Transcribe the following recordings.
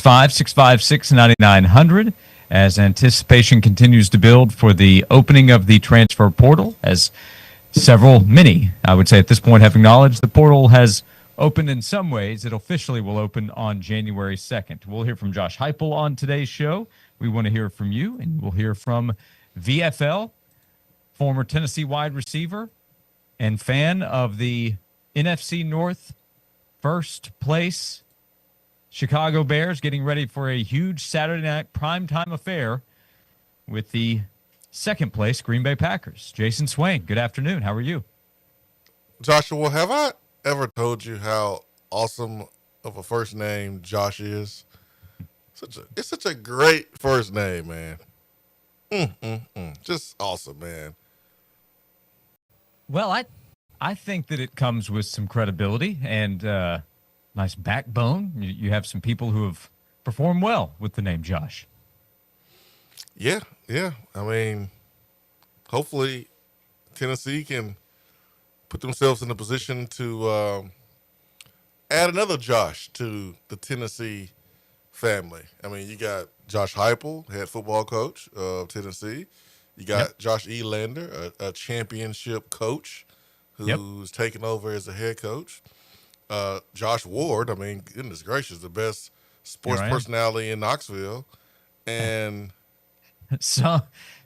865-656-9900 as anticipation continues to build for the opening of the transfer portal, as many, I would say at this point, have acknowledged the portal has opened in some ways. It officially will open on January 2nd. We'll hear from Josh Heupel on today's show. We want to hear from you, and we'll hear from VFL, former Tennessee wide receiver and fan of the NFC North first place Chicago Bears, getting ready for a huge Saturday night primetime affair with the second place Green Bay Packers. Jason Swain, good afternoon. How are you? Joshua, have I ever told you how awesome of a first name Josh is? It's such a great first name, man. Just awesome, man. Well, I think that it comes with some credibility and nice backbone. You have some people who have performed well with the name Josh. Yeah. I mean, hopefully Tennessee can put themselves in a position to add another Josh to the Tennessee family. I mean, you got Josh Heupel, head football coach of Tennessee. You got Josh Elander, a championship coach who's taken over as a head coach. Josh Ward, I mean, goodness gracious, the best sports personality in Knoxville. And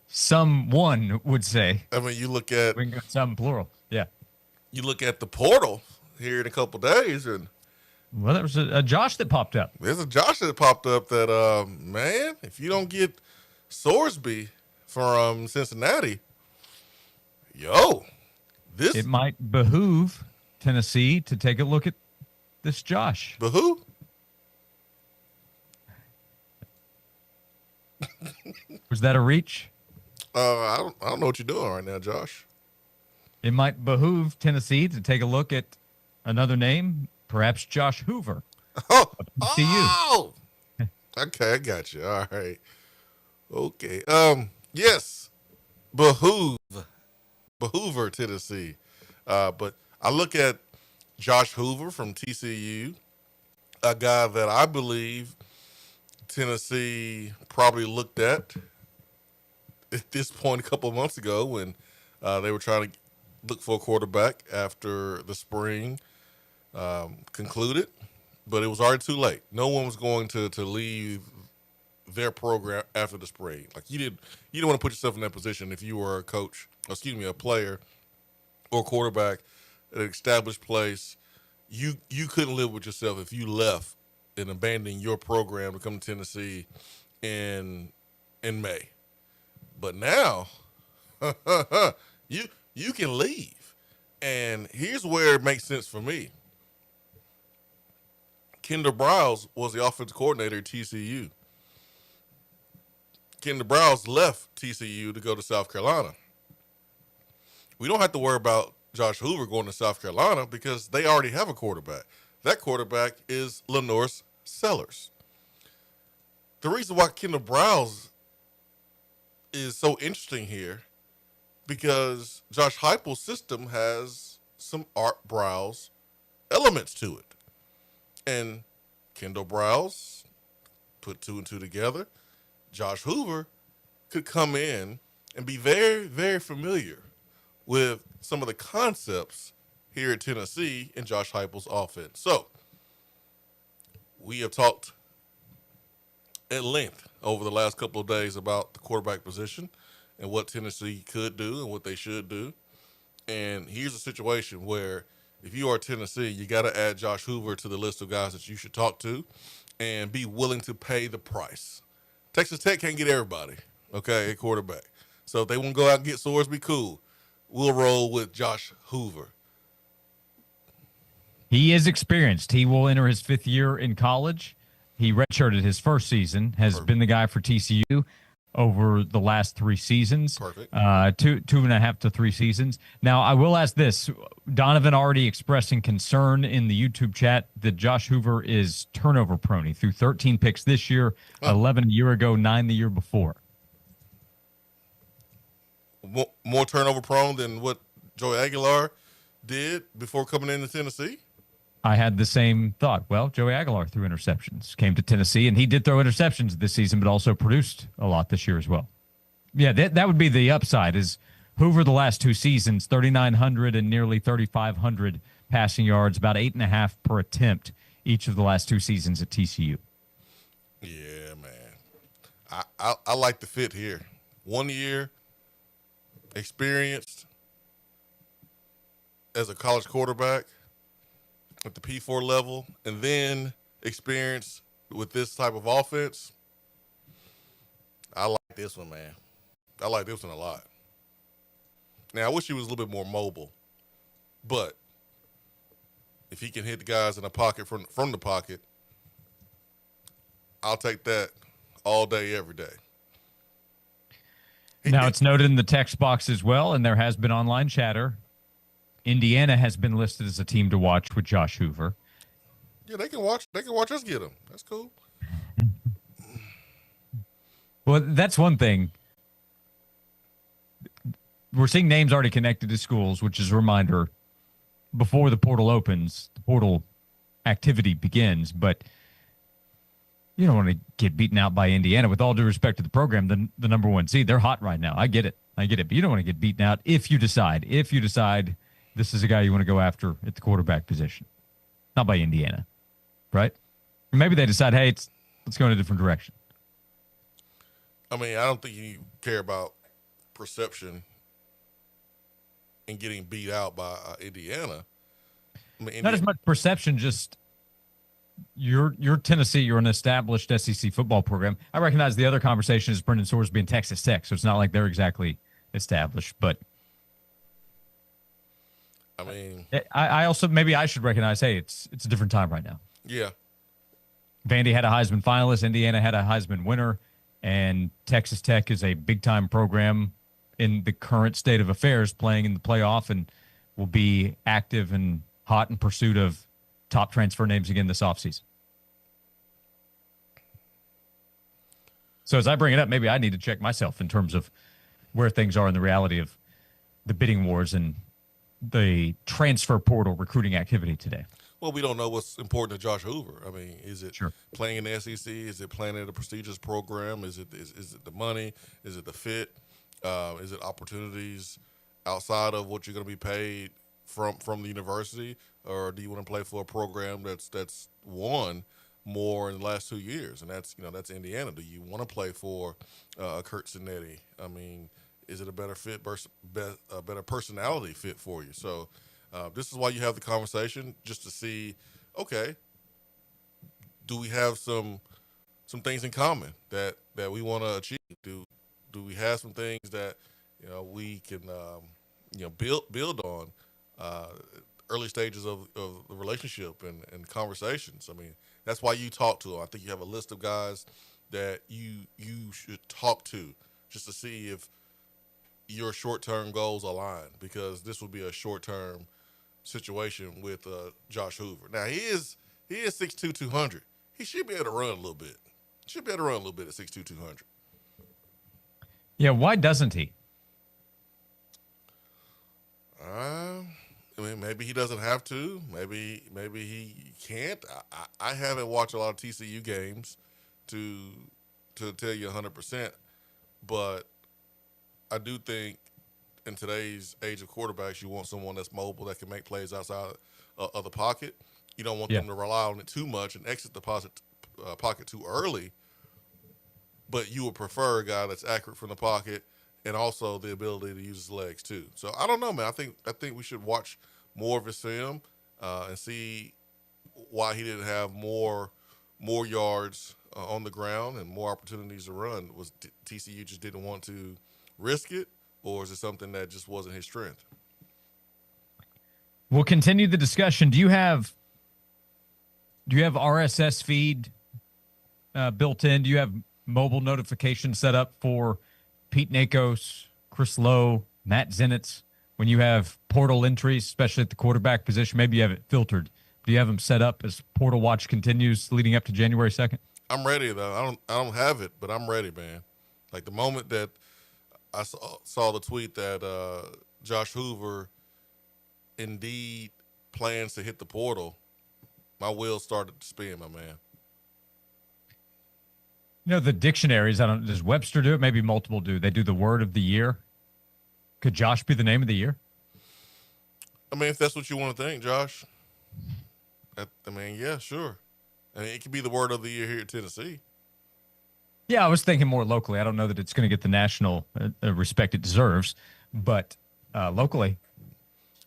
someone would say. I mean, you look at... We can go some plural, yeah. You look at the portal here in a couple days, and... Well, there was a Josh that popped up. There's a Josh that popped up that, man, if you don't get Sorsby from Cincinnati, it might behoove Tennessee to take a look at this Josh. But who? Was that a reach? I don't know what you're doing right now, Josh. It might behoove Tennessee to take a look at another name, perhaps Josh Hoover. Oh! Okay, I got you. All right. Okay. Yes, behoover Tennessee. But I look at Josh Hoover from TCU, a guy that I believe Tennessee probably looked at this point a couple of months ago when they were trying to look for a quarterback after the spring concluded, but it was already too late. No one was going to leave their program after the spring. Like you didn't want to put yourself in that position if you were a player or quarterback at an established place. You couldn't live with yourself if you left and abandoned your program to come to Tennessee in May. But now you can leave. And here's where it makes sense for me. Kendall Browse was the offensive coordinator at TCU. Kendall Browse left TCU to go to South Carolina. We don't have to worry about Josh Hoover going to South Carolina because they already have a quarterback. That quarterback is Lenore Sellers. The reason why Kendall Browse is so interesting here because Josh Heupel's system has some Art Browse elements to it. And Kendall Browse put two and two together. Josh Hoover could come in and be very, very familiar with some of the concepts here at Tennessee in Josh Heupel's offense. So we have talked at length over the last couple of days about the quarterback position and what Tennessee could do and what they should do. And here's a situation where if you are Tennessee, you got to add Josh Hoover to the list of guys that you should talk to and be willing to pay the price. Texas Tech can't get everybody, okay, at quarterback. So if they want to go out and get Sorsby, cool. We'll roll with Josh Hoover. He is experienced. He will enter his fifth year in college. He redshirted his first season, has been the guy for TCU over the last 3 seasons. Perfect. 2.5 to 3 seasons. Now, I will ask this. Donovan already expressing concern in the YouTube chat that Josh Hoover is turnover prone. He threw 13 picks this year, 11 a year ago, 9 the year before. More turnover prone than what Joey Aguilar did before coming into Tennessee? I had the same thought. Well, Joey Aguilar threw interceptions, came to Tennessee, and he did throw interceptions this season, but also produced a lot this year as well. Yeah, that would be the upside is Hoover the last two seasons, 3,900 and nearly 3,500 passing yards, about 8.5 per attempt each of the last two seasons at TCU. Yeah, man. I like the fit here. 1 year, experienced as a college quarterback at the P4 level, and then experience with this type of offense. I like this one, man. I like this one a lot. Now, I wish he was a little bit more mobile, but if he can hit the guys in the pocket from the pocket, I'll take that all day, every day. Now, it's noted in the text box as well, and there has been online chatter. Indiana has been listed as a team to watch with Josh Hoover. Yeah, they can watch. They can watch us get him. That's cool. Well, that's one thing. We're seeing names already connected to schools, which is a reminder before the portal opens, the portal activity begins. But you don't want to get beaten out by Indiana. With all due respect to the program, the number one seed, they're hot right now. I get it. But you don't want to get beaten out if you decide this is a guy you want to go after at the quarterback position. Not by Indiana, right? Or maybe they decide, hey, let's go in a different direction. I mean, I don't think you care about perception and getting beat out by Indiana. I mean, not as much perception, just you're Tennessee. You're an established SEC football program. I recognize the other conversation is Brendan Sorsby and Texas Tech, so it's not like they're exactly established. But I mean, I also maybe I should recognize, hey, it's a different time right now. Yeah. Vandy had a Heisman finalist. Indiana had a Heisman winner. And Texas Tech is a big-time program in the current state of affairs, playing in the playoff, and will be active and hot in pursuit of top transfer names again this offseason. So as I bring it up, maybe I need to check myself in terms of where things are in the reality of the bidding wars and the transfer portal recruiting activity today. Well, we don't know what's important to Josh Hoover. I mean, is it Sure. playing in the SEC? Is it playing at a prestigious program? Is it the money? Is it the fit? Is it opportunities outside of what you're going to be paid from the university, or do you want to play for a program that's won more in the last 2 years? And that's Indiana. Do you want to play for Kurt Cinetti? I mean, is it a better fit, a better personality fit for you? So. This is why you have the conversation, just to see, okay, do we have some things in common that we want to achieve? Do we have some things that we can build on early stages of the relationship and conversations? I mean, that's why you talk to them. I think you have a list of guys that you should talk to just to see if your short-term goals align, because this will be a short-term situation with Josh Hoover. Now, he is 6'2", 200. He should be able to run a little bit. At 6'2", 200. Yeah, why doesn't he? I mean, maybe he doesn't have to. Maybe he can't. I haven't watched a lot of TCU games to tell you 100%, but I do think in today's age of quarterbacks, you want someone that's mobile, that can make plays outside of the pocket. You don't want them to rely on it too much and exit the pocket too early, but you would prefer a guy that's accurate from the pocket and also the ability to use his legs too. So I don't know, man. I think we should watch more of his film and see why he didn't have more yards on the ground and more opportunities to run. Was TCU just didn't want to risk it? Or is it something that just wasn't his strength? We'll continue the discussion. Do you have RSS feed built in? Do you have mobile notifications set up for Pete Nakos, Chris Lowe, Matt Zenitz? When you have portal entries, especially at the quarterback position, maybe you have it filtered. Do you have them set up as portal watch continues leading up to January 2nd? I'm ready, though. I don't have it, but I'm ready, man. Like the moment that I saw the tweet that Josh Hoover indeed plans to hit the portal, My wheels started to spin, my man. The dictionaries, I don't, does Webster do it? Maybe multiple do. They do the word of the year. Could Josh be the name of the year? I mean, if that's what you want to think, Josh. I mean, yeah, sure. I mean, it could be the word of the year here in Tennessee. Yeah, I was thinking more locally. I don't know that it's going to get the national respect it deserves, but locally,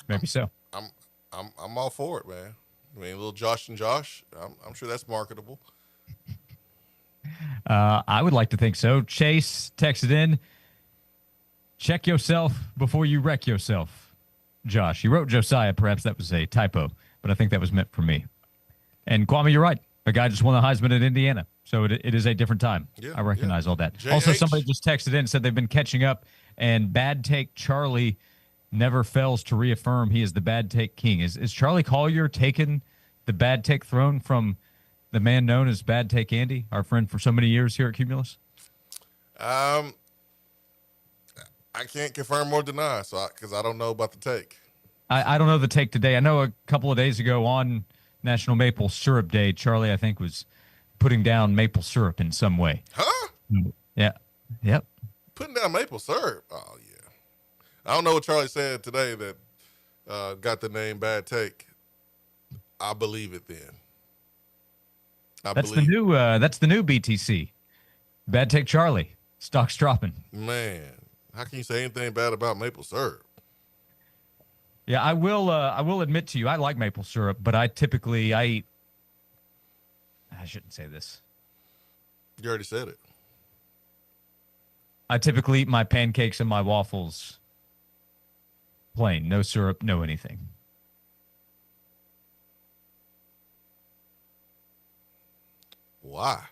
maybe so. I'm I'm all for it, man. I mean, little Josh and Josh. I'm sure that's marketable. I would like to think so. Chase texted in, check yourself before you wreck yourself. Josh, you wrote Josiah. Perhaps that was a typo, but I think that was meant for me. And Kwame, you're right. A guy just won the Heisman at Indiana. So it is a different time. Yeah, I recognize yeah. all that. Also, JH. somebody just texted in and said they've been catching up, and Bad Take Charlie never fails to reaffirm he is the Bad Take King. Is Charlie Collier taking the Bad Take throne from the man known as Bad Take Andy, our friend for so many years here at Cumulus? Um, I can't confirm or deny, so because I don't know about the take. I don't know the take today. I know a couple of days ago on National Maple Syrup Day, Charlie, I think, was putting down maple syrup in some way. Huh? Yeah. Yep. Putting down maple syrup. Oh yeah. I don't know what Charlie said today that got the name Bad Take. I believe it then. That's the new BTC. Bad Take Charlie. Stock's dropping. Man, how can you say anything bad about maple syrup? Yeah, I will admit to you, I like maple syrup, but I shouldn't say this. You already said it. I typically eat my pancakes and my waffles plain, no syrup, no anything. Why?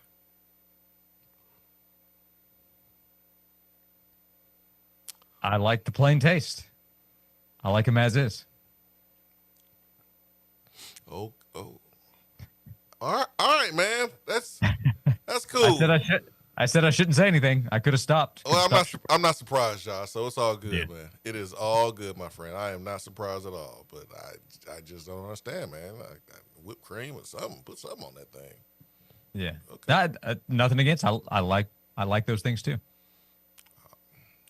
I like the plain taste. I like them as is. Oh. All right, man. That's cool. I said I shouldn't say anything. I could have stopped. Well, I'm not surprised, Josh. So it's all good, Yeah. man. It is all good, my friend. I am not surprised at all. But I just don't understand, man. Whipped cream or something. Put something on that thing. Yeah. Okay. Nothing against. I like those things too.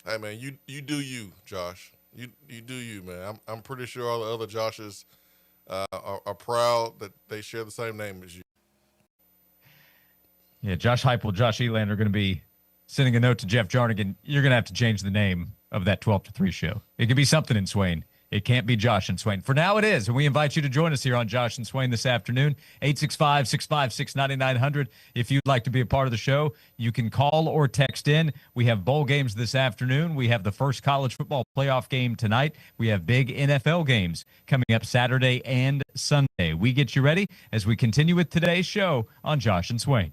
Hey, man, you do you, Josh. You do you, man. I'm pretty sure all the other Joshes are proud that they share the same name as you. Yeah, Josh Heupel, Josh Eland are going to be sending a note to Jeff Jarnigan. You're going to have to change the name of that 12 to 3 show. It could be something in Swain. It can't be Josh and Swain. For now, it is. And we invite you to join us here on Josh and Swain this afternoon, 865-656-9900. If you'd like to be a part of the show, you can call or text in. We have bowl games this afternoon. We have the first college football playoff game tonight. We have big NFL games coming up Saturday and Sunday. We get you ready as we continue with today's show on Josh and Swain.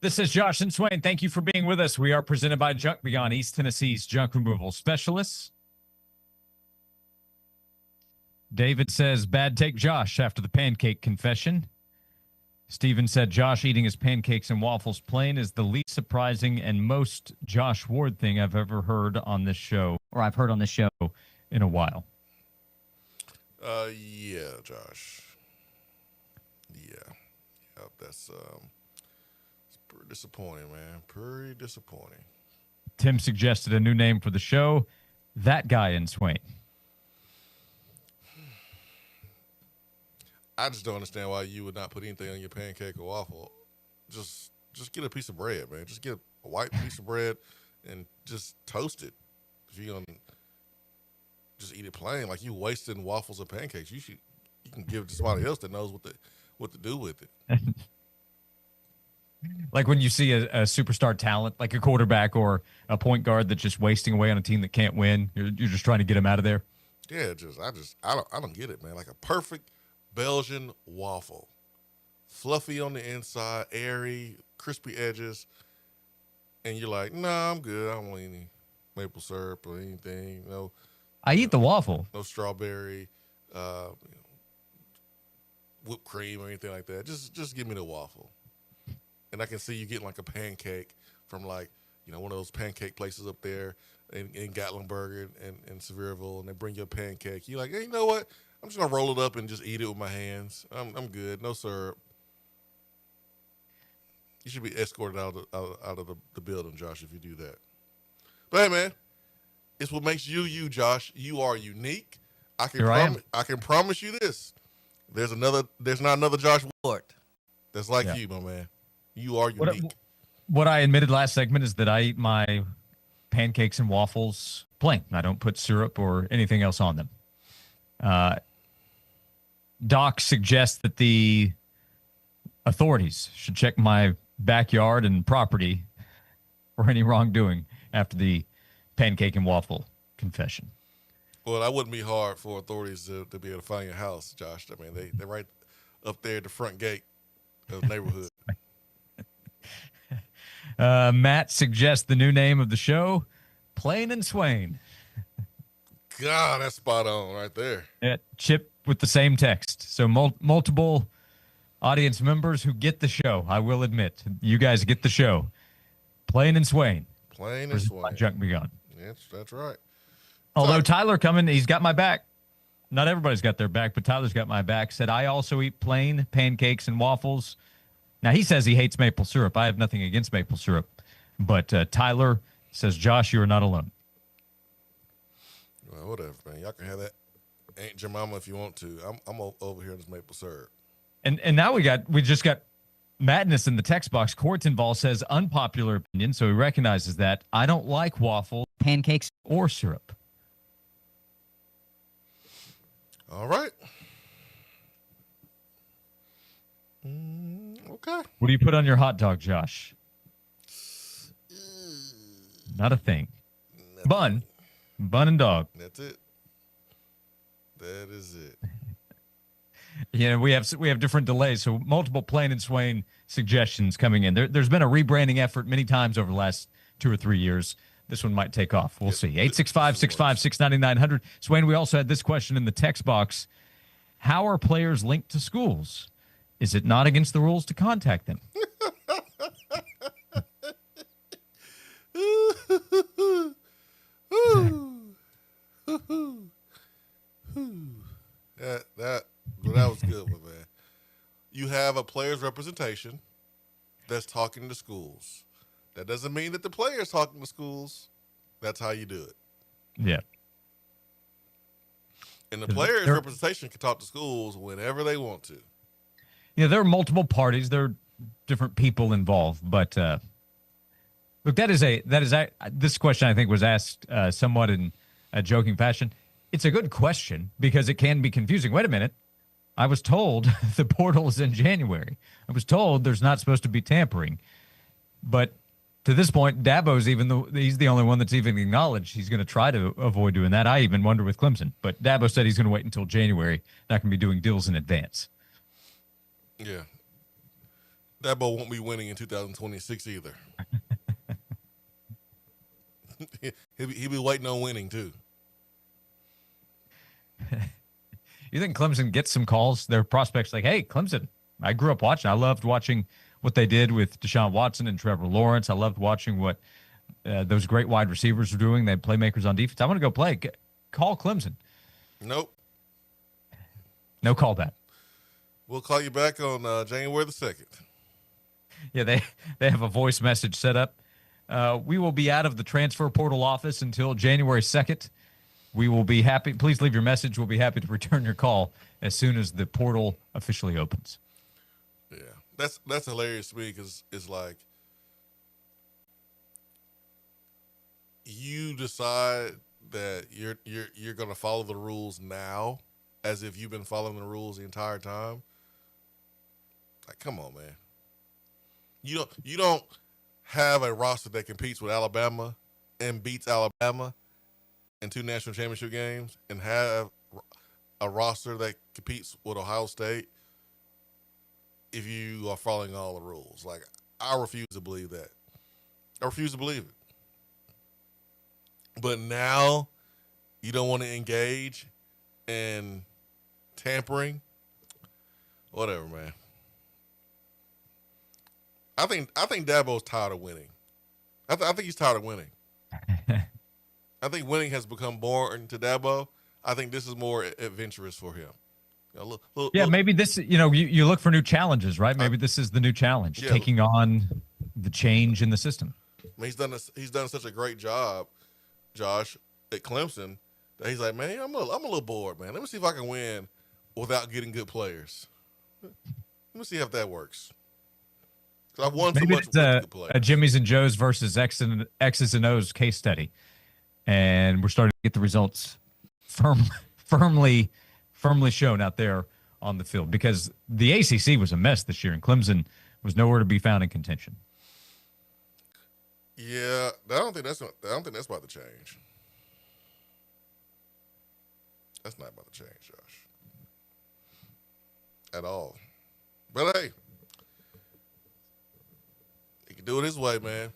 This is Josh and Swain. Thank you for being with us. We are presented by Junk Beyond, East Tennessee's junk removal specialists. David says, bad take Josh after the pancake confession. Steven said, Josh eating his pancakes and waffles plain is the least surprising and most Josh Ward thing I've ever heard on this show, or I've heard on this show in a while. Yeah, Josh. Yeah. That's it's pretty disappointing, man. Pretty disappointing. Tim suggested a new name for the show, That Guy in Swain. I just don't understand why you would not put anything on your pancake or waffle. Just get a piece of bread, man. Just get a white piece of bread and just toast it. If you're gonna just eat it plain, like you wasting waffles or pancakes, you can give it to somebody else that knows what to do with it. Like when you see a superstar talent, like a quarterback or a point guard that's just wasting away on a team that can't win, you're just trying to get him out of there. Yeah, I don't get it, man. Like a perfect Belgian waffle, fluffy on the inside, airy, crispy edges, and you're like, nah, I'm good. I don't want any maple syrup or anything. No, I eat the waffle. no strawberry, whipped cream or anything like that. Just give me the waffle, and I can see you getting like a pancake from like one of those pancake places up there in Gatlinburg and Sevierville, and they bring you a pancake. You're like, hey, you know what? I'm just gonna roll it up and just eat it with my hands. I'm good. No syrup. You should be escorted out of the building, Josh, if you do that. But hey, man, it's what makes you, Josh. You are unique. I can promise you this. There's not another Josh Ward that's like you, my man. You are unique. What I admitted last segment is that I eat my pancakes and waffles plain. I don't put syrup or anything else on them. Doc suggests that the authorities should check my backyard and property for any wrongdoing after the pancake and waffle confession. Well, that wouldn't be hard for authorities to be able to find your house, Josh. I mean, they're right up there at the front gate of the neighborhood. Matt suggests the new name of the show, Plain and Swain. God, that's spot on right there. Yeah, Chip with the same text. So multiple audience members who get the show. I will admit, you guys get the show. Plain and Swain. Plain and Swain. Junk Beyond. That's right. Although Tyler coming, he's got my back. Not everybody's got their back, but Tyler's got my back. Said, I also eat plain pancakes and waffles. Now, he says he hates maple syrup. I have nothing against maple syrup. But Tyler says, Josh, you are not alone. Well, whatever, man. Y'all can have that Aunt Jemima if you want to. I'm over here in this maple syrup. And now we just got madness in the text box. Cortenval says unpopular opinion, so he recognizes that. I don't like waffles, pancakes, or syrup. All right. Okay. What do you put on your hot dog, Josh? Not a thing. Nothing. Bun and dog. That's it. That is it. Yeah, we have different delays, so multiple Plain and Swain suggestions coming in. There's been a rebranding effort many times over the last 2 or 3 years. This one might take off. We'll see. 865-656-9900. Swain, we also had this question in the text box. How are players linked to schools? Is it not against the rules to contact them? That was good one, man. You have a player's representation that's talking to schools. That doesn't mean that the player's talking to schools. That's how you do it. Yeah. And the player's representation can talk to schools whenever they want to. Yeah, there are multiple parties. There are different people involved, but look, this question I think was asked somewhat in a joking fashion. It's a good question because it can be confusing. Wait a minute. I was told the portal is in January. I was told there's not supposed to be tampering. But to this point, Dabo's he's the only one that's even acknowledged he's going to try to avoid doing that. I even wonder with Clemson. But Dabo said he's going to wait until January, not going to be doing deals in advance. Yeah. Dabo won't be winning in 2026 either. He'll be waiting on winning too. You think Clemson gets some calls? Their prospects like, hey, Clemson, I grew up watching. I loved watching what they did with Deshaun Watson and Trevor Lawrence. I loved watching what those great wide receivers were doing. They had playmakers on defense. I want to go play. Call Clemson. Nope. No callback. We'll call you back on January the 2nd. Yeah, they have a voice message set up. We will be out of the transfer portal office until January 2nd. We will be happy. Please leave your message. We'll be happy to return your call as soon as the portal officially opens. Yeah, that's hilarious to me because it's like you decide that you're going to follow the rules now, as if you've been following the rules the entire time. Like, come on, man. You don't have a roster that competes with Alabama and beats Alabama in 2 national championship games, and have a roster that competes with Ohio State if you are following all the rules. Like, I refuse to believe that. I refuse to believe it. But now you don't want to engage in tampering. Whatever, man. I think Dabo's tired of winning. I think he's tired of winning. I think winning has become boring to Dabo. I think this is more adventurous for him. Maybe this, you look for new challenges, right? Maybe this is the new challenge, taking on the change in the system. I mean, he's done such a great job, Josh, at Clemson, that he's like, man, I'm a little bored, man. Let me see if I can win without getting good players. Let me see if that works. I've won Maybe so much it's with good players. a Jimmy's and Joe's versus X's and O's case study. And we're starting to get the results firmly shown out there on the field, because the ACC was a mess this year and Clemson was nowhere to be found in contention. Yeah, I don't think that's about to change. That's not about to change, Josh, at all. But hey, he can do it his way, man.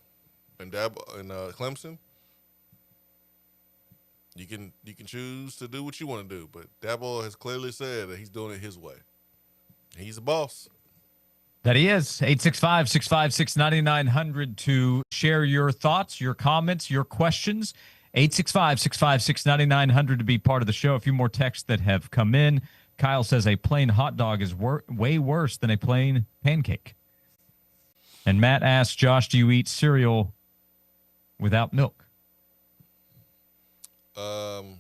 And Clemson, you can choose to do what you want to do, but Dabo has clearly said that he's doing it his way. He's the boss. That he is. 865-656-9900 to share your thoughts, your comments, your questions. 865-656-9900 to be part of the show. A few more texts that have come in. Kyle says a plain hot dog is way worse than a plain pancake. And Matt asks, Josh, do you eat cereal without milk? Do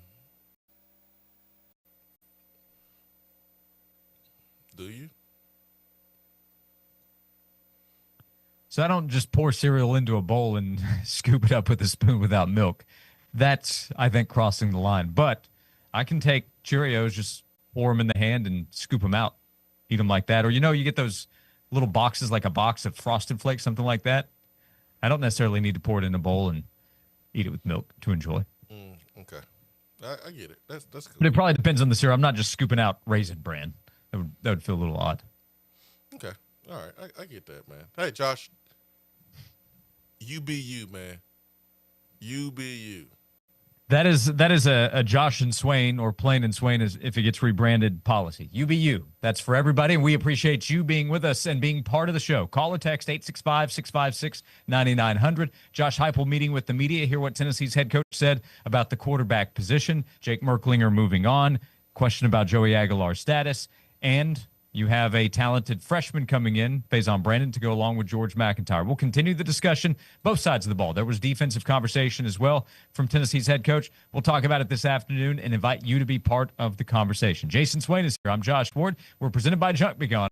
you? So I don't just pour cereal into a bowl and scoop it up with a spoon without milk. That's, I think, crossing the line. But I can take Cheerios, just pour them in the hand and scoop them out, eat them like that. Or, you get those little boxes, like a box of Frosted Flakes, something like that. I don't necessarily need to pour it in a bowl and eat it with milk to enjoy. Okay. I get it. That's cool. But it probably depends on the cereal. I'm not just scooping out Raisin Bran. That would feel a little odd. Okay. All right. I get that, man. Hey, Josh, you be you, man. You be you. That is a Josh and Swain, or Plain and Swain, as if it gets rebranded, policy. You be you. That's for everybody, and we appreciate you being with us and being part of the show. Call or text 865-656-9900. Josh Heupel meeting with the media. Hear what Tennessee's head coach said about the quarterback position. Jake Merklinger moving on. Question about Joey Aguilar's status. And you have a talented freshman coming in, Faison Brandon, to go along with George McIntyre. We'll continue the discussion, both sides of the ball. There was defensive conversation as well from Tennessee's head coach. We'll talk about it this afternoon and invite you to be part of the conversation. Jason Swain is here. I'm Josh Ward. We're presented by Junk Begon.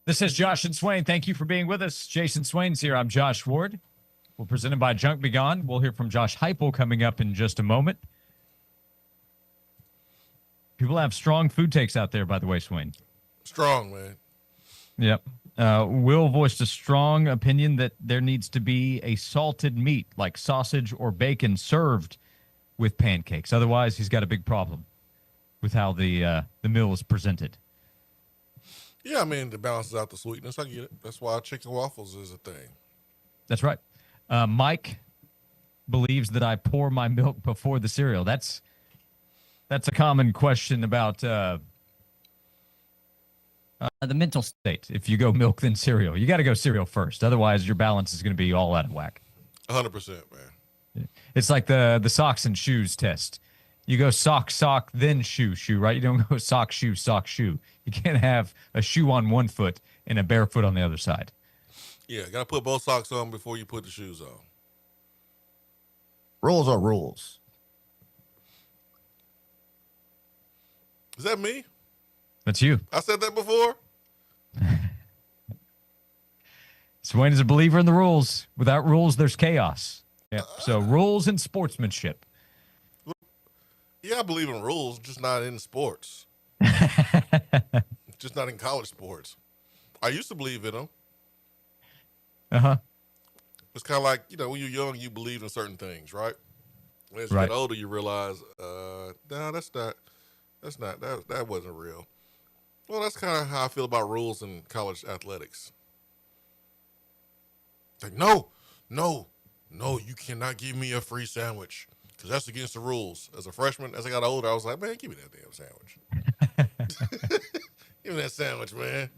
This is Josh and Swain. Thank you for being with us. Jason Swain's here. I'm Josh Ward. We're presented by Junk Be Gone. We'll hear from Josh Heupel coming up in just a moment. People have strong food takes out there, by the way, Swain. Strong, man. Yep. Will voiced a strong opinion that there needs to be a salted meat like sausage or bacon served with pancakes. Otherwise, he's got a big problem with how the meal is presented. Yeah, I mean, it balances out the sweetness. I get it. That's why chicken waffles is a thing. That's right. Mike believes that I pour my milk before the cereal. That's a common question about the mental state. If you go milk then cereal, you got to go cereal first. Otherwise, your balance is going to be all out of whack. 100%, man. It's like the socks and shoes test. You go sock, then shoe, right? You don't go sock, shoe. You can't have a shoe on one foot and a bare foot on the other side. Yeah, got to put both socks on before you put the shoes on. Rules are rules. Is that me? That's you. I said that before? Swain is a believer in the rules. Without rules, there's chaos. Yep. So rules and sportsmanship. Yeah, I believe in rules, just not in sports. Just not in college sports. I used to believe in them. Uh-huh. It's kind of like, when you're young, you believe in certain things, right? As you Right. get older, you realize, no, that wasn't real. Well, that's kind of how I feel about rules in college athletics. It's like, no, you cannot give me a free sandwich because that's against the rules. As a freshman, as I got older, I was like, man, give me that damn sandwich. Give me that sandwich, man.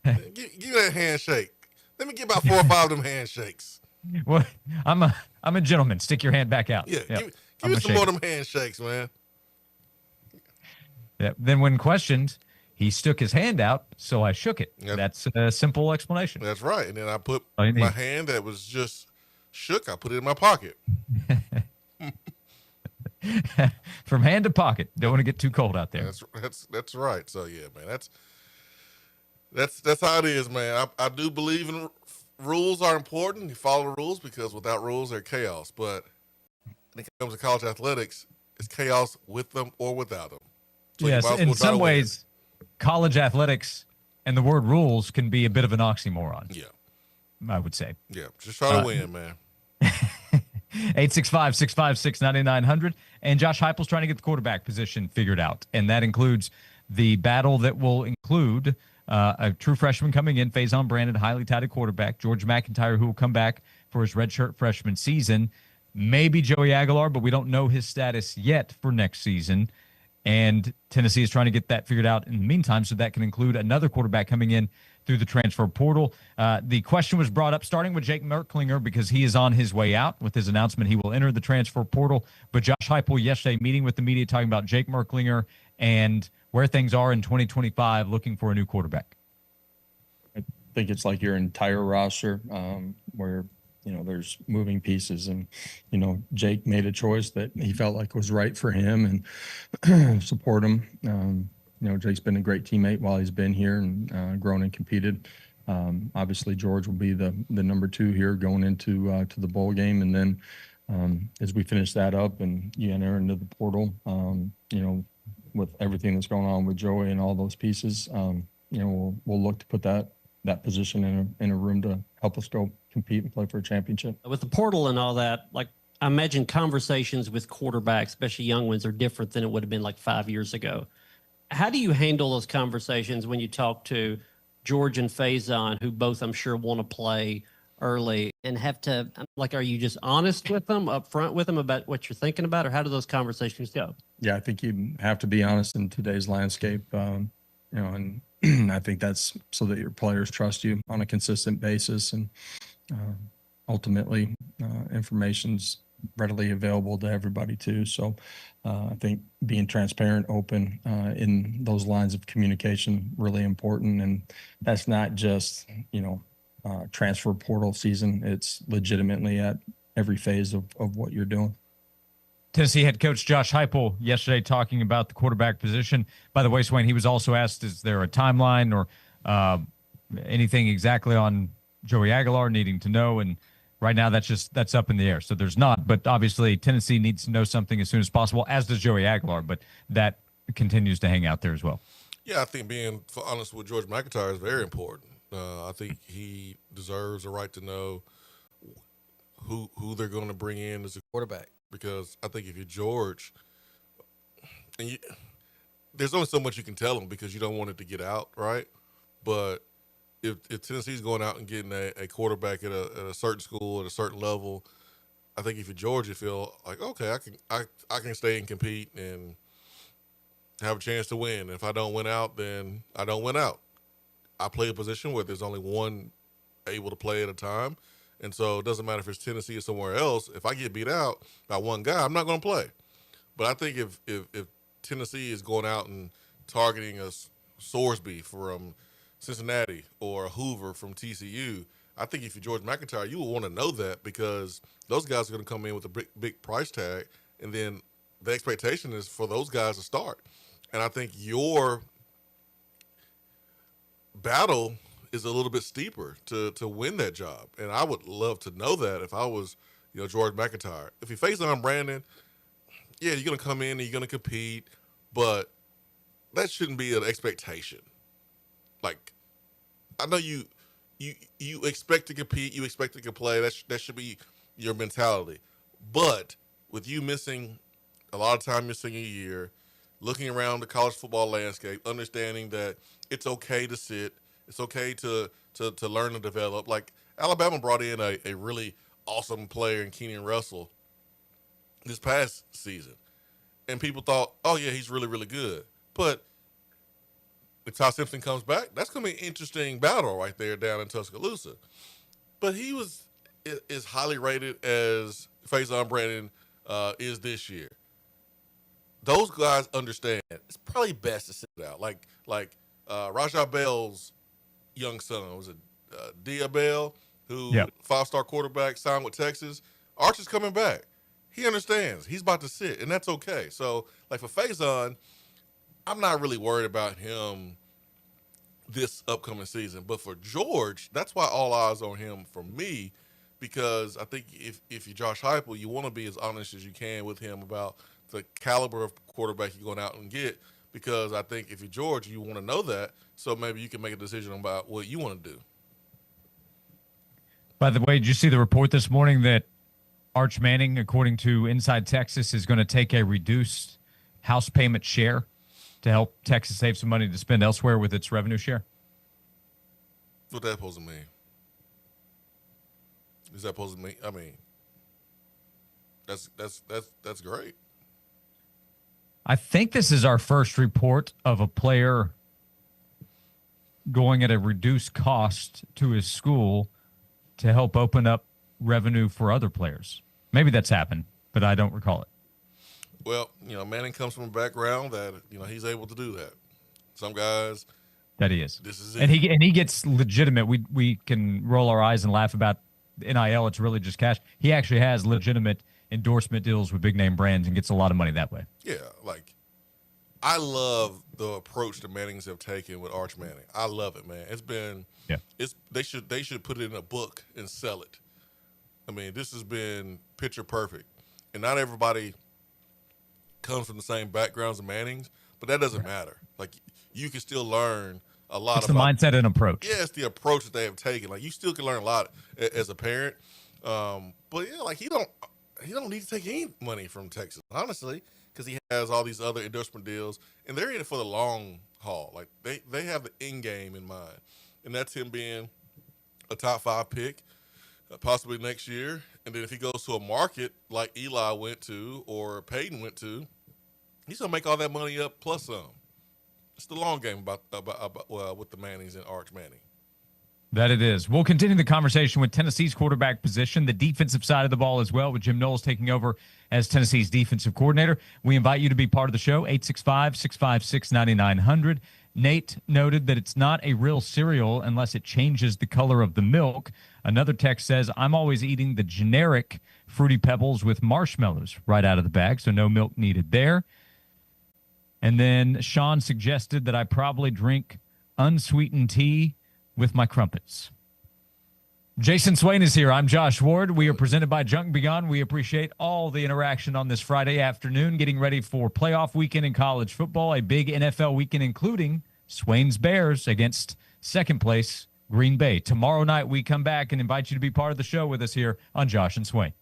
Give me that handshake. Let me get about 4 or 5 of them handshakes. Well, I'm a gentleman. Stick your hand back out. Yeah, Yep. give me some more of them handshakes, man. Yeah. Then when questioned, he stuck his hand out, so I shook it. Yep. That's a simple explanation. That's right. And then I put All you need. my hand that was just shook, I put it in my pocket. From hand to pocket. Don't want to get too cold out there. That's right. So yeah, man, that's how it is, man. I do believe in rules are important. You follow the rules because without rules, they're chaos. But when it comes to college athletics, it's chaos with them or without them. So Yes, in some ways, college athletics and the word rules can be a bit of an oxymoron. Yeah, I would say. yeah. Just try to win, man. 865-656-9900. And Josh Heupel's trying to get the quarterback position figured out. And that includes the battle that will include a true freshman coming in, Faison Brandon, highly touted quarterback, George McIntyre, who will come back for his redshirt freshman season, maybe Joey Aguilar, but we don't know his status yet for next season. And Tennessee is trying to get that figured out in the meantime, so that can include another quarterback coming in through the transfer portal. The question was brought up starting with Jake Merklinger because he is on his way out. With his announcement, he will enter the transfer portal. But Josh Heupel yesterday meeting with the media talking about Jake Merklinger and where things are in 2025 looking for a new quarterback. I think it's like your entire roster where, there's moving pieces and, Jake made a choice that he felt like was right for him and support him. Jake's been a great teammate while he's been here and grown and competed. Obviously, George will be the number 2 here going into to the bowl game. And then as we finish that up and you enter into the portal, with everything that's going on with Joey and all those pieces, we'll look to put that position in a room to help us go compete and play for a championship. With the portal and all that, like I imagine conversations with quarterbacks, especially young ones, are different than it would have been like 5 years ago. How do you handle those conversations when you talk to George and Faison, who both I'm sure want to play early and have to, like, are you just honest with them, upfront with them about what you're thinking about, or how do those conversations go? Yeah, I think you have to be honest in today's landscape, and I think that's so that your players trust you on a consistent basis, and ultimately information's readily available to everybody too. So I think being transparent, open in those lines of communication, really important. And that's not just, transfer portal season. It's legitimately at every phase of what you're doing. Tennessee head coach Josh Heupel yesterday talking about the quarterback position. By the way, Swain, he was also asked, is there a timeline or anything exactly on Joey Aguilar needing to know. And right now that's up in the air. So there's not, but obviously Tennessee needs to know something as soon as possible, as does Joey Aguilar, but that continues to hang out there as well. Yeah, I think being honest with George McIntyre is very important. I think he deserves a right to know who they're going to bring in as a quarterback, because I think if you're George, and there's only so much you can tell him because you don't want it to get out, right? But if Tennessee's going out and getting a quarterback at a certain school at a certain level, I think if you're George, you feel like, okay, I can stay and compete and have a chance to win. If I don't win out, then I don't win out. I play a position where there's only one able to play at a time. And so it doesn't matter if it's Tennessee or somewhere else. If I get beat out by one guy, I'm not going to play. But I think if Tennessee is going out and targeting a Sorsby from Cincinnati or a Hoover from TCU, I think if you're George McIntyre, you will want to know that, because those guys are going to come in with a big price tag, and then the expectation is for those guys to start. And I think your battle is a little bit steeper to win that job. And I would love to know that if I was, George McIntyre. If you face on Brandon, yeah, you're going to come in and you're going to compete, but that shouldn't be an expectation. Like, I know you expect to compete, you expect to play. That should be your mentality. But with you missing a lot of time your senior year, looking around the college football landscape, understanding that it's okay to sit, it's okay to learn and develop. Like, Alabama brought in a really awesome player in Keenan Russell this past season, and people thought, oh yeah, he's really, really good. But if Ty Simpson comes back, that's going to be an interesting battle right there down in Tuscaloosa. But he was as highly rated as Faison Brandon is this year. Those guys understand it's probably best to sit it out. Like Rajah Bell's young son, was it Dia Bell, who 5-star quarterback, signed with Texas. Archer's coming back. He understands. He's about to sit, and that's okay. So, like, for Faison, I'm not really worried about him this upcoming season. But for George, that's why all eyes on him for me, because I think if you're Josh Heupel, you want to be as honest as you can with him about the caliber of quarterback you're going out and get, because I think if you're George, you want to know that, so maybe you can make a decision about what you want to do. By the way, did you see the report this morning that Arch Manning, according to Inside Texas, is going to take a reduced house payment share to help Texas save some money to spend elsewhere with its revenue share? What that supposed to mean? Is that supposed to mean? I mean, that's great. I think this is our first report of a player going at a reduced cost to his school to help open up revenue for other players. Maybe that's happened, but I don't recall it. Well, Manning comes from a background that, he's able to do that. Some guys. That he is. This is it. And he gets legitimate. We can roll our eyes and laugh about NIL. It's really just cash. He actually has legitimate endorsement deals with big name brands and gets a lot of money that way. Yeah, like, I love the approach the Mannings have taken with Arch Manning. I love it, man. It's been they should put it in a book and sell it. I mean, this has been picture perfect. And not everybody comes from the same backgrounds as Mannings, but that doesn't matter. Like, you can still learn a lot it's about the mindset and approach. Yeah, it's the approach that they have taken. Like, you still can learn a lot as a parent. But yeah, like, he don't need to take any money from Texas, honestly, because he has all these other endorsement deals, and they're in it for the long haul. Like, they have the end game in mind, and that's him being a top 5 pick, possibly next year. And then if he goes to a market like Eli went to or Peyton went to, he's gonna make all that money up plus some. It's the long game about with the Mannings and Arch Manning. That it is. We'll continue the conversation with Tennessee's quarterback position, the defensive side of the ball as well, with Jim Knowles taking over as Tennessee's defensive coordinator. We invite you to be part of the show, 865-656-9900. Nate noted that it's not a real cereal unless it changes the color of the milk. Another text says, I'm always eating the generic Fruity Pebbles with marshmallows right out of the bag, so no milk needed there. And then Sean suggested that I probably drink unsweetened tea with my crumpets. Jason Swain is here. I'm Josh Ward. We are presented by Junk Beyond. We appreciate all the interaction on this Friday afternoon, getting ready for playoff weekend in college football, a big NFL weekend, including Swain's Bears against second place Green Bay. Tomorrow night, we come back and invite you to be part of the show with us here on Josh and Swain.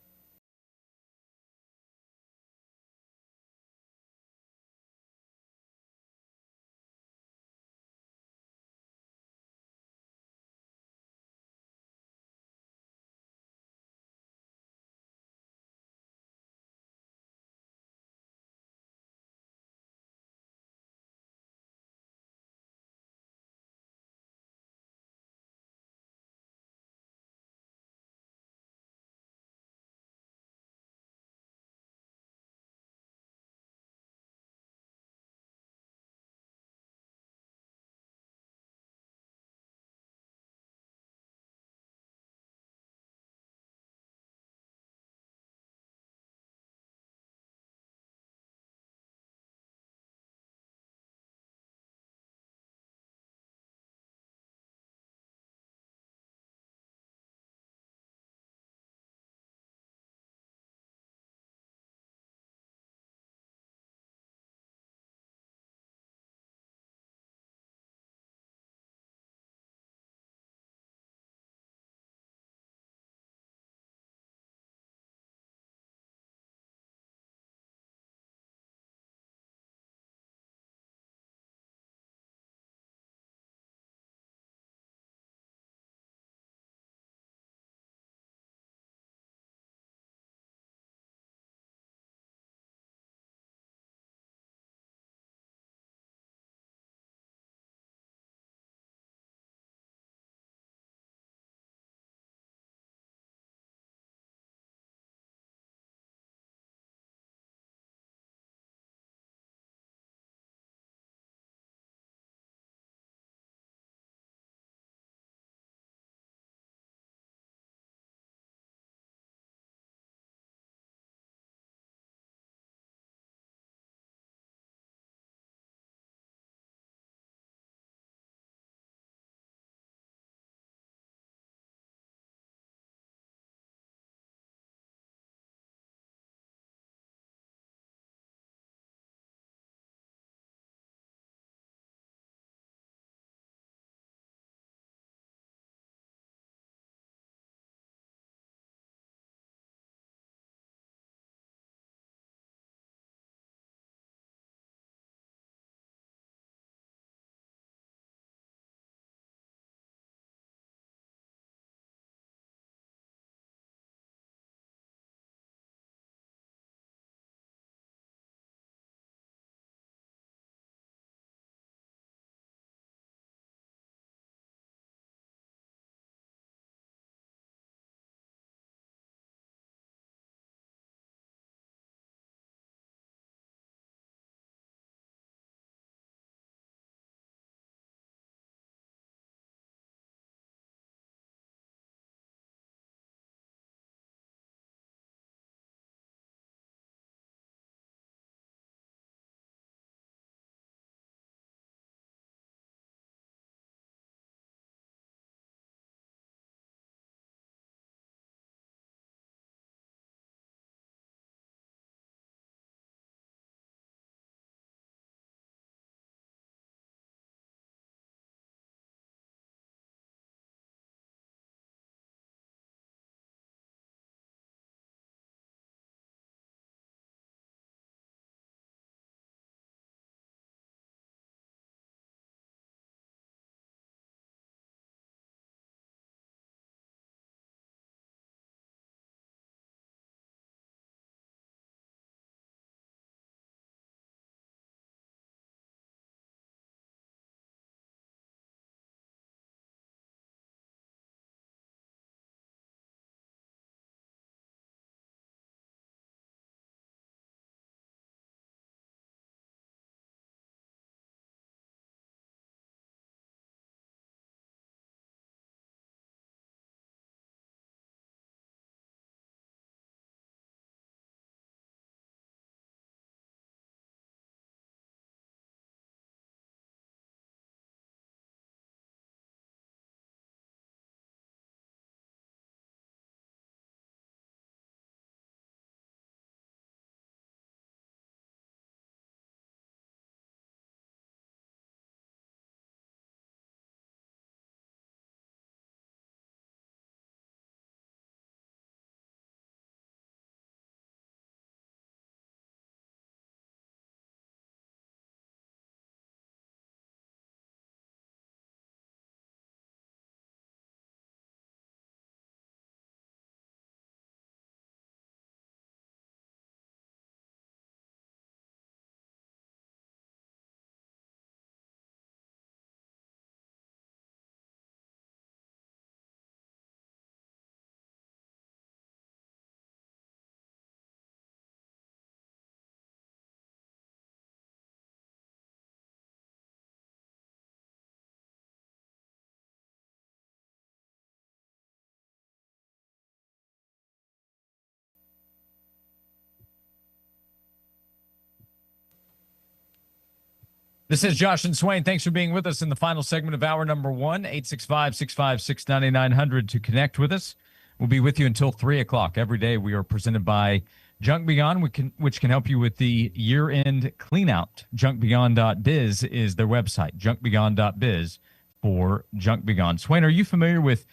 This is Josh and Swain. Thanks for being with us in the final segment of hour number 1, 865-656-9900 to connect with us. We'll be with you until 3 o'clock. Every day we are presented by Junk Beyond, which can help you with the year-end cleanout. Junkbeyond.biz is their website, junkbeyond.biz for Junk Beyond. Swain, are you familiar with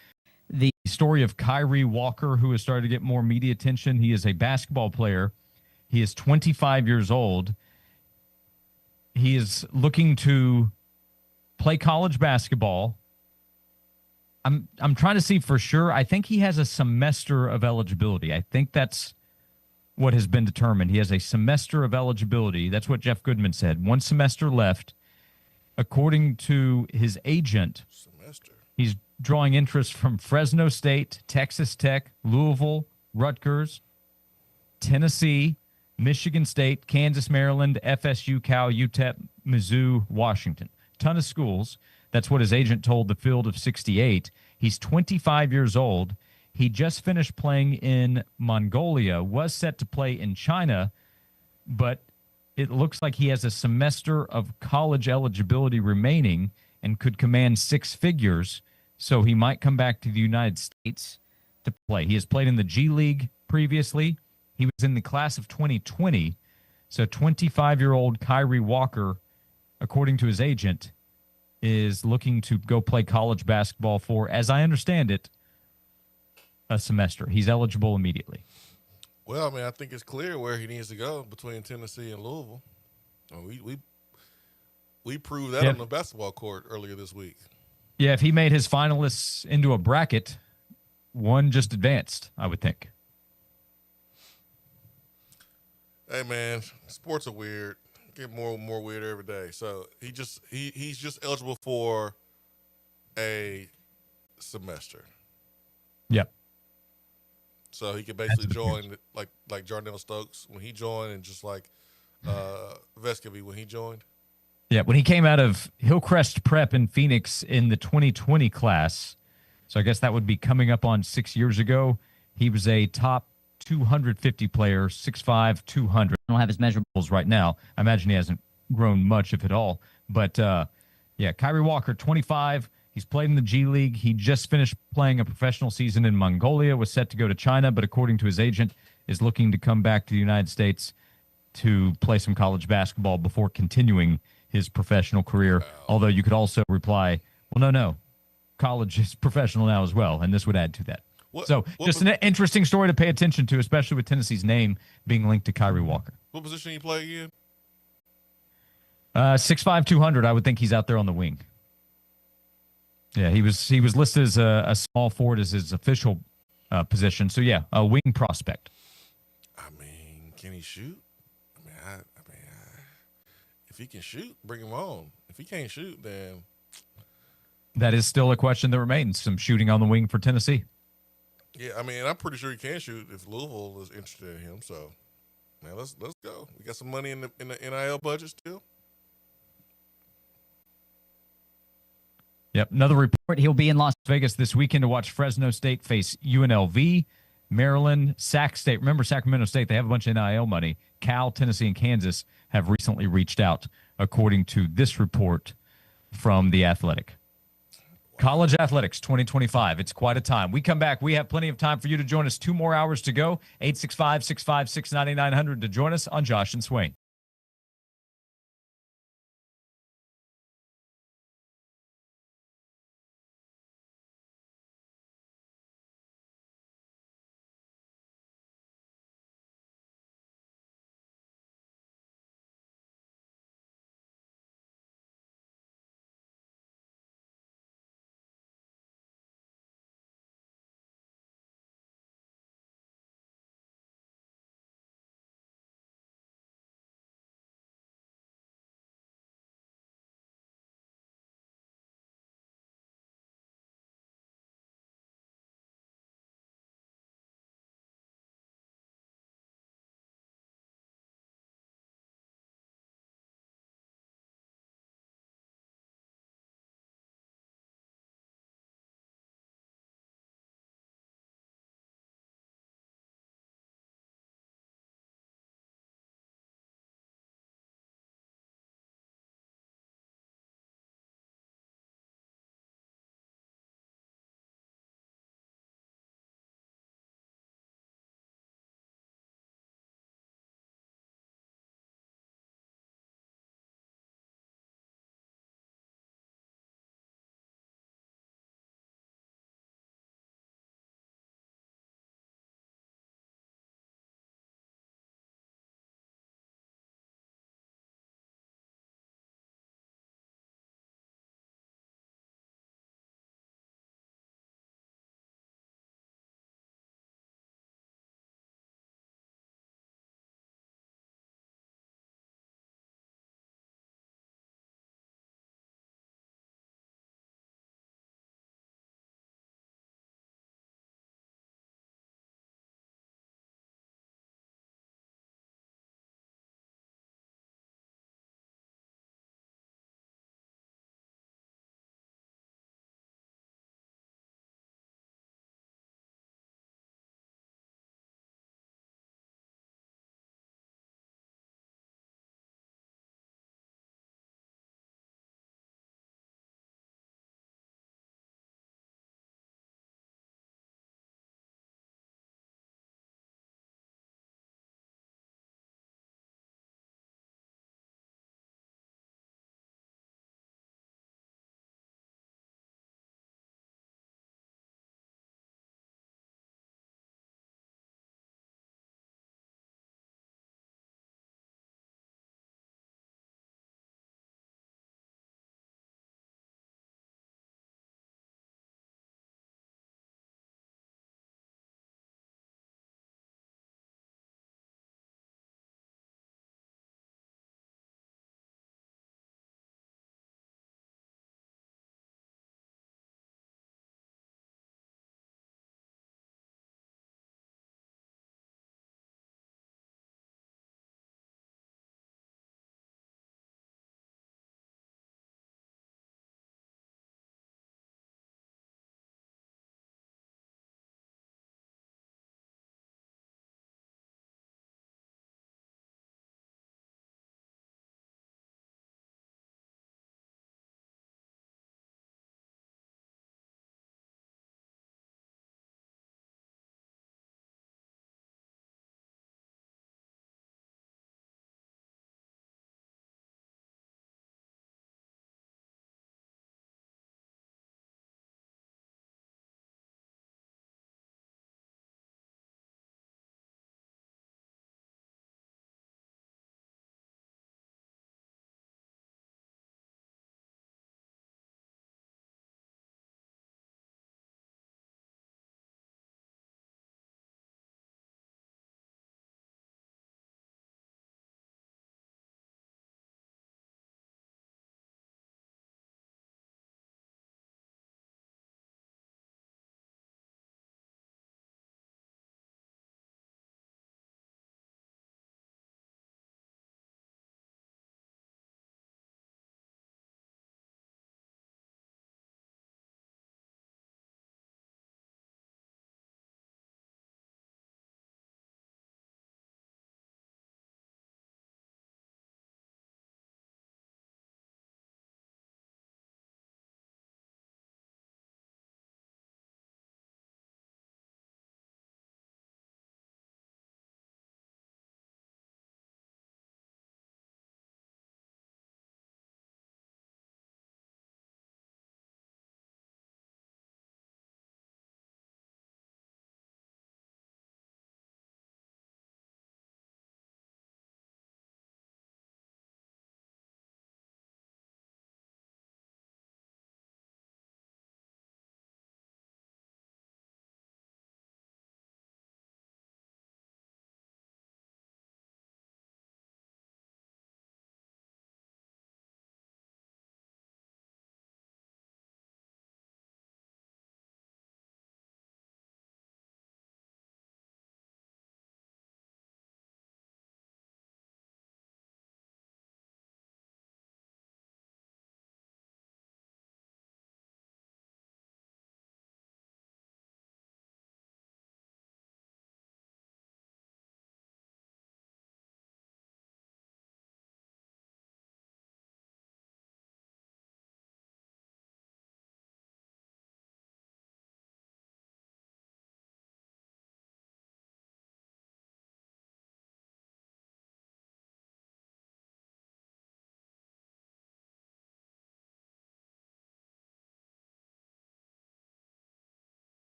the story of Kyrie Walker, who has started to get more media attention? He is a basketball player. He is 25 years old. He is looking to play college basketball. I'm trying to see for sure. I think he has a semester of eligibility. I think that's what has been determined. He has a semester of eligibility. That's what Jeff Goodman said. 1 semester left. According to his agent, he's drawing interest from Fresno State, Texas Tech, Louisville, Rutgers, Tennessee, Michigan State, Kansas, Maryland, FSU, Cal, UTEP, Mizzou, Washington. Ton of schools. That's what his agent told the Field of 68. He's 25 years old. He just finished playing in Mongolia, was set to play in China, but it looks like he has a semester of college eligibility remaining and could command 6 figures, so he might come back to the United States to play. He has played in the G League previously. He was in the class of 2020. So 25-year-old Kyrie Walker, according to his agent, is looking to go play college basketball for, as I understand it, a semester. He's eligible immediately. Well, I mean, I think it's clear where he needs to go between Tennessee and Louisville. We proved that on the basketball court earlier this week. Yeah, if he made his finalists into a bracket, one just advanced, I would think. Hey man, sports are weird. Get more and more weird every day. So he's just eligible for a semester. Yep. So he could basically join like Jarnell Stokes when he joined, and just like Vescovy when he joined. Yeah, when he came out of Hillcrest Prep in Phoenix in the 2020 class, so I guess that would be coming up on 6 years ago, he was a top 250 player, 6'5", 200. I don't have his measurables right now. I imagine he hasn't grown much, if at all. But, yeah, Kyrie Walker, 25. He's played in the G League. He just finished playing a professional season in Mongolia, was set to go to China, but according to his agent, is looking to come back to the United States to play some college basketball before continuing his professional career. Wow. Although you could also reply, well, no. College is professional now as well, and this would add to that. Just an interesting story to pay attention to, especially with Tennessee's name being linked to Kyrie Walker. What position he play again? 6'5", 200. I would think he's out there on the wing. Yeah, he was listed as a small forward as his official position. So yeah, a wing prospect. I mean, can he shoot? I mean, if he can shoot, bring him on. If he can't shoot, then that is still a question that remains. Some shooting on the wing for Tennessee. Yeah, I mean, I'm pretty sure he can shoot if Louisville is interested in him. So, man, let's go. We got some money in the NIL budget still. Yep. Another report. He'll be in Las Vegas this weekend to watch Fresno State face UNLV, Maryland, Sac State. Remember Sacramento State? They have a bunch of NIL money. Cal, Tennessee, and Kansas have recently reached out, according to this report from The Athletic. College Athletics 2025. It's quite a time. We come back. We have plenty of time for you to join us. 2 more hours to go. 865-656-9900 to join us on Josh and Swain.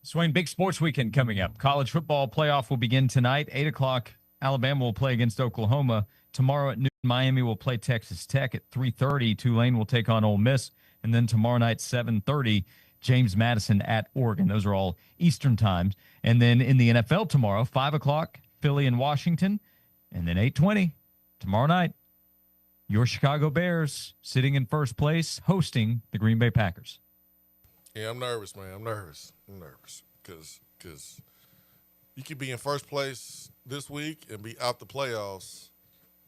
Swain, big sports weekend coming up. College football playoff will begin tonight. 8 o'clock, Alabama will play against Oklahoma. Tomorrow at noon, Miami will play Texas Tech. At 3:30, Tulane will take on Ole Miss. And then tomorrow night, 7:30, James Madison at Oregon. Those are all Eastern times. And then in the NFL tomorrow, 5 o'clock, Philly and Washington. And then 8:20, tomorrow night, your Chicago Bears sitting in first place, hosting the Green Bay Packers. Yeah, I'm nervous, man. I'm nervous because you could be in first place this week and be out the playoffs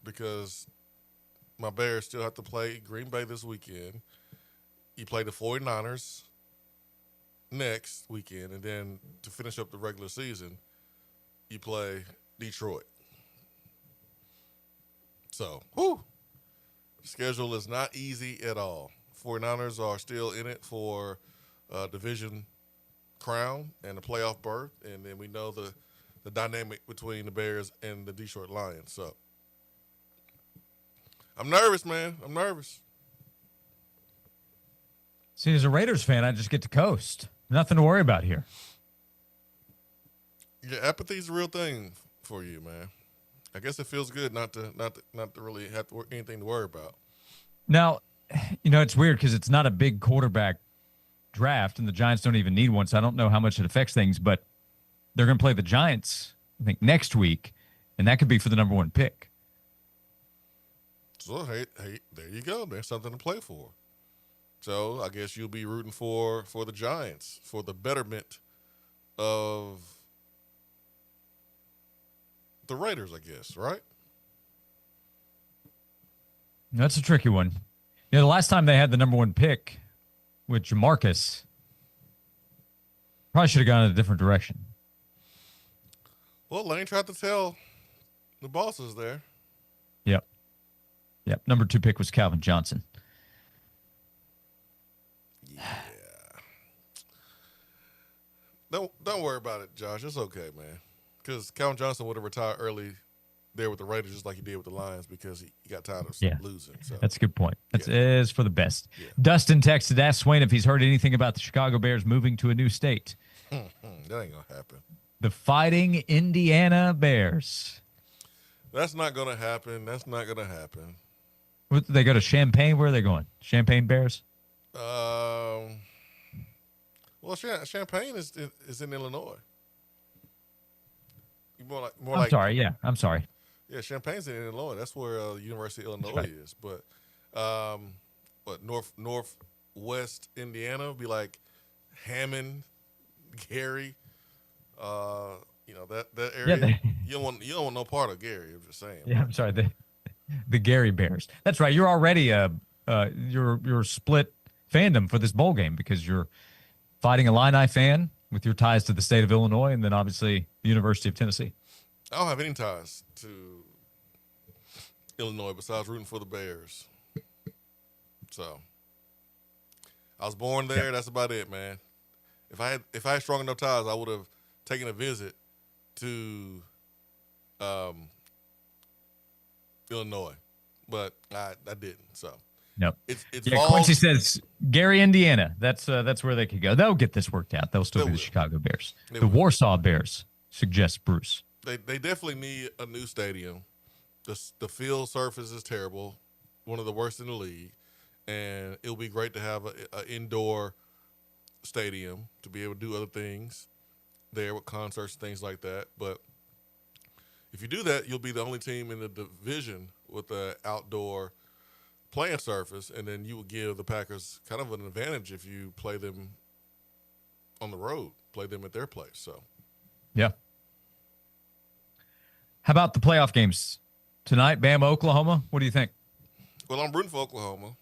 because my Bears still have to play Green Bay this weekend. You play the 49ers next weekend, and then to finish up the regular season, you play Detroit. So, schedule is not easy at all. 49ers are still in it for division crown and a playoff berth, and then we know the dynamic between the Bears and the Detroit Lions. So I'm nervous, man. I'm nervous. See, as a Raiders fan, I just get to coast. Nothing to worry about here. Yeah, apathy's a real thing for you, man. I guess it feels good not to really have anything to worry about. Now, it's weird because it's not a big quarterback draft, and the Giants don't even need one, so I don't know how much it affects things, but they're going to play the Giants, I think, next week, and that could be for the number one pick. So, hey, there you go. There's something to play for. So, I guess you'll be rooting for the Giants, for the betterment of the Raiders, I guess, right? That's a tricky one. The last time they had the number one pick with Jamarcus, probably should have gone in a different direction. Well, Lane tried to tell the bosses there. Yep. Number 2 pick was Calvin Johnson. Yeah. Don't worry about it, Josh. It's okay, man. Because Calvin Johnson would have retired early there with the Raiders just like he did with the Lions because he got tired of losing. So that's a good point. That is for the best. Yeah. Dustin texted, asked Swain if he's heard anything about the Chicago Bears moving to a new state. That ain't going to happen. The Fighting Indiana Bears. That's not going to happen. They go to Champaign? Where are they going? Champaign Bears? Well, Champaign is in Illinois. I'm sorry. Yeah, Champagne's in Illinois. That's where University of Illinois is. But northwest Indiana would be like Hammond, Gary. That area. Yeah, you don't want no part of Gary. I'm just saying. Yeah, I'm sorry. The Gary Bears. That's right. You're already you're split fandom for this bowl game because you're Fighting Illini fan with your ties to the state of Illinois and then obviously the University of Tennessee. I don't have any ties to Illinois besides rooting for the Bears. So I was born there. Yeah. That's about it, man. If I had strong enough ties, I would have taken a visit to Illinois, but I didn't. So nope. It's Quincy says Gary, Indiana. That's where they could go. They'll get this worked out. They'll still be the Chicago Bears. The Warsaw Bears, suggests Bruce. They definitely need a new stadium. The field surface is terrible, one of the worst in the league, and it'll be great to have an indoor stadium to be able to do other things there with concerts and things like that. But if you do that, you'll be the only team in the division with an outdoor playing surface, and then you will give the Packers kind of an advantage if you play them on the road, play them at their place. So, yeah. How about the playoff games tonight? Bama, Oklahoma. What do you think? Well, I'm rooting for Oklahoma.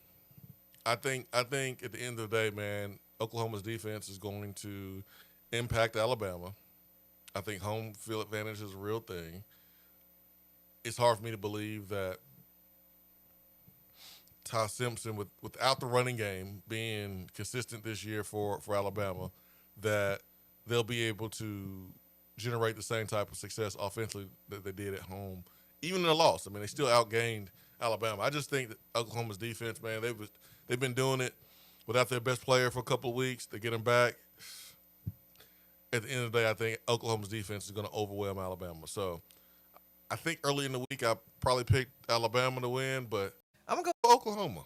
I think at the end of the day, man, Oklahoma's defense is going to impact Alabama. I think home field advantage is a real thing. It's hard for me to believe that Ty Simpson, without the running game being consistent this year for Alabama, that they'll be able to generate the same type of success offensively that they did at home, even in a loss. I mean, they still outgained Alabama. I just think that Oklahoma's defense, man, they've been doing it without their best player for a couple of weeks. They get him back. at the end of the day, I think Oklahoma's defense is going to overwhelm Alabama. So I think early in the week I probably picked Alabama to win, but I'm going to go with Oklahoma.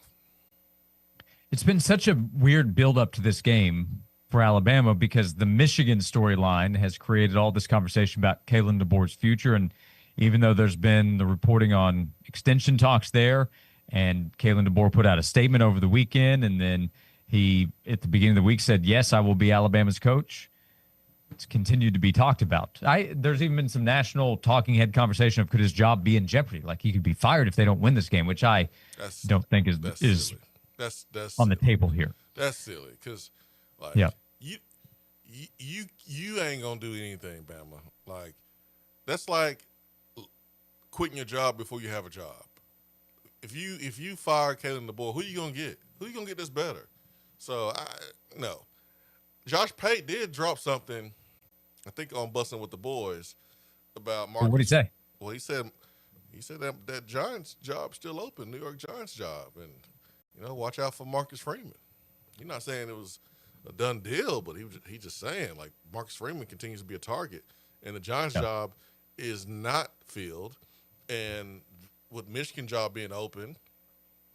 It's been such a weird build-up to this game for Alabama because the Michigan storyline has created all this conversation about Kalen DeBoer's future. And even though there's been the reporting on extension talks there, and Kalen DeBoer put out a statement over the weekend, and then he, at the beginning of the week, said, yes, I will be Alabama's coach. It's continued to be talked about. There's even been some national talking head conversation of could his job be in jeopardy? Like he could be fired if they don't win this game, which I don't think is silly. That's on the table here. That's silly because, like, yeah. You ain't gonna do anything, Bama. Like, that's like quitting your job before you have a job. If you fire Kalen DeBoer, who you gonna get? Who you gonna get that's better? So no. Josh Pate did drop something, I think on Bussin' with the Boys about Marcus. What did he say? Well, he said that Giants job still open, New York Giants job, and watch out for Marcus Freeman. He's not saying it was a done deal, but he just saying like Marcus Freeman continues to be a target, and the Giants job is not filled, and with Michigan job being open,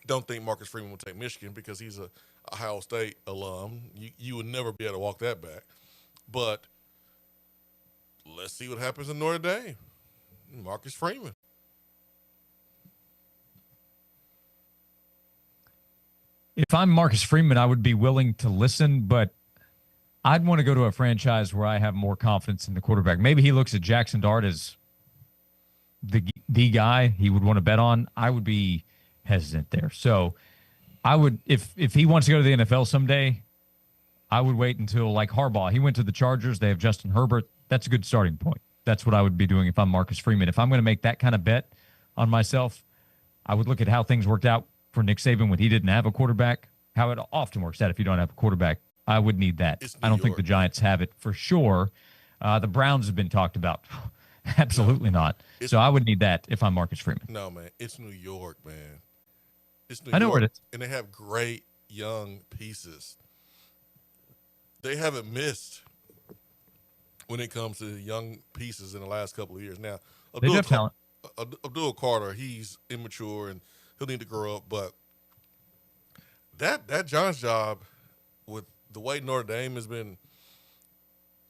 don't think Marcus Freeman will take Michigan because he's a Ohio State alum. You would never be able to walk that back. But let's see what happens in Notre Dame. Marcus Freeman. If I'm Marcus Freeman, I would be willing to listen, but I'd want to go to a franchise where I have more confidence in the quarterback. Maybe he looks at Jackson Dart as the guy he would want to bet on. I would be hesitant there. So I would, if he wants to go to the NFL someday, I would wait until like Harbaugh. He went to the Chargers. They have Justin Herbert. That's a good starting point. That's what I would be doing if I'm Marcus Freeman. If I'm going to make that kind of bet on myself, I would look at how things worked out for Nick Saban when he didn't have a quarterback, how it often works out if you don't have a quarterback. I would need that. I don't think the Giants have it for sure. The Browns have been talked about. Absolutely not. So I would need that if I'm Marcus Freeman. No, man. It's New York, man. It's New York. I know where it is. And they have great young pieces. They haven't missed when it comes to young pieces in the last couple of years. Now, they have talent. Abdul Carter, he's immature and he'll need to grow up. But that Giants job, with the way Notre Dame has been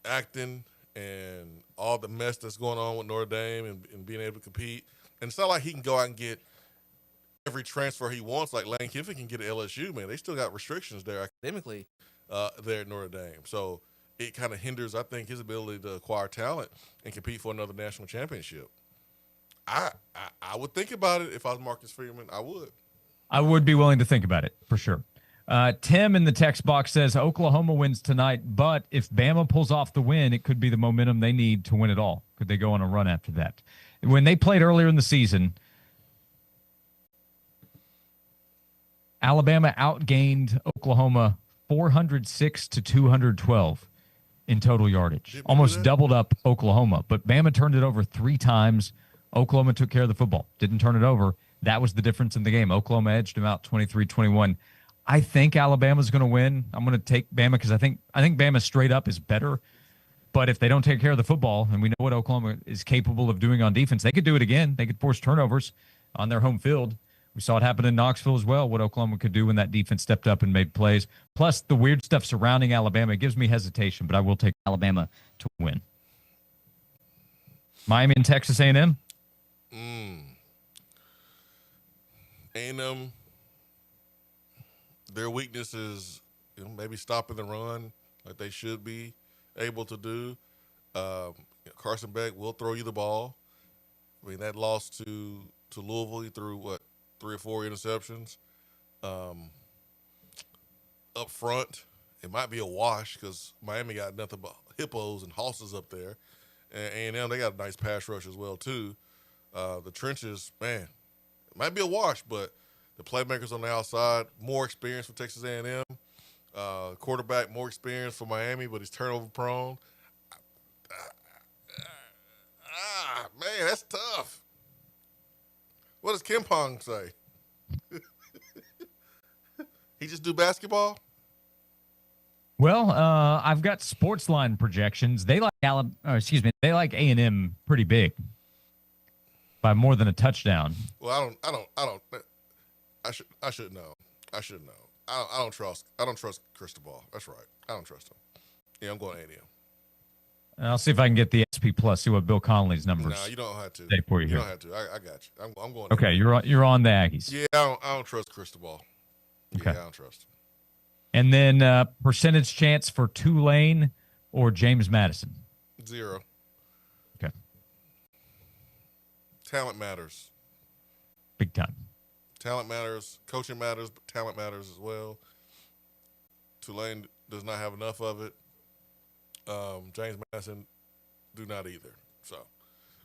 acting and all the mess that's going on with Notre Dame and being able to compete, and it's not like he can go out and get every transfer he wants like Lane Kiffin can get at LSU, man. They still got restrictions there academically there at Notre Dame. So it kind of hinders, I think, his ability to acquire talent and compete for another national championship. I would think about it if I was Marcus Freeman. I would. I would be willing to think about it for sure. Tim in the text box says Oklahoma wins tonight, but if Bama pulls off the win, it could be the momentum they need to win it all. Could they go on a run after that? When they played earlier in the season, Alabama outgained Oklahoma 406 to 212 in total yardage. Almost doubled up Oklahoma, but Bama turned it over 3 times. Oklahoma took care of the football, didn't turn it over. That was the difference in the game. Oklahoma edged them out 23-21. I think Alabama's going to win. I'm going to take Bama because I think Bama straight up is better. But if they don't take care of the football, and we know what Oklahoma is capable of doing on defense, they could do it again. They could force turnovers on their home field. We saw it happen in Knoxville as well, what Oklahoma could do when that defense stepped up and made plays. Plus, the weird stuff surrounding Alabama gives me hesitation, but I will take Alabama to win. Miami and Texas A&M? A&M, their weakness is maybe stopping the run like they should be able to do. Carson Beck will throw you the ball. I mean, that loss to Louisville, he threw, 3 or 4 interceptions. Up front, it might be a wash because Miami got nothing but hippos and horses up there. And A&M, they got a nice pass rush as well, too. The trenches, man, it might be a wash, but the playmakers on the outside, more experience for Texas A&M. Quarterback, more experience for Miami, but he's turnover prone. Man, that's tough. What does Kim Pong say? He just do basketball? Well, I've got sports line projections. They like they like A&M pretty big by more than a touchdown. Well, I should know. I should know. I don't trust Cristobal. That's right. I don't trust him. Yeah, I'm going A&M. I'll see if I can get the SP plus. See what Bill Connolly's No, numbers you don't have to. say for you You here. don't have to. I got you. I'm going. Okay, A&M. you're on the Aggies. Yeah, I don't trust Cristobal. Okay. Yeah, I don't trust him. And then percentage chance for Tulane or James Madison. 0. Okay, Talent matters. big time. Talent matters. Coaching matters, but talent matters as well. Tulane does not have enough of it. James Madison do not either. So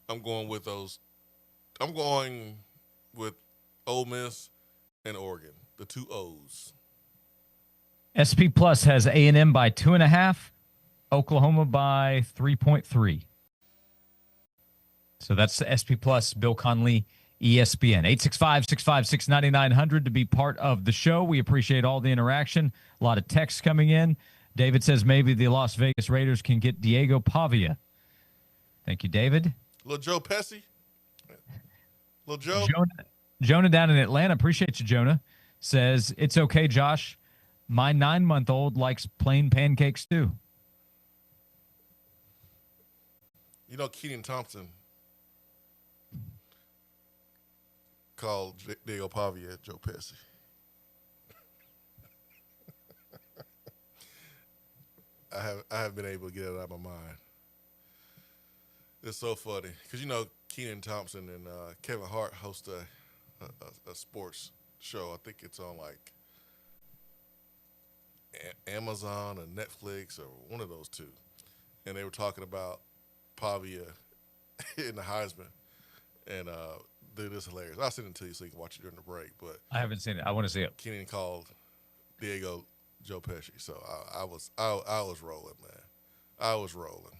I'm going with those. I'm going with Ole Miss and Oregon, the two O's. SP plus has A&M by 2.5, Oklahoma by 3.3. So that's the SP plus. Bill Connolly, ESPN. 865-656-9900 to be part of the show. We appreciate all the interaction. A lot of texts coming in. David says maybe the Las Vegas Raiders can get Diego Pavia. Thank you, David. Little Joe Pesci. Little Joe. Jonah down in Atlanta, appreciate you, Jonah, says, it's okay, Josh. My 9-month-old likes plain pancakes too. You know, Keenan Thompson called Diego Pavia Joe Pesci. I have been able to get it out of my mind. It's so funny because you know Keenan Thompson and Kevin Hart host a sports show. I think it's on like Amazon or Netflix or one of those two, and they were talking about Pavia in the Heisman, and dude, it's hilarious. I'll send it to you so you can watch it during the break. But I haven't seen it. I want to see it. Keenan called Diego Joe Pesci, so I was rolling, man. I was rolling.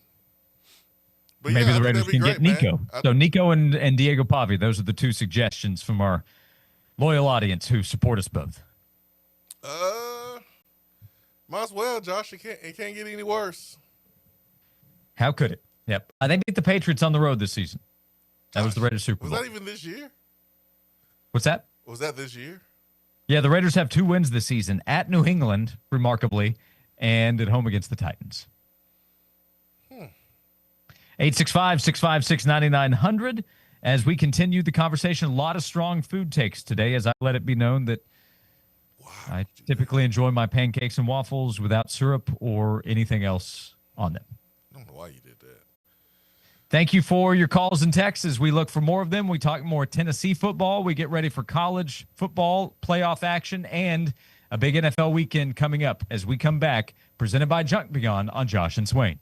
But Maybe yeah, the I think Raiders that'd be can great, get Nico. man. So Nico and Diego Pavia, those are the two suggestions from our loyal audience who support us both. Might as well, Josh. It can't get any worse. How could it? Yep. They beat the Patriots on the road this season. That was the Raiders Super Bowl. Was that even this year? What's that? Was that this year? Yeah, the Raiders have 2 wins this season at New England, remarkably, and at home against the Titans. 865-656-9900. As we continue the conversation, a lot of strong food takes today, as I let it be known that I typically enjoy my pancakes and waffles without syrup or anything else on them. I don't know why you did that. Thank you for your calls and texts. As we look for more of them, we talk more Tennessee football. We get ready for college football playoff action and a big NFL weekend coming up as we come back, presented by Junk Beyond on Josh and Swain.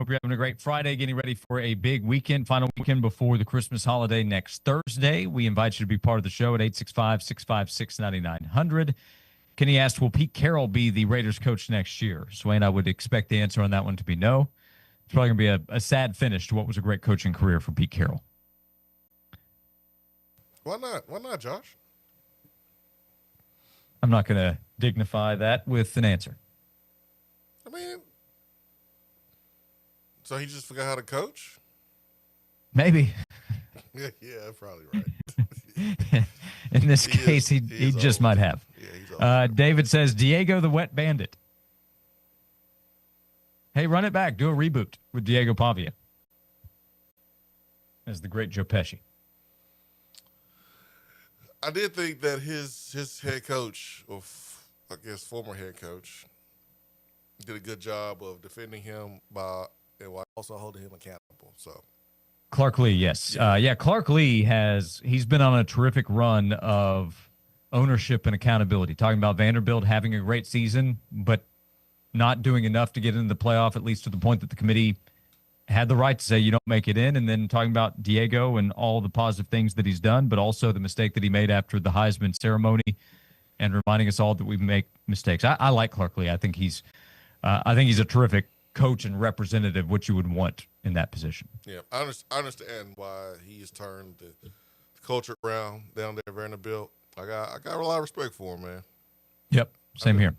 Hope you're having a great Friday, getting ready for a big weekend, final weekend before the Christmas holiday next Thursday. We invite you to be part of the show at 865-656-9900. Kenny asked, will Pete Carroll be the Raiders coach next year? Swain, I would expect the answer on that one to be no. It's probably going to be a sad finish to what was a great coaching career for Pete Carroll. Why not? Why not, Josh? I'm not going to dignify that with an answer. I mean, so he just forgot how to coach? Maybe. Yeah, probably right. In this case, he just might have. Yeah, he's old. David says, Diego the Wet Bandit. Hey, run it back. Do a reboot with Diego Pavia as the great Joe Pesci. I did think that his head coach, or I guess former head coach, did a good job of defending him while also holding him accountable. So Clark Lee, yes. Clark Lee he's been on a terrific run of ownership and accountability. Talking about Vanderbilt having a great season, but not doing enough to get into the playoff, at least to the point that the committee had the right to say you don't make it in, and then talking about Diego and all the positive things that he's done, but also the mistake that he made after the Heisman ceremony and reminding us all that we make mistakes. I like Clark Lee. I think he's a terrific coach and representative, what you would want in that position. Yeah, I understand why he has turned the culture around down there at Vanderbilt. I got a lot of respect for him, man. Yep, same here.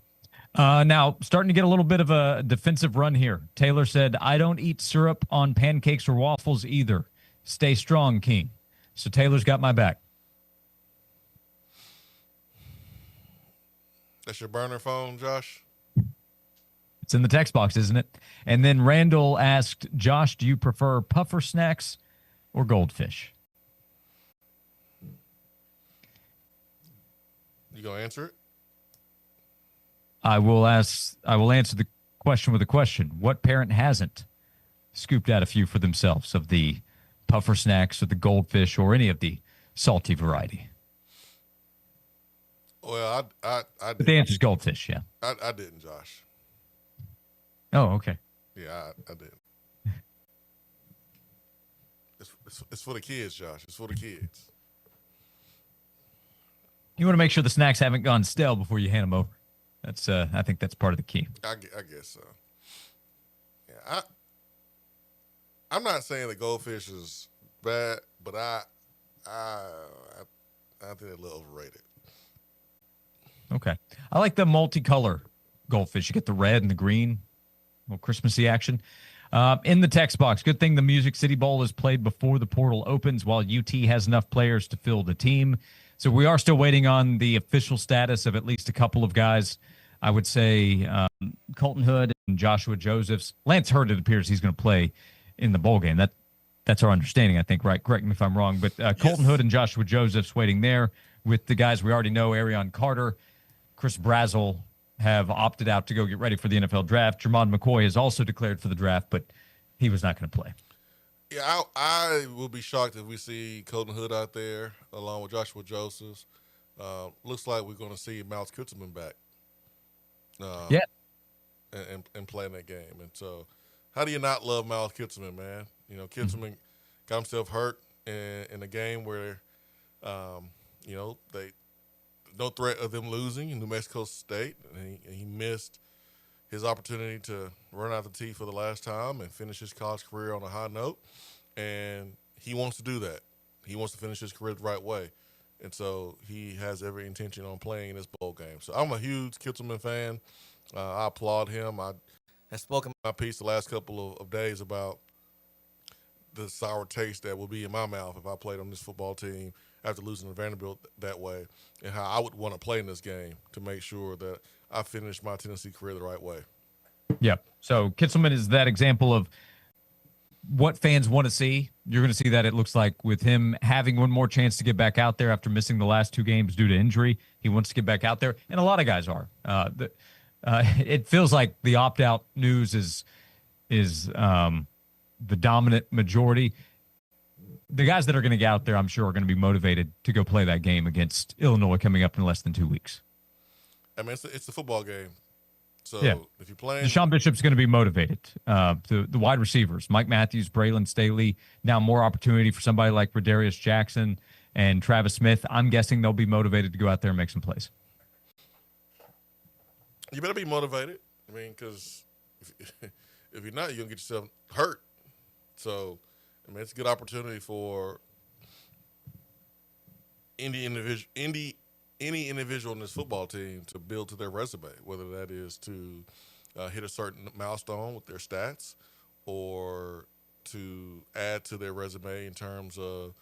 Now, starting to get a little bit of a defensive run here. Taylor said, I don't eat syrup on pancakes or waffles either. Stay strong, King. So Taylor's got my back. That's your burner phone, Josh? It's in the text box, isn't it? And then Randall asked, Josh, do you prefer puffer snacks or goldfish? You gonna answer it? I will answer the question with a question. What parent hasn't scooped out a few for themselves of the puffer snacks or the goldfish or any of the salty variety? Well, I But the answer is goldfish, yeah. I didn't, Josh. Oh, okay. Yeah, I didn't. It's for the kids, Josh. It's for the kids. You want to make sure the snacks haven't gone stale before you hand them over. That's I think that's part of the key. I guess so. Yeah, I'm not saying the goldfish is bad, but I think they're a little overrated. Okay. I like the multicolor goldfish. You get the red and the green, a little Christmassy action. In the text box, good thing the Music City Bowl is played before the portal opens while UT has enough players to fill the team. So we are still waiting on the official status of at least a couple of guys. I would say Colton Hood and Joshua Josephs. Lance Hurd, it appears he's going to play in the bowl game. That's our understanding, I think, right? Correct me if I'm wrong. But Colton Hood and Joshua Josephs waiting there with the guys we already know, Arion Carter, Chris Brazel, have opted out to go get ready for the NFL draft. Jermon McCoy has also declared for the draft, but he was not going to play. Yeah, I will be shocked if we see Colton Hood out there along with Joshua Josephs. Looks like we're going to see Miles Kitzelman back. And playing that game. And so, how do you not love Miles Kitzelman, man? You know, Kitzelman got himself hurt in a game where, they no threat of them losing in New Mexico State, and he missed his opportunity to run out the tee for the last time and finish his college career on a high note. And he wants to do that. He wants to finish his career the right way. And so he has every intention on playing in this bowl game. So I'm a huge Kitzelman fan. I applaud him. I have spoken my piece the last couple of days about the sour taste that would be in my mouth if I played on this football team after losing to Vanderbilt that way, and how I would want to play in this game to make sure that I finish my Tennessee career the right way. Yeah. So Kitzelman is that example of what fans want to see. You're going to see that, it looks like, with him having one more chance to get back out there after missing the last two games due to injury. He wants to get back out there, and a lot of guys are. It feels like the opt-out news is the dominant majority. The guys that are going to get out there, I'm sure, are going to be motivated to go play that game against Illinois coming up in less than 2 weeks. I mean, it's a football game. Yeah. So if you're playing, Deshaun Bishop's going to be motivated. The wide receivers, Mike Matthews, Braylon Staley, now more opportunity for somebody like Radarius Jackson and Travis Smith. I'm guessing they'll be motivated to go out there and make some plays. you better be motivated. I mean, because if, if you're not, you're gonna get yourself hurt. So, I mean, it's a good opportunity for any individual in this football team to build to their resume, whether that is to hit a certain milestone with their stats or to add to their resume in terms of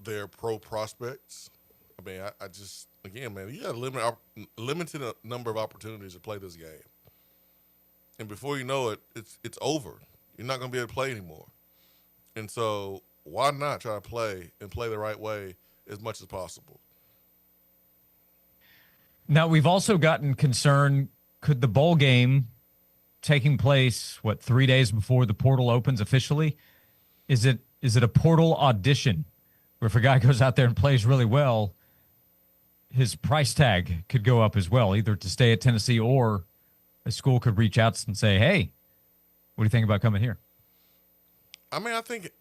their pro prospects. I mean, I just, again, man, you got a limited number of opportunities to play this game. And before you know it, it's over. You're not going to be able to play anymore. And so why not try to play and play the right way as much as possible? Now, we've also gotten concerned, could the bowl game taking place, 3 days before the portal opens officially, is it a portal audition where if a guy goes out there and plays really well, his price tag could go up as well, either to stay at Tennessee or a school could reach out and say, hey, what do you think about coming here? I mean, I think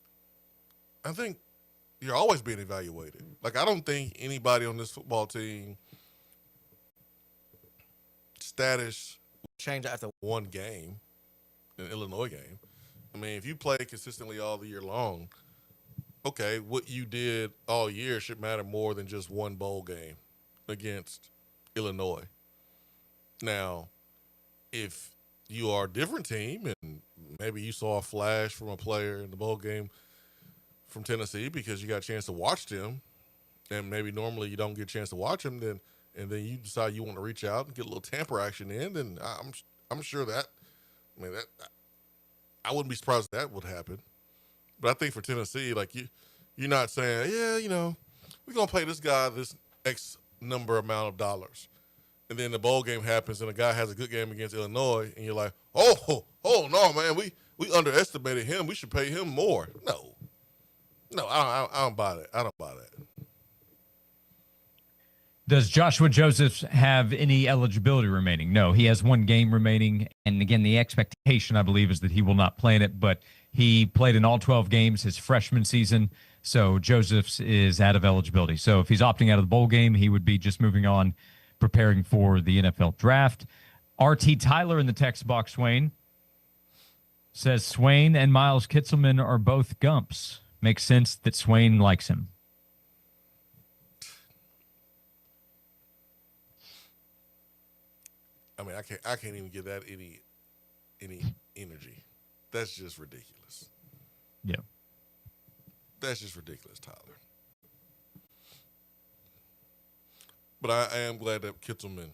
you're always being evaluated. Like, I don't think anybody on this football team status will change after one game, an Illinois game. I mean, if you play consistently all the year long, okay, what you did all year should matter more than just one bowl game against Illinois. Now, if you are a different team and maybe you saw a flash from a player in the bowl game from Tennessee because you got a chance to watch them, and maybe normally you don't get a chance to watch them, then you decide you want to reach out and get a little tamper action in, then I'm sure that, I mean, that I wouldn't be surprised if that would happen. But I think for Tennessee, like you're not saying, yeah, we're gonna pay this guy this X number amount of dollars, and then the bowl game happens and a guy has a good game against Illinois, and you're like, oh no, man, we underestimated him. We should pay him more. No, I don't buy that. I don't buy that. Does Joshua Josephs have any eligibility remaining? No, he has one game remaining. And again, the expectation, I believe, is that he will not play in it, but he played in all 12 games his freshman season. So Josephs is out of eligibility. So if he's opting out of the bowl game, he would be just moving on, preparing for the NFL draft. RT Tyler in the text box, Swain, says Swain and Miles Kitselman are both Gumps. Makes sense that Swain likes him. I mean, I can't even give that any energy. That's just ridiculous. Yeah. That's just ridiculous, Tyler. But I am glad that Kittelman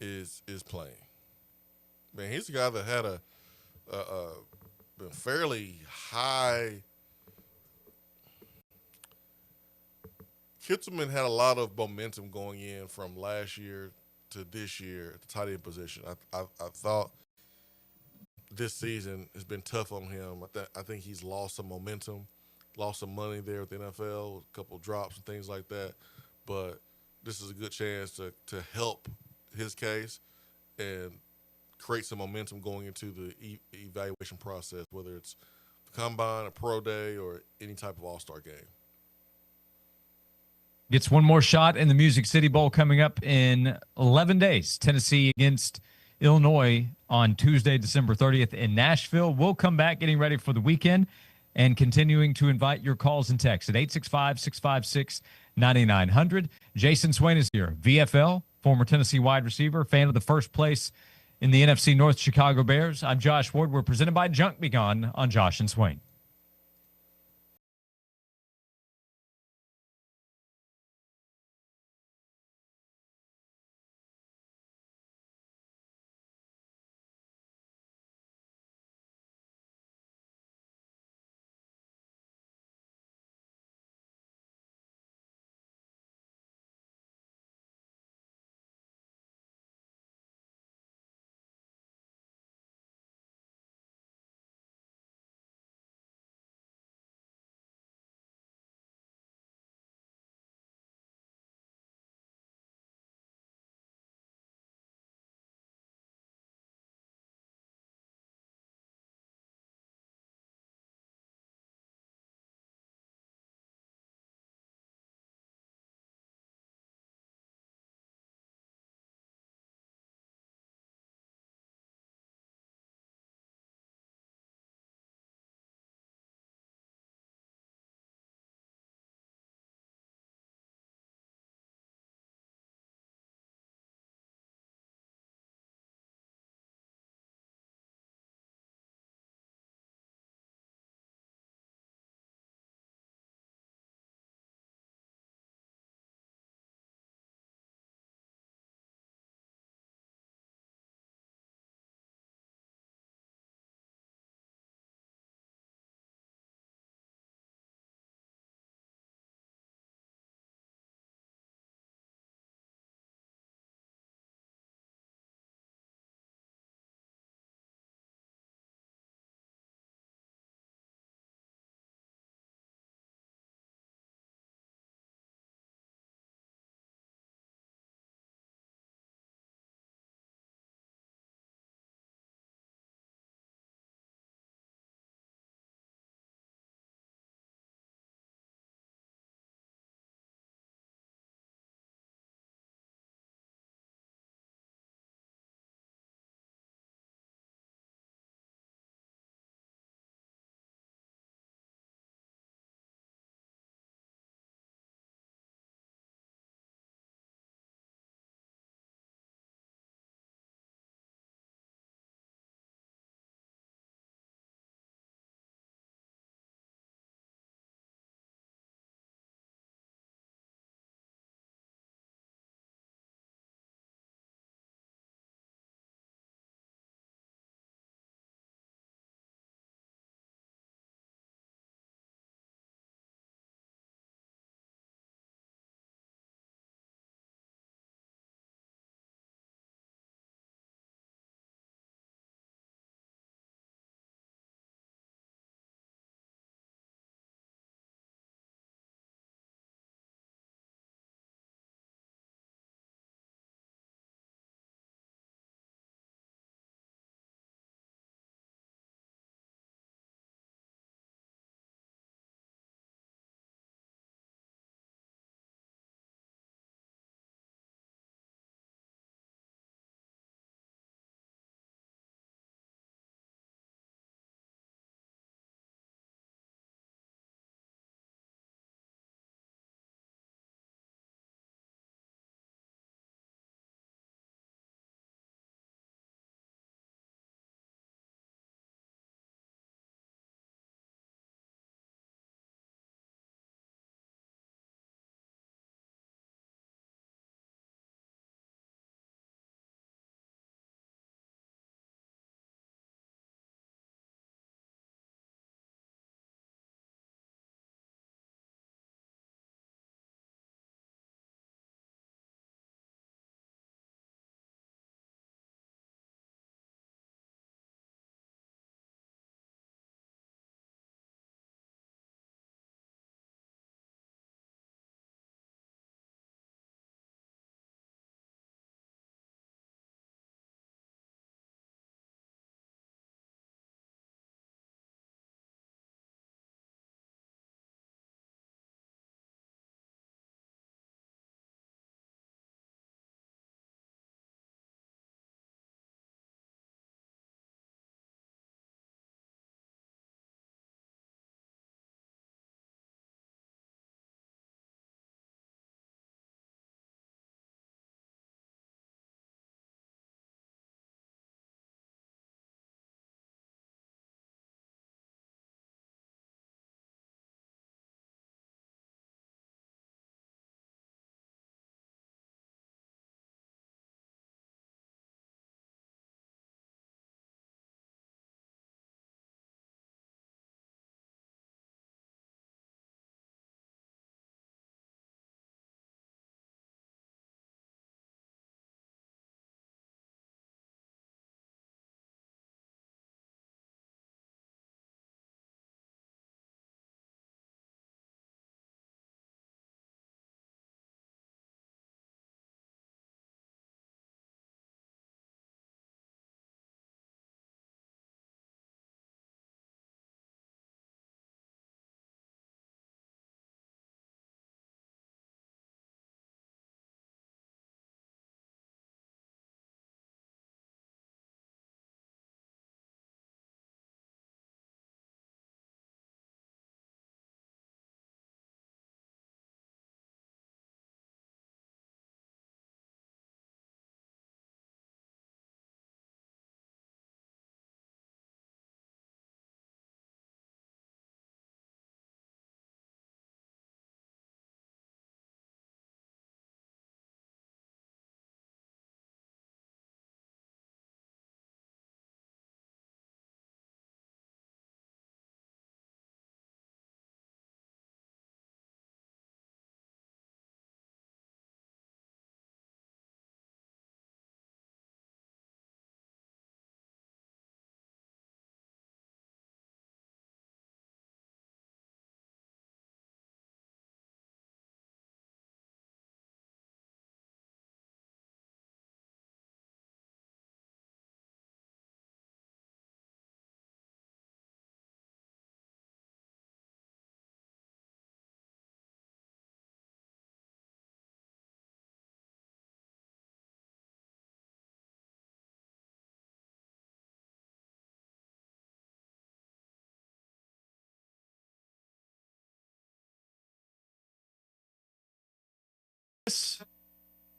is playing. Man, he's a guy that had a fairly high. Kittelman had a lot of momentum going in from last year to this year at the tight end position. I thought this season has been tough on him. I think he's lost some momentum, lost some money there with the NFL, a couple drops and things like that. But this is a good chance to help his case and create some momentum going into the evaluation process, whether it's the combine, a pro day, or any type of all-star game. Gets one more shot in the Music City Bowl coming up in 11 days. Tennessee against Illinois on Tuesday, December 30th in Nashville. We'll come back getting ready for the weekend and continuing to invite your calls and texts at 865-656-9900. Jason Swain is here, VFL, former Tennessee wide receiver, fan of the first place in the NFC North Chicago Bears. I'm Josh Ward. We're presented by Junk Be Gone on Josh and Swain.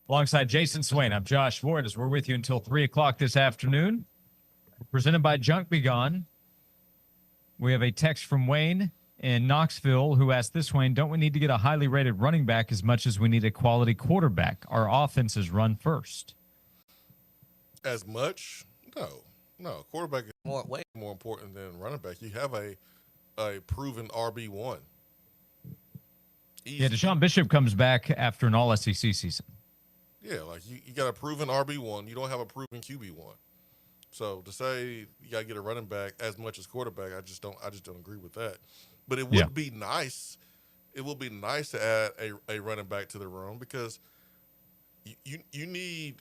Alongside Jason Swain, I'm Josh Ward as we're with you until 3 o'clock this afternoon. Presented by Junk Be Gone. We have a text from Wayne in Knoxville who asked this, Wayne, don't we need to get a highly rated running back as much as we need a quality quarterback? Our offense is run first. As much? No. Quarterback is way more important than running back. You have a proven RB1. Easy. Yeah, Deshaun Bishop comes back after an all-SEC season. Yeah, like you got a proven RB1. You don't have a proven QB1. So to say you got to get a running back as much as quarterback, I just don't agree with that. But it would be nice. It will be nice to add a running back to the room because you need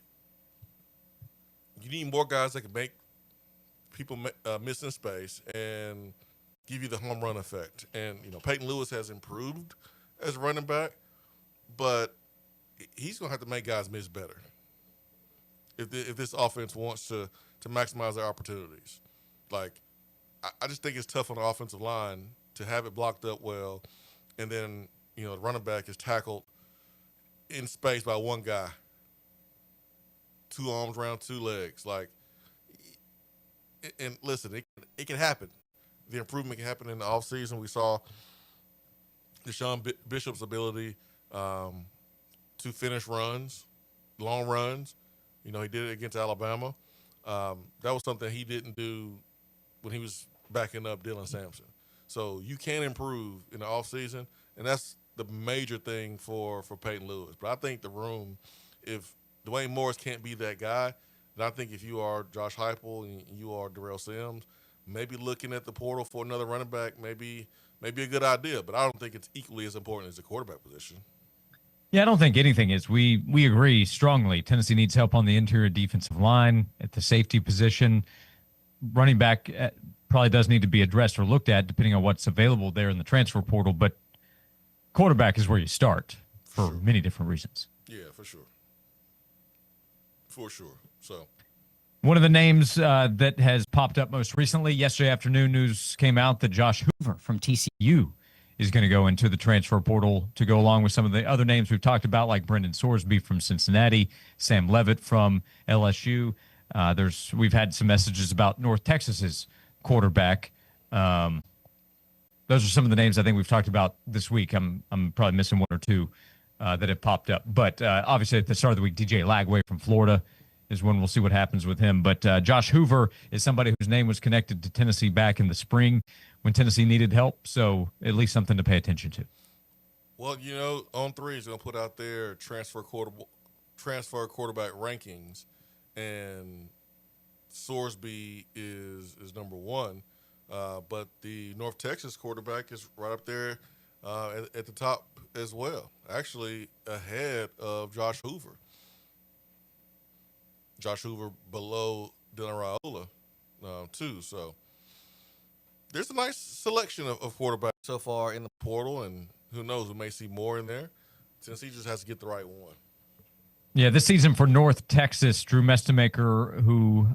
more guys that can make people miss in space and give you the home run effect. And Peyton Lewis has improved as a running back, but he's gonna have to make guys miss better if this offense wants to maximize their opportunities. Like, I just think it's tough on the offensive line to have it blocked up well, and then the running back is tackled in space by one guy, two arms around two legs. Like, and listen, it can happen. The improvement can happen in the offseason. We saw Deshaun Bishop's ability to finish runs, long runs. He did it against Alabama. That was something he didn't do when he was backing up Dylan Sampson. So you can improve in the offseason, and that's the major thing for Peyton Lewis. But I think the room, if Dwayne Morris can't be that guy, then I think if you are Josh Heupel and you are Darrell Sims, maybe looking at the portal for another running back may be a good idea. But I don't think it's equally as important as the quarterback position. Yeah, I don't think anything is. We agree strongly. Tennessee needs help on the interior defensive line, at the safety position. Running back probably does need to be addressed or looked at depending on what's available there in the transfer portal. But quarterback is where you start for many different reasons. Yeah, for sure. For sure. So one of the names that has popped up most recently, yesterday afternoon, news came out that Josh Hoover from TCU is going to go into the transfer portal to go along with some of the other names we've talked about, like Brendan Sorsby from Cincinnati, Sam Levitt from LSU. We've had some messages about North Texas's quarterback. Those are some of the names I think we've talked about this week. I'm probably missing one or two that have popped up. But obviously at the start of the week, DJ Lagway from Florida is when we'll see what happens with him. But Josh Hoover is somebody whose name was connected to Tennessee back in the spring when Tennessee needed help. So at least something to pay attention to. Well, On3 is going to put out their transfer quarterback rankings, and Sorsby is number one. But the North Texas quarterback is right up there at the top as well, actually ahead of Josh Hoover. Josh Hoover below Dylan Raiola, too. So there's a nice selection of quarterbacks so far in the portal, and who knows, we may see more in there. Tennessee just has to get the right one. Yeah, this season for North Texas, Drew Mestemaker, who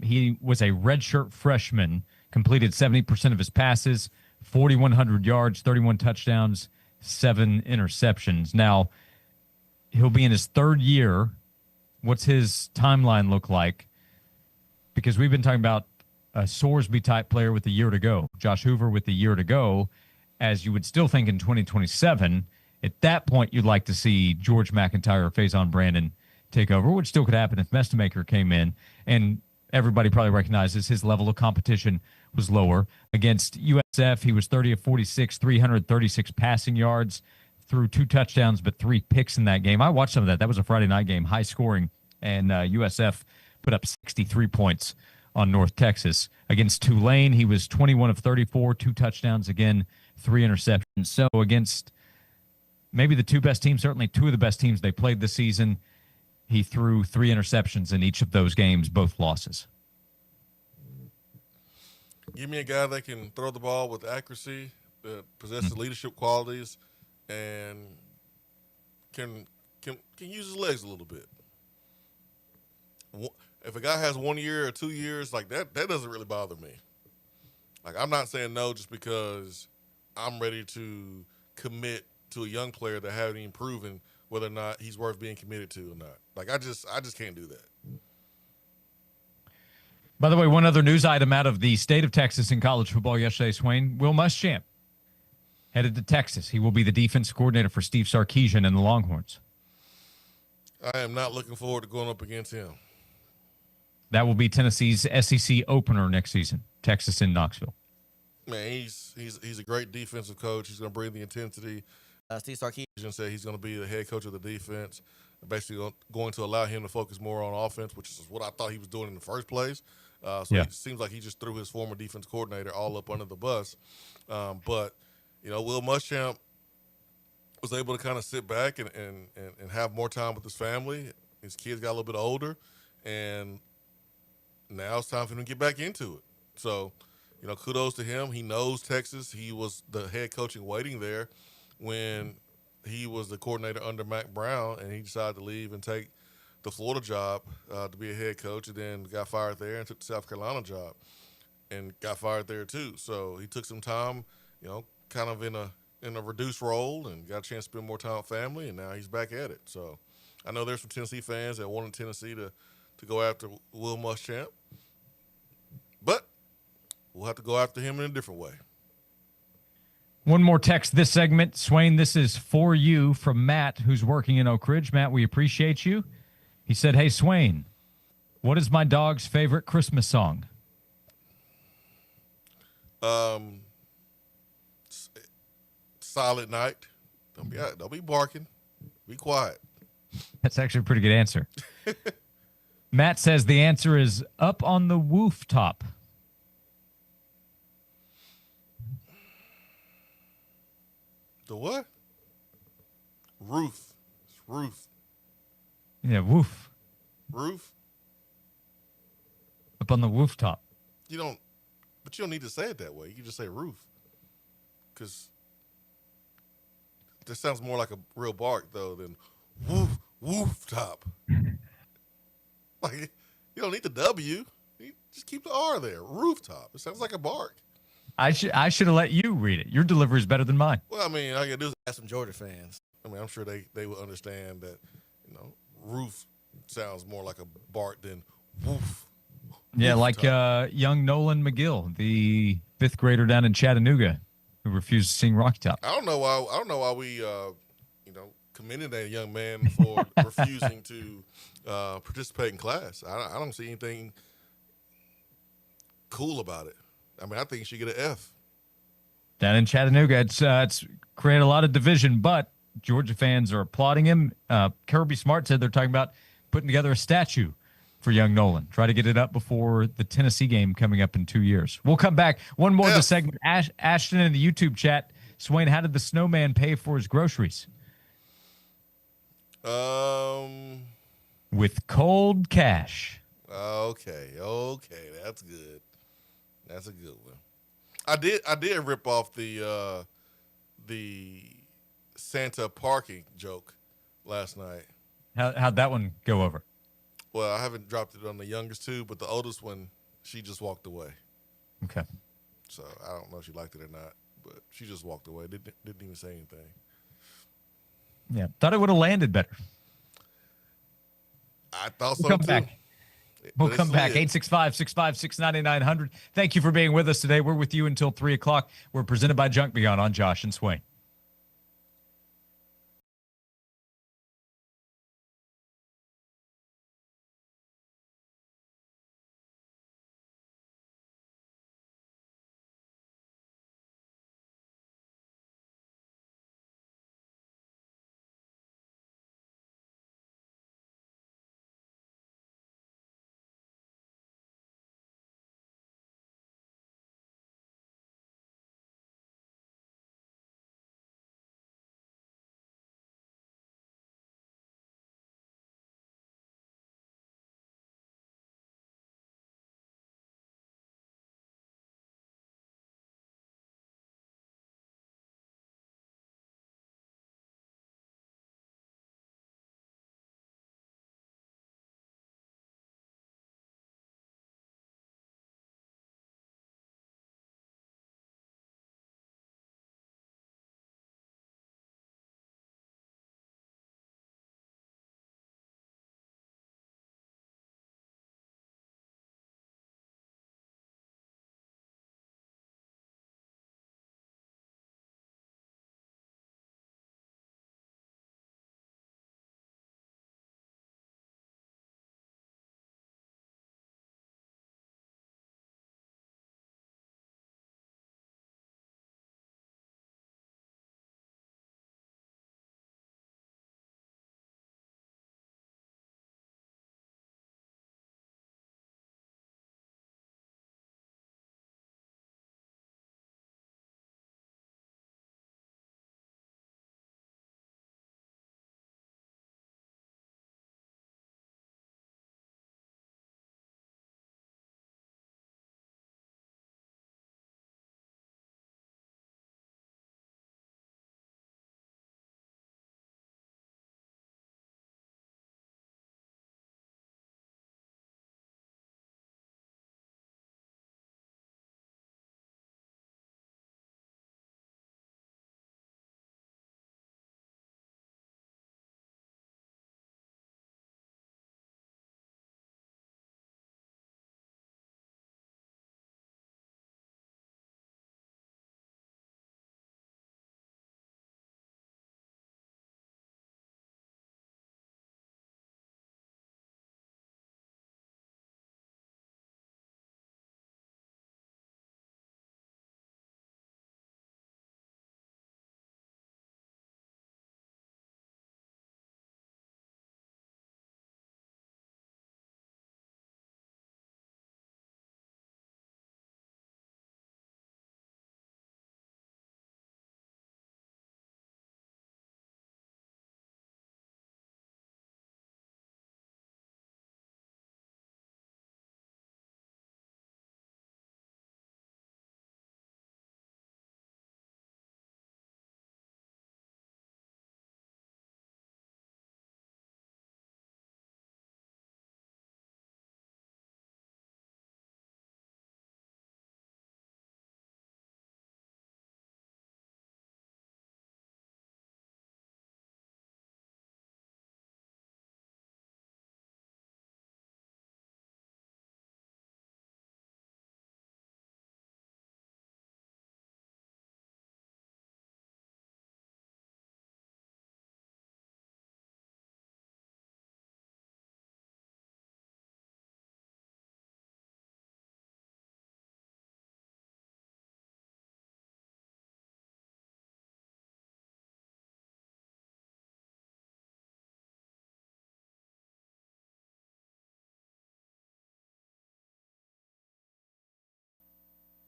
he was a redshirt freshman, completed 70% of his passes, 4,100 yards, 31 touchdowns, 7 interceptions. Now, he'll be in his third year. What's his timeline look like? Because we've been talking about a Sorsby-type player with a year to go, Josh Hoover with a year to go, as you would still think in 2027. At that point, you'd like to see George McIntyre or Faison Brandon take over, which still could happen if Mestemaker came in. And everybody probably recognizes his level of competition was lower. Against USF, he was 30 of 46, 336 passing yards, threw 2 touchdowns, but 3 picks in that game. I watched some of that. That was a Friday night game, high scoring, and USF put up 63 points on North Texas. Against Tulane, he was 21 of 34, 2 touchdowns, again, 3 interceptions. So against maybe the 2 best teams, certainly 2 of the best teams they played this season, he threw 3 interceptions in each of those games, both losses. Give me a guy that can throw the ball with accuracy, that possesses leadership qualities, and can use his legs a little bit. If a guy has 1 year or 2 years, like that doesn't really bother me. Like, I'm not saying no just because I'm ready to commit to a young player that haven't even proven whether or not he's worth being committed to or not. Like I just can't do that. By the way, one other news item out of the state of Texas in college football yesterday, Swain. Will Muschamp headed to Texas. He will be the defense coordinator for Steve Sarkisian and the Longhorns. I am not looking forward to going up against him. That will be Tennessee's SEC opener next season. Texas in Knoxville. Man, he's a great defensive coach. He's going to bring the intensity. Steve Sarkisian said he's going to be the head coach of the defense, basically going to allow him to focus more on offense, which is what I thought he was doing in the first place. It seems like he just threw his former defense coordinator all up under the bus. But Will Muschamp was able to kind of sit back and have more time with his family. His kids got a little bit older, and now it's time for him to get back into it. So, kudos to him. He knows Texas. He was the head coach in waiting there when he was the coordinator under Mac Brown, and he decided to leave and take the Florida job to be a head coach, and then got fired there and took the South Carolina job and got fired there too. So he took some time, kind of in a reduced role, and got a chance to spend more time with family, and now he's back at it. So I know there's some Tennessee fans that wanted Tennessee to go after Will Muschamp, but we'll have to go after him in a different way. One more text this segment. Swain, this is for you from Matt, who's working in Oak Ridge. Matt, we appreciate you. He said, hey, Swain, what is my dog's favorite Christmas song? Silent Night. Don't be barking. Be quiet. That's actually a pretty good answer. Matt says the answer is Up on the Rooftop. The what? Roof. It's roof. Yeah, woof. Roof? Up on the rooftop. But you don't need to say it that way. You can just say roof. Because this sounds more like a real bark, though, than woof top. Like, you don't need the W. You just keep the R there. Rooftop. It sounds like a bark. I should have let you read it. Your delivery is better than mine. Well, I mean, all you got to do is has some Georgia fans. I'm sure they will understand that, roof sounds more like a bark than woof. Yeah, like young Nolan McGill, the fifth grader down in Chattanooga, who refused to sing Rocky Top. I don't know why we commended that young man for refusing to participate in class. I don't see anything cool about it. I mean, I think he should get an F. Down in Chattanooga, it's created a lot of division, but Georgia fans are applauding him. Kirby Smart said they're talking about putting together a statue for young Nolan. Try to get it up before the Tennessee game coming up in 2 years. We'll come back. One more of the segment. Ashton in the YouTube chat. Swain, how did the snowman pay for his groceries? With cold cash. Okay, that's good. That's a good one. I did rip off the Santa parking joke last night. How'd that one go over? Well, I haven't dropped it on the youngest two, but the oldest one, she just walked away. Okay. So I don't know if she liked it or not, but she just walked away. Didn't even say anything. Yeah, thought it would have landed better. I thought so Come too. back. We'll But come it's back. lit. 865-656-9900. Thank you for being with us today. We're with you until 3 o'clock. We're presented by Junk Beyond on Josh and Swain.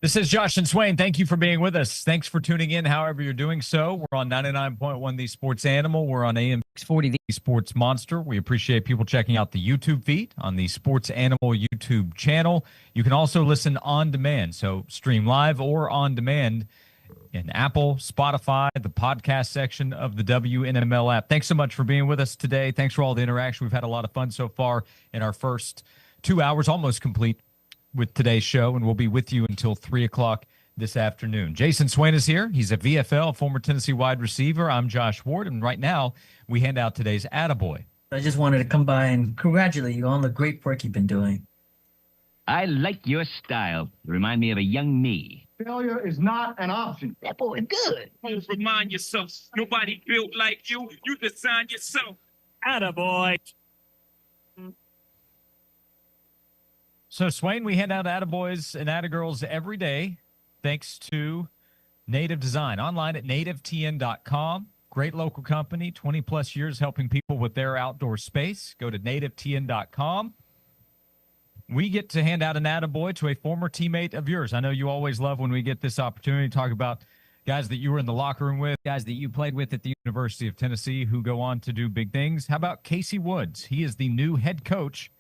This is Josh and Swain. Thank you for being with us. Thanks for tuning in, however you're doing so. We're on 99.1 The Sports Animal. We're on AM 640 The Sports Monster. We appreciate people checking out the YouTube feed on the Sports Animal YouTube channel. You can also listen on demand, so stream live or on demand in Apple, Spotify, the podcast section of the WNML app. Thanks so much for being with us today. Thanks for all the interaction. We've had a lot of fun so far in our first 2 hours, almost complete with today's show, and we'll be with you until 3 o'clock this afternoon. Jason Swain is here. He's a VFL, former Tennessee wide receiver. I'm Josh Ward, and right now we hand out today's Attaboy. I just wanted to come by and congratulate you on the great work you've been doing. I like your style. You remind me of a young me. Failure is not an option. That boy is good. Always remind yourself, nobody built like you. You design yourself. Attaboy. So, Swain, we hand out Attaboys and Attagirls every day thanks to Native Design. Online at nativetn.com. Great local company, 20-plus years helping people with their outdoor space. Go to nativetn.com. We get to hand out an Attaboy to a former teammate of yours. I know you always love when we get this opportunity to talk about guys that you were in the locker room with, guys that you played with at the University of Tennessee who go on to do big things. How about Casey Woods? He is the new head coach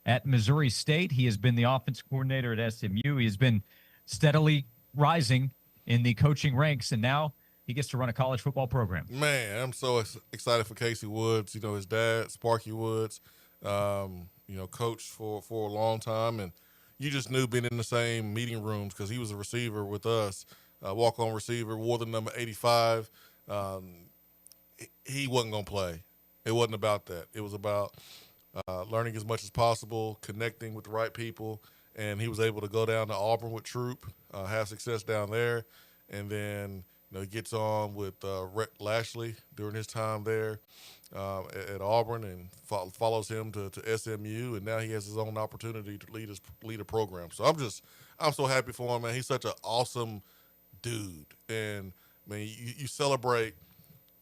at Missouri State. He has been the offensive coordinator at SMU. He has been steadily rising in the coaching ranks, and now he gets to run a college football program. Man, I'm so excited for Casey Woods. You know, his dad, Sparky Woods, coached for a long time, and you just knew being in the same meeting rooms because he was a receiver with us, walk-on receiver, wore the number 85. He wasn't going to play. It wasn't about that. It was about learning as much as possible, connecting with the right people, and he was able to go down to Auburn with Troop, have success down there, and then he gets on with Rhett Lashley during his time there at Auburn, and follows him to SMU, and now he has his own opportunity to lead a program. So I'm so happy for him, man. He's such an awesome dude, and man, you celebrate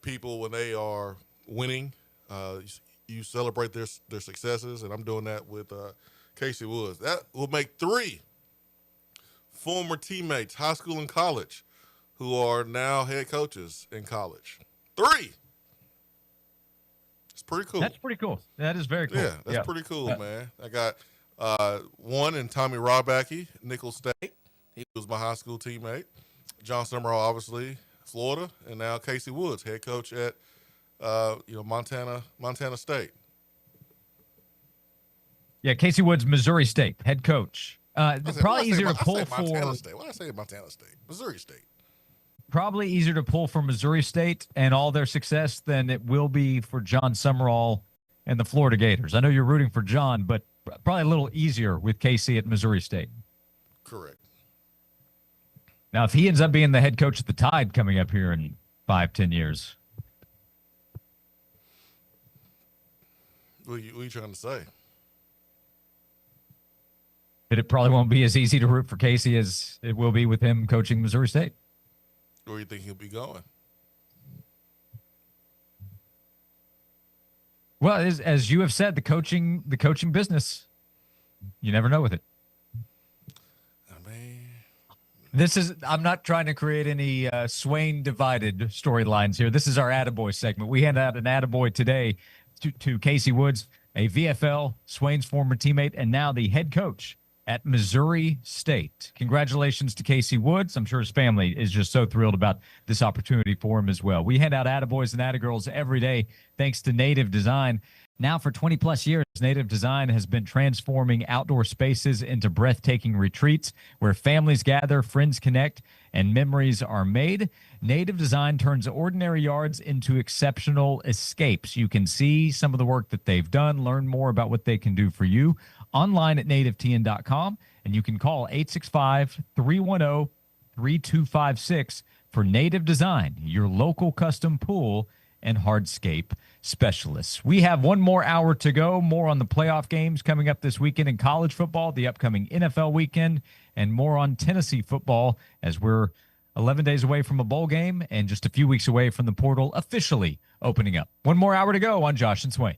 people when they are winning. You celebrate their successes, and I'm doing that with Casey Woods. That will make 3 former teammates, high school and college, who are now head coaches in college. 3. It's pretty cool. That's pretty cool. That is very cool. Yeah, that's pretty cool, man. I got one in Tommy Robacki, Nicholls State. He was my high school teammate. John Summerall, obviously, Florida, and now Casey Woods, head coach at Montana State. Yeah, Casey Woods, Missouri State, head coach. Probably easier to pull for Montana State. Why did I say Montana State? Missouri State. Probably easier to pull for Missouri State and all their success than it will be for John Summerall and the Florida Gators. I know you're rooting for John, but probably a little easier with Casey at Missouri State. Correct. Now, if he ends up being the head coach at the Tide coming up here in 5-10 years. What are you trying to say? That it probably won't be as easy to root for Casey as it will be with him coaching Missouri State. Where do you think he'll be going? Well, as you have said, the coaching business, you never know with it. I'm not trying to create any Swain divided storylines here. This is our Attaboy segment. We hand out an Attaboy today to Casey Woods, a VFL, Swain's former teammate, and now the head coach at Missouri State. Congratulations to Casey Woods. I'm sure his family is just so thrilled about this opportunity for him as well. We hand out Attaboys and Attagirls every day thanks to Native Design. Now for 20-plus years, Native Design has been transforming outdoor spaces into breathtaking retreats where families gather, friends connect, and memories are made. Native Design turns ordinary yards into exceptional escapes. You can see some of the work that they've done, learn more about what they can do for you online at nativetn.com, and you can call 865-310-3256 for Native Design, your local custom pool and hardscape specialists. We have one more hour to go, more on the playoff games coming up this weekend in college football, the upcoming NFL weekend, and more on Tennessee football as we're 11 days away from a bowl game and just a few weeks away from the portal officially opening up. One more hour to go on Josh and Swain.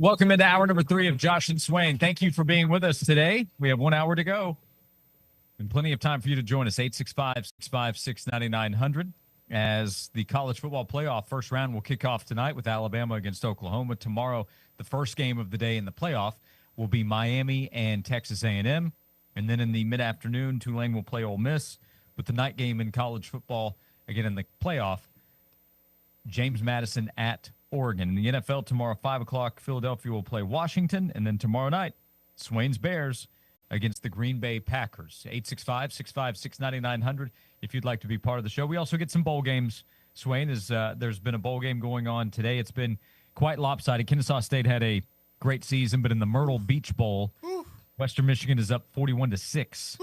Welcome into hour number 3 of Josh and Swain. Thank you for being with us today. We have 1 hour to go and plenty of time for you to join us. 865-656-9900 as the college football playoff first round will kick off tonight with Alabama against Oklahoma. Tomorrow, the first game of the day in the playoff will be Miami and Texas A&M. And then in the mid-afternoon, Tulane will play Ole Miss. With the night game in college football, again in the playoff, James Madison at Oregon. In the NFL tomorrow, 5 o'clock, Philadelphia will play Washington. And then tomorrow night, Swain's Bears against the Green Bay Packers. 865-656-9900 if you'd like to be part of the show. We also get some bowl games. Swain, there's been a bowl game going on today. It's been quite lopsided. Kennesaw State had a great season, but in the Myrtle Beach Bowl, Western Michigan is up 41-6.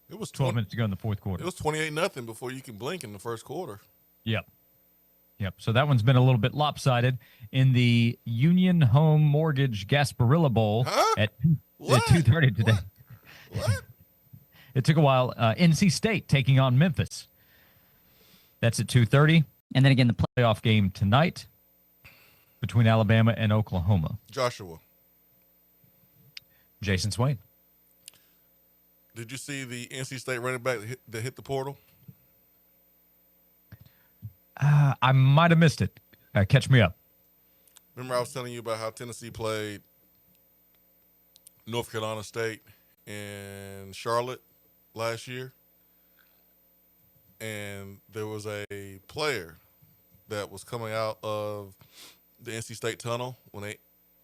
It was 12 minutes to go in the fourth quarter. It was 28-0 before you can blink in the first quarter. Yep. So that one's been a little bit lopsided. In the Union Home Mortgage Gasparilla Bowl at 2:30 today. What? It took a while. NC State taking on Memphis. That's at 2:30. And then again, the playoff game tonight between Alabama and Oklahoma. Joshua. Jason Swain. Did you see the NC State running back that hit the portal? I might have missed it. Catch me up. Remember I was telling you about how Tennessee played North Carolina State in Charlotte last year? And there was a player that was coming out of the NC State tunnel when they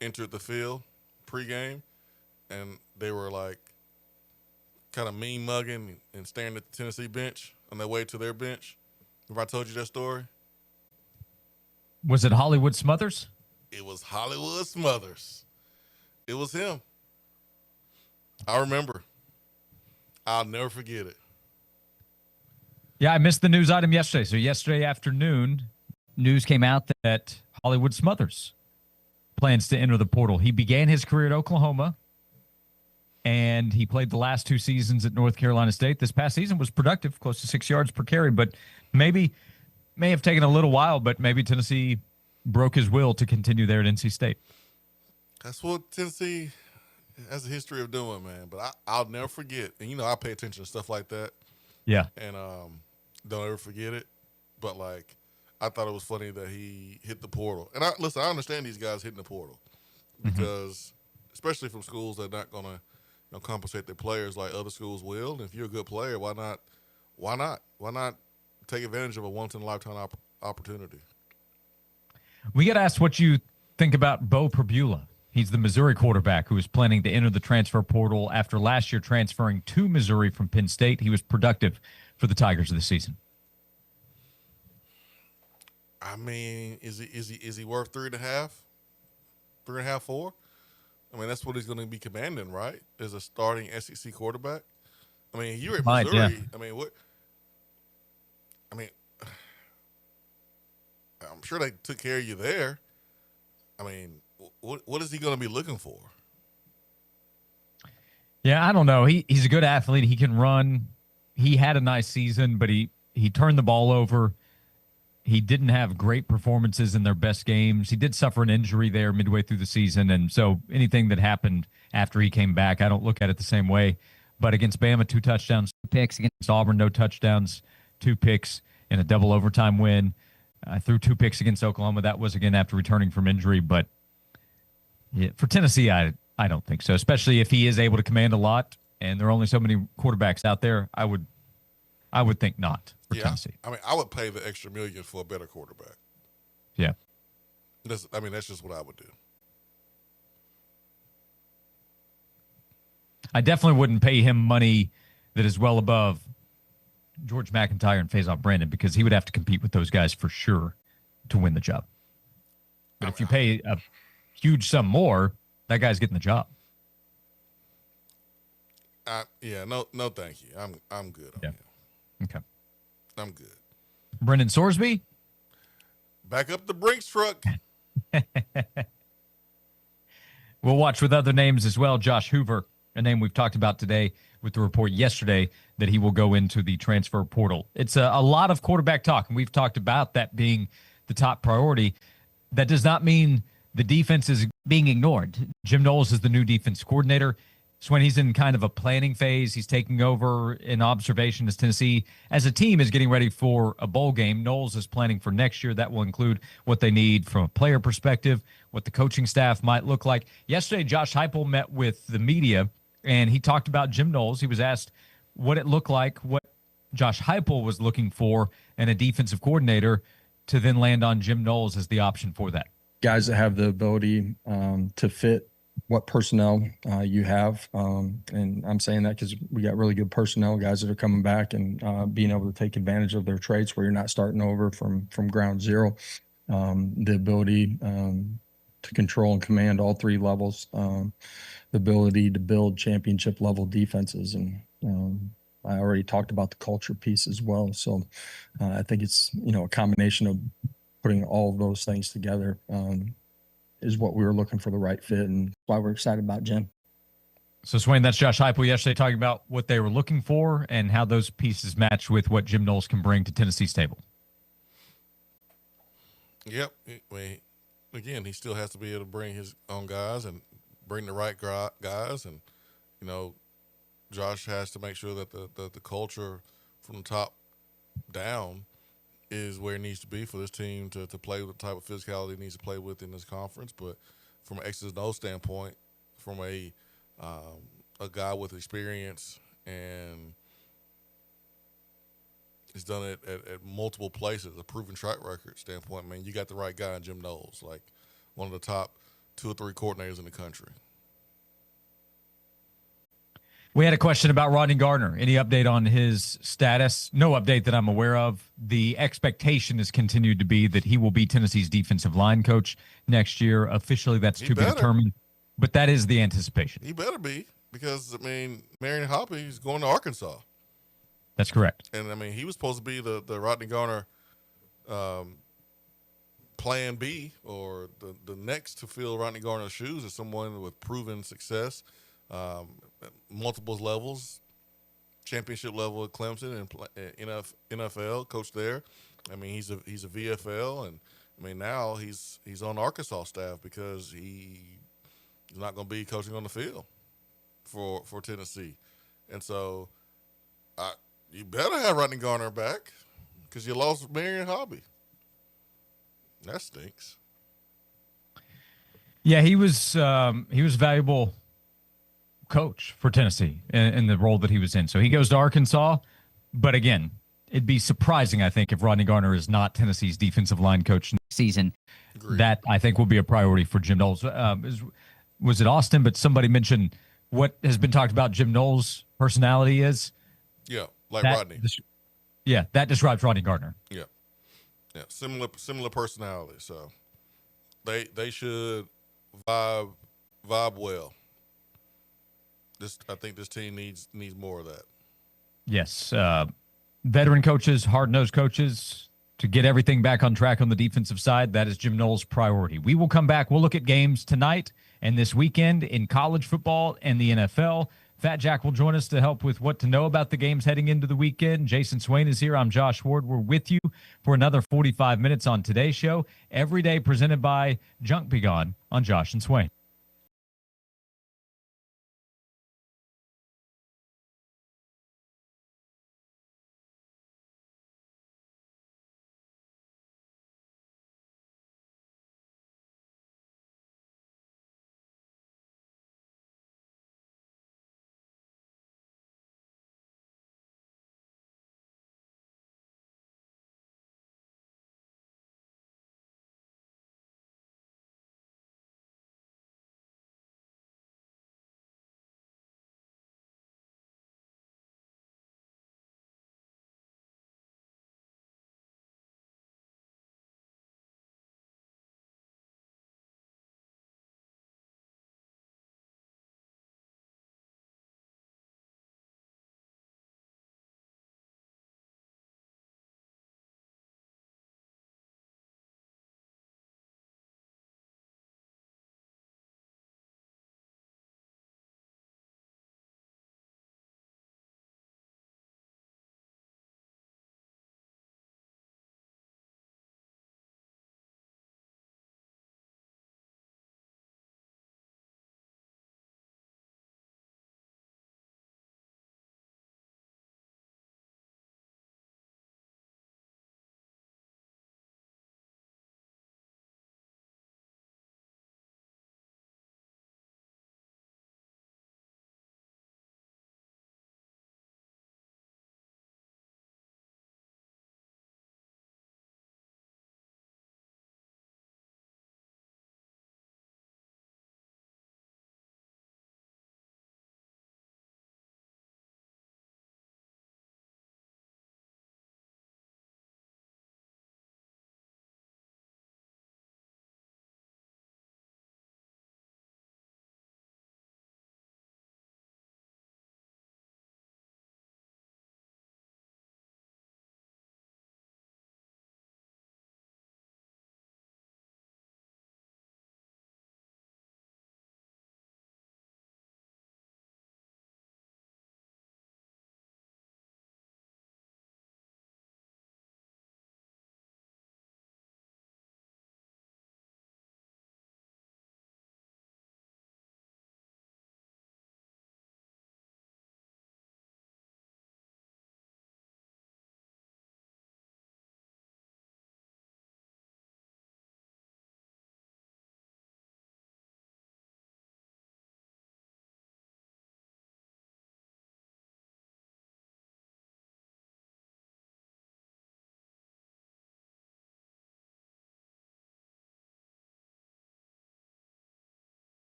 entered the field pregame, and they were like kind of mean mugging and staring at the Tennessee bench on their way to their bench. Remember I told you that story? Was it Hollywood Smothers? It was Hollywood Smothers. It was him. I remember. I'll never forget it. Yeah, I missed the news item yesterday. So yesterday afternoon, news came out that Hollywood Smothers plans to enter the portal. He began his career at Oklahoma, and he played the last 2 seasons at North Carolina State. This past season was productive, close to 6 yards per carry, but may have taken a little while, but maybe Tennessee broke his will to continue there at NC State. That's what Tennessee has a history of doing, man. But I'll never forget. And, I pay attention to stuff like that. Yeah. And don't ever forget it. But, I thought it was funny that he hit the portal. And, I understand these guys hitting the portal because especially from schools that are not going to compensate their players like other schools will. And if you're a good player, why not take advantage of a once-in-a-lifetime opportunity? We get asked what you think about Bo Perbula. He's the Missouri quarterback who is planning to enter the transfer portal after last year transferring to Missouri from Penn State. He was productive for the Tigers this season. I mean, is he worth 3.5? 3.5, 4? I mean, that's what he's going to be commanding, right? As a starting SEC quarterback. I mean, you're at Missouri. Yeah. I mean, what? I mean, I'm sure they took care of you there. I mean, what is he going to be looking for? Yeah, I don't know. He's a good athlete. He can run. He had a nice season, but he turned the ball over. He didn't have great performances in their best games. He did suffer an injury there midway through the season, and so anything that happened after he came back, I don't look at it the same way. But against Bama, 2 touchdowns, 2 picks. Against Auburn, no touchdowns, 2 picks in a double overtime win. Threw 2 picks against Oklahoma. That was, again, after returning from injury. But yeah, for Tennessee, I don't think so, especially if he is able to command a lot, and there are only so many quarterbacks out there. I would think not for Tennessee. I mean, I would pay the extra $1 million for a better quarterback. Yeah. That's just what I would do. I definitely wouldn't pay him money that is well above George McIntyre and Faison Brandon because he would have to compete with those guys for sure to win the job. But if you pay a huge sum more, that guy's getting the job. No, thank you. I'm good on him. Okay. I'm good. Brendan Sorsby? Back up the Brinks truck. We'll watch with other names as well. Josh Hoover, a name we've talked about today with the report yesterday that he will go into the transfer portal. It's a lot of quarterback talk, and we've talked about that being the top priority. That does not mean the defense is being ignored. Jim Knowles is the new defense coordinator. So when he's in kind of a planning phase, he's taking over in observation as Tennessee, as a team, is getting ready for a bowl game. Knowles is planning for next year. That will include what they need from a player perspective, what the coaching staff might look like. Yesterday, Josh Heupel met with the media, and he talked about Jim Knowles. He was asked what it looked like, what Josh Heupel was looking for in a defensive coordinator, to then land on Jim Knowles as the option for that. Guys that have the ability to fit what personnel you have. And I'm saying that because we got really good personnel, guys that are coming back and being able to take advantage of their traits where you're not starting over from ground zero. The ability to control and command all three levels, the ability to build championship level defenses. And I already talked about the culture piece as well. So I think it's, a combination of putting all of those things together is what we were looking for, the right fit, and why we're excited about Jim. So, Swain, that's Josh Heupel yesterday talking about what they were looking for and how those pieces match with what Jim Knowles can bring to Tennessee's table. Yep. Again, he still has to be able to bring his own guys and bring the right guys. And, Josh has to make sure that the culture from the top down is where it needs to be for this team to play with the type of physicality it needs to play with in this conference. But from an X's and O's standpoint, from a guy with experience and he's done it at multiple places, a proven track record standpoint, man, you got the right guy in Jim Knowles, like one of the top 2 or 3 coordinators in the country. We had a question about Rodney Gardner. Any update on his status? No update that I'm aware of. The expectation has continued to be that he will be Tennessee's defensive line coach next year. Officially, that's to be determined. But that is the anticipation. He better be, because, Marion Hoppe is going to Arkansas. That's correct. And, he was supposed to be the Rodney Garner plan B, or the next to fill Rodney Garner's shoes, as someone with proven success, multiple levels, championship level at Clemson and NFL coach there. He's a VFL, and now he's on Arkansas staff because he's not going to be coaching on the field for Tennessee. And so you better have Rodney Garner back, because you lost Marion Hoppe. That stinks. Yeah, he was valuable coach for Tennessee in the role that he was in. So he goes to Arkansas. But again, it'd be surprising, I think, if Rodney Garner is not Tennessee's defensive line coach next season. Agreed. That, I think, will be a priority for Jim Knowles. Was it Austin? But somebody mentioned what has been talked about Jim Knowles' personality is. Yeah, like Rodney. That describes Rodney Gardner. Yeah, similar personality. So they should vibe well. I think this team needs more of that. Yes, veteran coaches, hard-nosed coaches, to get everything back on track on the defensive side. That is Jim Knowles' priority. We will come back. We'll look at games tonight and this weekend in college football and the NFL. Fat Jack will join us to help with what to know about the games heading into the weekend. Jason Swain is here. I'm Josh Ward. We're with you for another 45 minutes on today's show, every day presented by Junk Be Gone on Josh and Swain.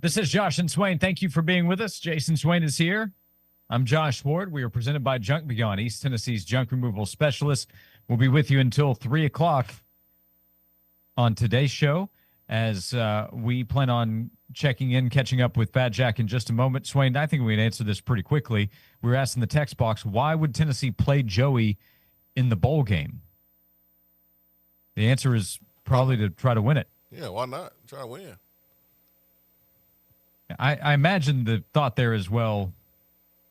This is Josh and Swain. Thank you for being with us. Jason Swain is here. I'm Josh Ward. We are presented by Junk Beyond, East Tennessee's junk removal specialist. We'll be with you until 3 o'clock on today's show as we plan on checking in, catching up with Fat Jack in just a moment. Swain, I think we can answer this pretty quickly. We were asked in the text box, why would Tennessee play Joey in the bowl game? The answer is probably to try to win it. Yeah, why not? Try to win. I imagine the thought there as well,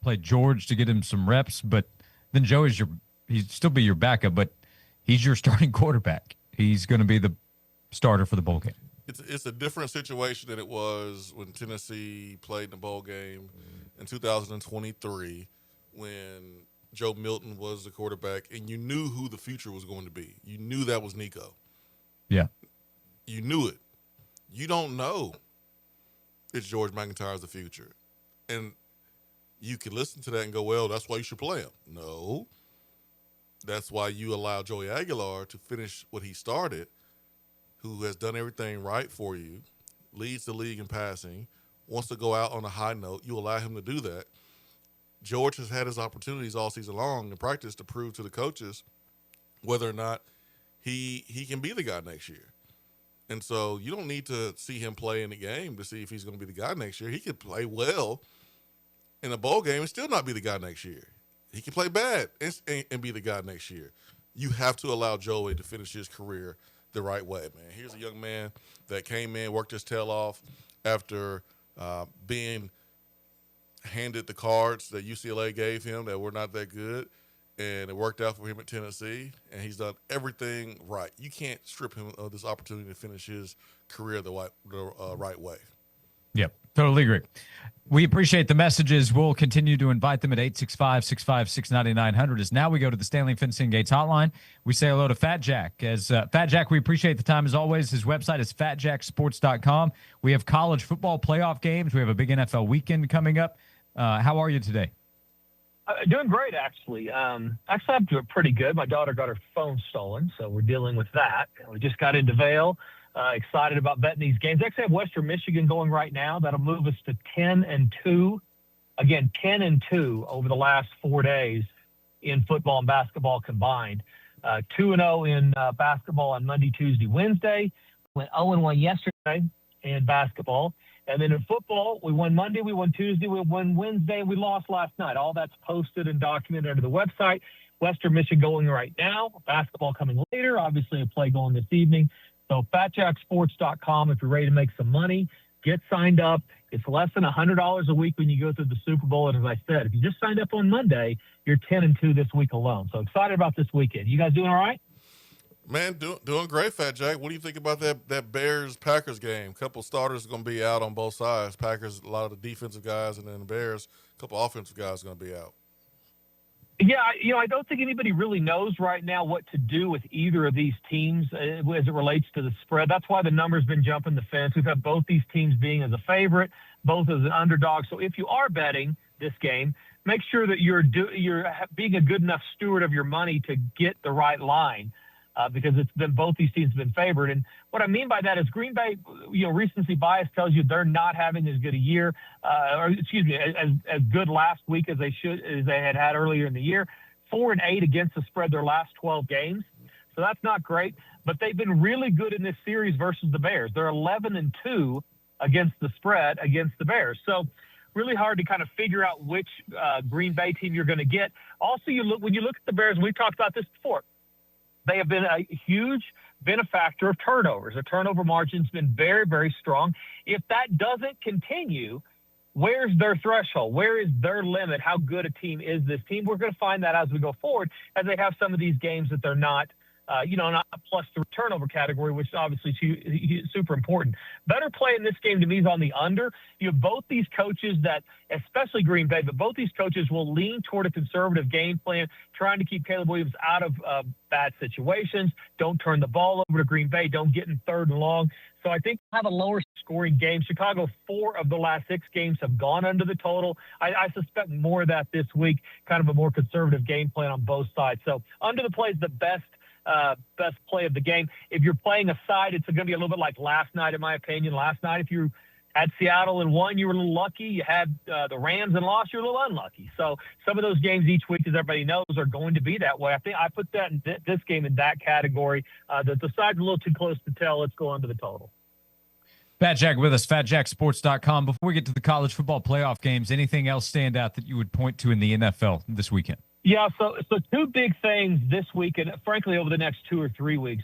play George to get him some reps, but then he'd still be your backup, but he's your starting quarterback. He's going to be the starter for the bowl game. It's a different situation than it was when Tennessee played in the bowl game in 2023 when Joe Milton was the quarterback, and you knew who the future was going to be. You knew that was Nico. Yeah. You knew it. You don't know it's George McIntyre's the future. And you can listen to that and go, well, that's why you should play him. No. That's why you allow Joey Aguilar to finish what he started, who has done everything right for you, leads the league in passing, wants to go out on a high note. You allow him to do that. George has had his opportunities all season long in practice to prove to the coaches whether or not he can be the guy next year. And so you don't need to see him play in the game to see if he's going to be the guy next year. He could play well in a bowl game and still not be the guy next year. He can play bad and be the guy next year. You have to allow Joey to finish his career the right way, man. Here's a young man that came in, worked his tail off after being handed the cards that UCLA gave him that were not that good, and it worked out for him at Tennessee, and he's done everything right. You can't strip him of this opportunity to finish his career the right way. Yep, totally agree. We appreciate the messages. We'll continue to invite them at 865-656-9900. As now we go to the Stanley Fencing Gates hotline. We say hello to Fat Jack. As Fat Jack, we appreciate the time as always. His website is fatjacksports.com. We have college football playoff games. We have a big NFL weekend coming up. How are you today? Doing great, actually. I'm doing pretty good. My daughter got her phone stolen, so we're dealing with that. We just got into Vail. Excited about betting these games. Actually, have Western Michigan going right now. That'll move us to 10-2. Again, 10-2 over the last 4 days in football and basketball combined. 2-0 in basketball on Monday, Tuesday, Wednesday. Went 0-1 yesterday in basketball. And then in football, we won Monday, we won Tuesday, we won Wednesday, and we lost last night. All that's posted and documented under the website. Western Michigan going right now. Basketball coming later. Obviously, a play going this evening. So fatjacksports.com if you're ready to make some money. Get signed up. It's less than $100 a week when you go through the Super Bowl. And as I said, if you just signed up on Monday, you're 10-2 this week alone. So excited about this weekend. You guys doing all right? Man, doing great, Fat Jack. What do you think about that Bears-Packers game? A couple starters are going to be out on both sides. Packers, a lot of the defensive guys, and then the Bears, a couple offensive guys are going to be out. Yeah, I don't think anybody really knows right now what to do with either of these teams as it relates to the spread. That's why the number's been jumping the fence. We've had both these teams being as a favorite, both as an underdog. So if you are betting this game, make sure that you're being a good enough steward of your money to get the right line. Because both these teams have been favored. And what I mean by that is Green Bay, recency bias tells you they're not having as good a year, as good last week as they had earlier in the year. 4-8 against the spread their last 12 games. So that's not great. But they've been really good in this series versus the Bears. They're 11-2 against the spread against the Bears. So really hard to kind of figure out which Green Bay team you're going to get. Also, when you look at the Bears, and we've talked about this before, they have been a huge benefactor of turnovers. The turnover margin's been very, very strong. If that doesn't continue, where's their threshold? Where is their limit? How good a team is this team? We're going to find that as we go forward, as they have some of these games that they're not not plus the turnover category, which is obviously super important. Better play in this game to me is on the under. You have both these coaches that, especially Green Bay, but both these coaches will lean toward a conservative game plan, trying to keep Caleb Williams out of bad situations. Don't turn the ball over to Green Bay. Don't get in third and long. So I think we'll have a lower scoring game. Chicago, 4 of the last 6 games have gone under the total. I suspect more of that this week, kind of a more conservative game plan on both sides. So under the play is the best play of the game. If you're playing a side, it's going to be a little bit like last night, in my opinion. Last night, if you had Seattle and won, you were a little lucky. You had the Rams and lost, you're a little unlucky. So some of those games each week, as everybody knows, are going to be that way. I think I put that in this game in that category. The side's a little too close to tell. Let's go under the total. Fat Jack with us, fatjacksports.com. Before we get to the college football playoff games, anything else stand out that you would point to in the NFL this weekend? Yeah, so two big things this week, and frankly over the next 2 or 3 weeks.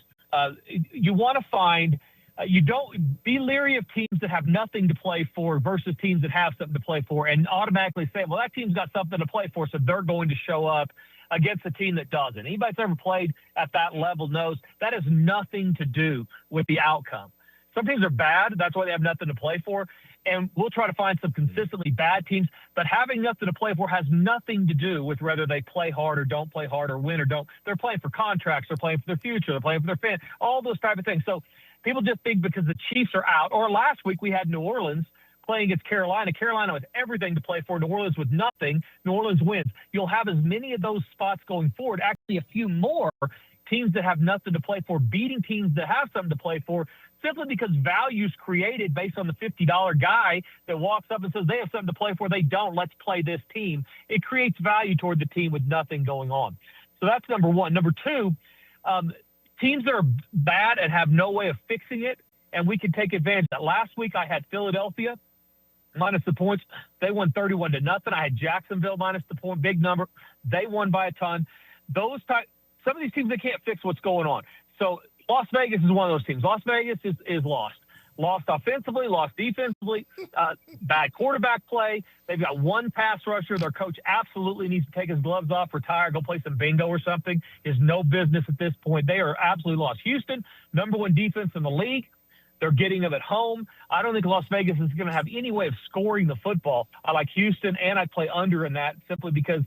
You want to find you don't be leery of teams that have nothing to play for versus teams that have something to play for, and automatically say, well, that team's got something to play for, so they're going to show up against a team that doesn't. Anybody that's ever played at that level knows that has nothing to do with the outcome. Some teams are bad. That's why they have nothing to play for. And we'll try to find some consistently bad teams. But having nothing to play for has nothing to do with whether they play hard or don't play hard or win or don't. They're playing for contracts. They're playing for their future. They're playing for their fans, all those type of things. So people just think because the Chiefs are out. Or last week we had New Orleans playing against Carolina. Carolina with everything to play for. New Orleans with nothing. New Orleans wins. You'll have as many of those spots going forward, actually a few more teams that have nothing to play for, beating teams that have something to play for, simply because value's created based on the $50 guy that walks up and says they have something to play for. They don't. Let's play this team. It creates value toward the team with nothing going on. So that's number one. Number two, teams that are bad and have no way of fixing it, and we can take advantage of that. Last week I had Philadelphia minus the points. They won 31-0. I had Jacksonville minus the point, big number. They won by a ton. Some of these teams, they can't fix what's going on. So Las Vegas is one of those teams. Las Vegas is lost. Lost offensively, lost defensively, bad quarterback play. They've got one pass rusher. Their coach absolutely needs to take his gloves off, retire, go play some bingo or something. Is no business at this point. They are absolutely lost. Houston, number one defense in the league. They're getting them at home. I don't think Las Vegas is going to have any way of scoring the football. I like Houston, and I play under in that simply because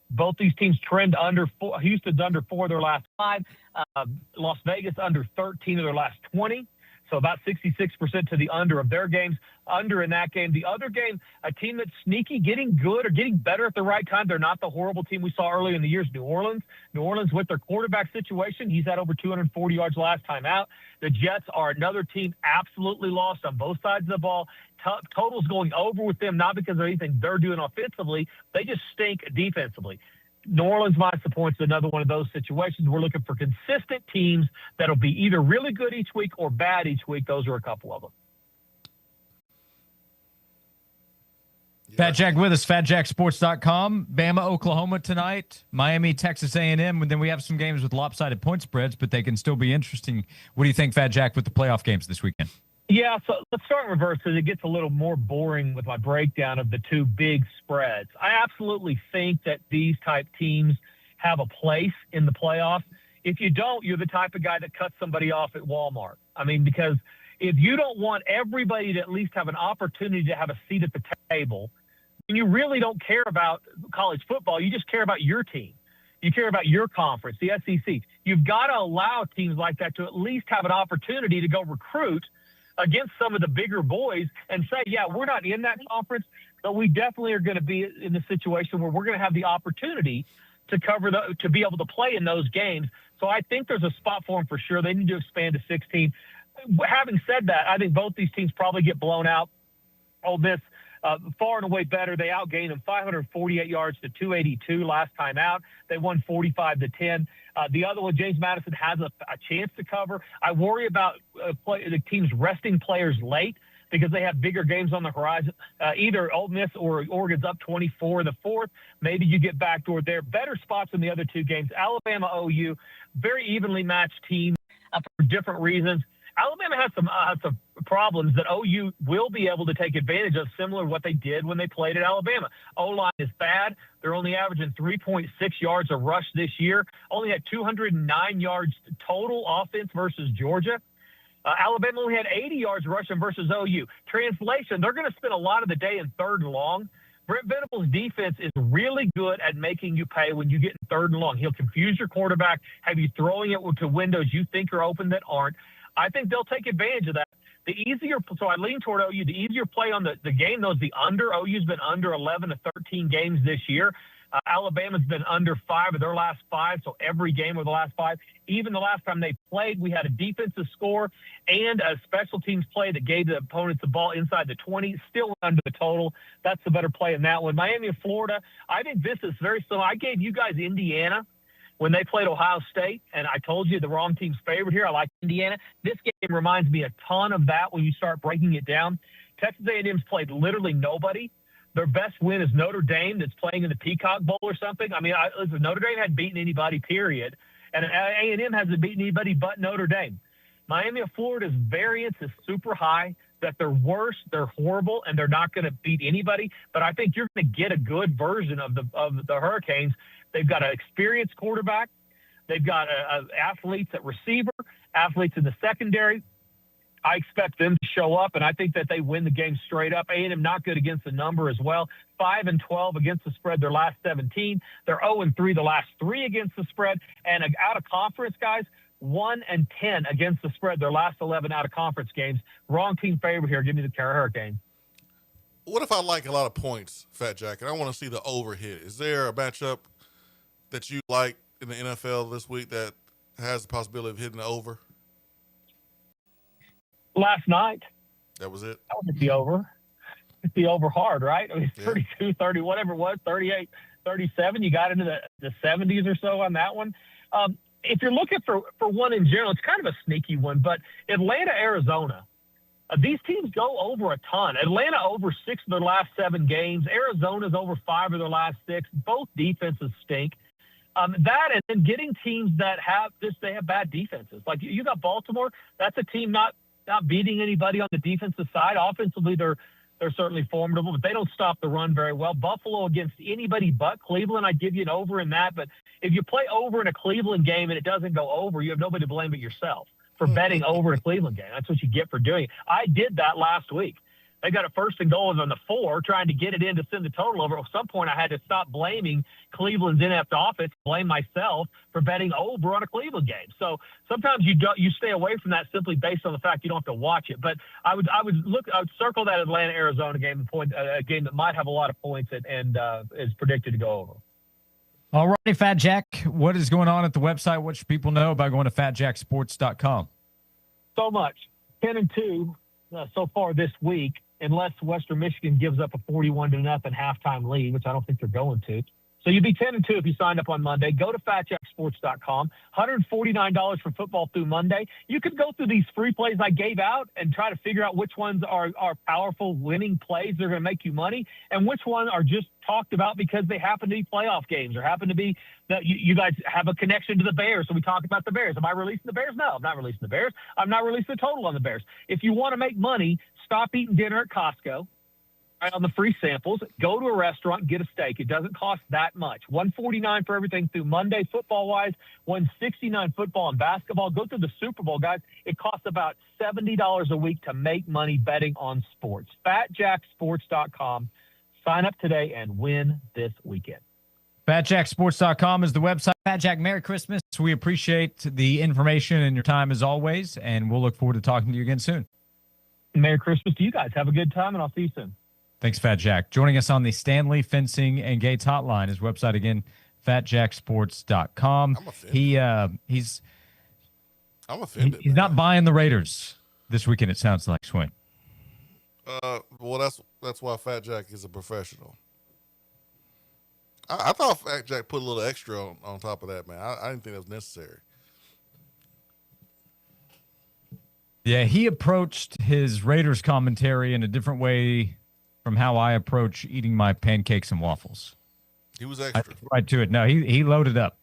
both these teams trend under 4. Houston's under 4 of their last 5. Las Vegas under 13 of their last 20. So about 66% to the under of their games. Under in that game. The other game, a team that's sneaky, getting good or getting better at the right time. They're not the horrible team we saw earlier in the years. New Orleans with their quarterback situation. He's had over 240 yards last time out. The Jets are another team absolutely lost on both sides of the ball. Totals going over with them, not because of anything they're doing offensively. They just stink defensively. New Orleans minus the points is another one of those situations. We're looking for consistent teams that'll be either really good each week or bad each week. Those are a couple of them. Fat Jack with us, fatjacksports.com. Bama, Oklahoma tonight. Miami, Texas A&M. And then we have some games with lopsided point spreads, but they can still be interesting. What do you think, Fat Jack, with the playoff games this weekend? Yeah, so let's start in reverse because it gets a little more boring with my breakdown of the two big spreads. I absolutely think that these type teams have a place in the playoffs. If you don't, you're the type of guy that cuts somebody off at Walmart. I mean, because if you don't want everybody to at least have an opportunity to have a seat at the table, and you really don't care about college football, you just care about your team. You care about your conference, the SEC. You've got to allow teams like that to at least have an opportunity to go recruit against some of the bigger boys and say, yeah, we're not in that conference, but we definitely are going to be in the situation where we're going to have the opportunity to to be able to play in those games. So I think there's a spot for them for sure. They need to expand to 16. Having said that, I think both these teams probably get blown out. Ole Miss, far and away better. They outgained them 548 yards to 282 last time out. They won 45-10. The other one, James Madison, has a chance to cover. I worry about the teams resting players late because they have bigger games on the horizon. Either Ole Miss or Oregon's up 24 in the fourth. Maybe you get backdoored there. Better spots in the other two games. Alabama, OU, very evenly matched teams for different reasons. Alabama has some problems that OU will be able to take advantage of, similar to what they did when they played at Alabama. O-line is bad. They're only averaging 3.6 yards a rush this year. Only had 209 yards total offense versus Georgia. Alabama only had 80 yards rushing versus OU. Translation, they're going to spend a lot of the day in third and long. Brent Venables' defense is really good at making you pay when you get in third and long. He'll confuse your quarterback, have you throwing it to windows you think are open that aren't. I think they'll take advantage of that. So I lean toward OU. The easier play on the game, though, is the under. OU's been under 11 to 13 games this year. Alabama's been under 5 of their last 5, so every game of the last 5. Even the last time they played, we had a defensive score and a special teams play that gave the opponents the ball inside the 20, still under the total. That's the better play in that one. Miami and Florida, I think this is very similar. I gave you guys Indiana when they played Ohio State, and I told you the wrong team's favorite here. I like Indiana. This game reminds me a ton of that when you start breaking it down. Texas A&M's played literally nobody. Their best win is Notre Dame that's playing in the Peacock Bowl or something. I mean, listen, Notre Dame hadn't beaten anybody, period. And A&M hasn't beaten anybody but Notre Dame. Miami of Florida's variance is super high, that they're worse, they're horrible, and they're not going to beat anybody. But I think you're going to get a good version of the Hurricanes. They've got an experienced quarterback. They've got athletes at receiver, athletes in the secondary. I expect them to show up, and I think that they win the game straight up. A&M not good against the number as well. 5-12 against the spread their last 17. They're 0-3 the last 3 against the spread. And out of conference, guys, 1-10 against the spread their last 11 out of conference games. Wrong team favorite here. Give me the Hurricane. What if I like a lot of points, Fat Jack, and I want to see the over hit? Is there a matchup that you like in the NFL this week that has the possibility of hitting the over? Last night. That was it? That was the over. It's the over hard, right? I mean, 32, 30, whatever it was, 38, 37. You got into the 70s or so on that one. If you're looking for one in general, it's kind of a sneaky one, but Atlanta, Arizona, these teams go over a ton. Atlanta over 6 of their last 7 games. Arizona's over 5 of their last 6. Both defenses stink. That and then getting teams that they have bad defenses. Like you got Baltimore, that's a team not beating anybody on the defensive side. Offensively, they're certainly formidable, but they don't stop the run very well. Buffalo against anybody but Cleveland, I'd give you an over in that. But if you play over in a Cleveland game and it doesn't go over, you have nobody to blame but yourself for betting over a Cleveland game. That's what you get for doing it. I did that last week. They got a 1st and goal on the 4, trying to get it in to send the total over. At some point, I had to stop blaming Cleveland's inept offense, blame myself for betting over on a Cleveland game. So sometimes you stay away from that simply based on the fact you don't have to watch it. But I would circle that Atlanta Arizona game, a game that might have a lot of points and is predicted to go over. All righty, Fat Jack. What is going on at the website? What should people know about going to fatjacksports.com? So much. 10-2 so far this week, unless Western Michigan gives up a 41-0 halftime lead, which I don't think they're going to. So you'd be 10-2 if you signed up on Monday. Go to fatjacksports.com. $149 for football through Monday. You could go through these free plays I gave out and try to figure out which ones are powerful winning plays that are going to make you money and which ones are just talked about because they happen to be playoff games or happen to be that you guys have a connection to the Bears. So we talk about the Bears. Am I releasing the Bears? No, I'm not releasing the Bears. I'm not releasing the total on the Bears. If you want to make money, stop eating dinner at Costco. Right, on the free samples, go to a restaurant and get a steak. It doesn't cost that much. $149 for everything through Monday, football-wise, $169 football and basketball. Go through the Super Bowl, guys. It costs about $70 a week to make money betting on sports. FatJackSports.com. Sign up today and win this weekend. FatJackSports.com is the website. Fat Jack, Merry Christmas. We appreciate the information and your time as always, and we'll look forward to talking to you again soon. Merry Christmas to you guys. Have a good time, and I'll see you soon. Thanks, Fat Jack. Joining us on the Stanley Fencing and Gates Hotline, his website again, fatjacksports.com. He's offended. He's not buying the Raiders this weekend, it sounds like, Swain. Well, that's why Fat Jack is a professional. I thought Fat Jack put a little extra on top of that, man. I didn't think that was necessary. Yeah, he approached his Raiders commentary in a different way from how I approach eating my pancakes and waffles. He was extra. Right to it. No, he loaded up.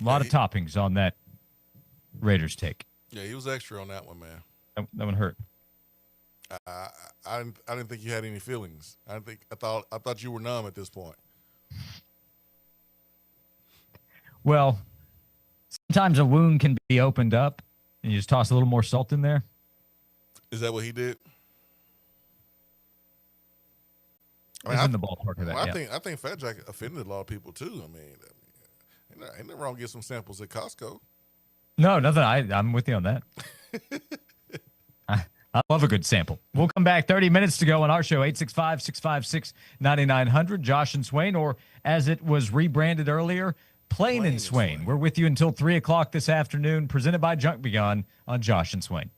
A lot of toppings on that Raiders take. Yeah, he was extra on that one, man. That one hurt. I didn't think you had any feelings. I thought you were numb at this point. Well, sometimes a wound can be opened up and you just toss a little more salt in there. Is that what he did? I mean, in the ballpark of that. Well, yeah. I think Fat Jack offended a lot of people too. I mean, ain't nothing wrong to get some samples at Costco. No, nothing. I'm with you on that. I love a good sample. We'll come back 30 minutes to go on our show, 865-656-9900. Josh and Swain, or as it was rebranded earlier, Plain and Swain. We're with you until 3 o'clock this afternoon, presented by Junk Beyond on Josh and Swain.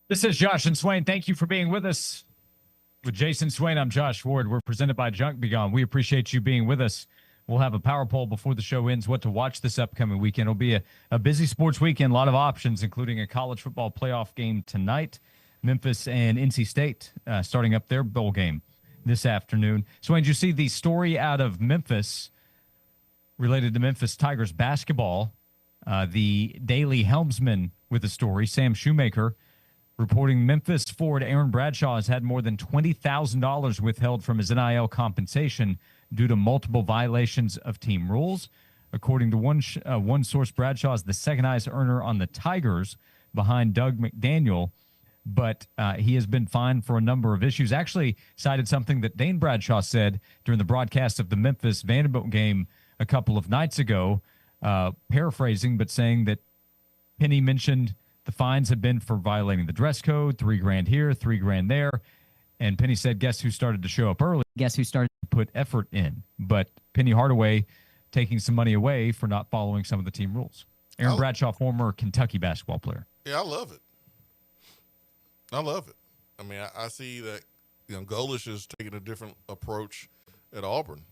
This is Josh and Swain. Thank you for being with us. With Jason Swain, I'm Josh Ward. We're presented by Junk Be Gone. We appreciate you being with us. We'll have a power poll before the show ends, what to watch this upcoming weekend. It'll be a busy sports weekend, a lot of options, including a college football playoff game tonight. Memphis and NC State starting up their bowl game this afternoon. Swain, did you see the story out of Memphis related to Memphis Tigers basketball? The Daily Helmsman with the story, Sam Shoemaker, reporting Memphis forward Aaron Bradshaw has had more than $20,000 withheld from his NIL compensation due to multiple violations of team rules. According to one source, Bradshaw is the second highest earner on the Tigers behind Doug McDaniel, but he has been fined for a number of issues. Actually cited something that Dane Bradshaw said during the broadcast of the Memphis Vanderbilt game a couple of nights ago, paraphrasing, but saying that Penny mentioned the fines have been for violating the dress code, $3,000 here, $3,000 there. And Penny said, guess who started to show up early? Guess who started to put effort in? But Penny Hardaway taking some money away for not following some of the team rules. Aaron Bradshaw, former Kentucky basketball player. Yeah, I love it. I love it. I mean, I see that, Golish is taking a different approach at Auburn.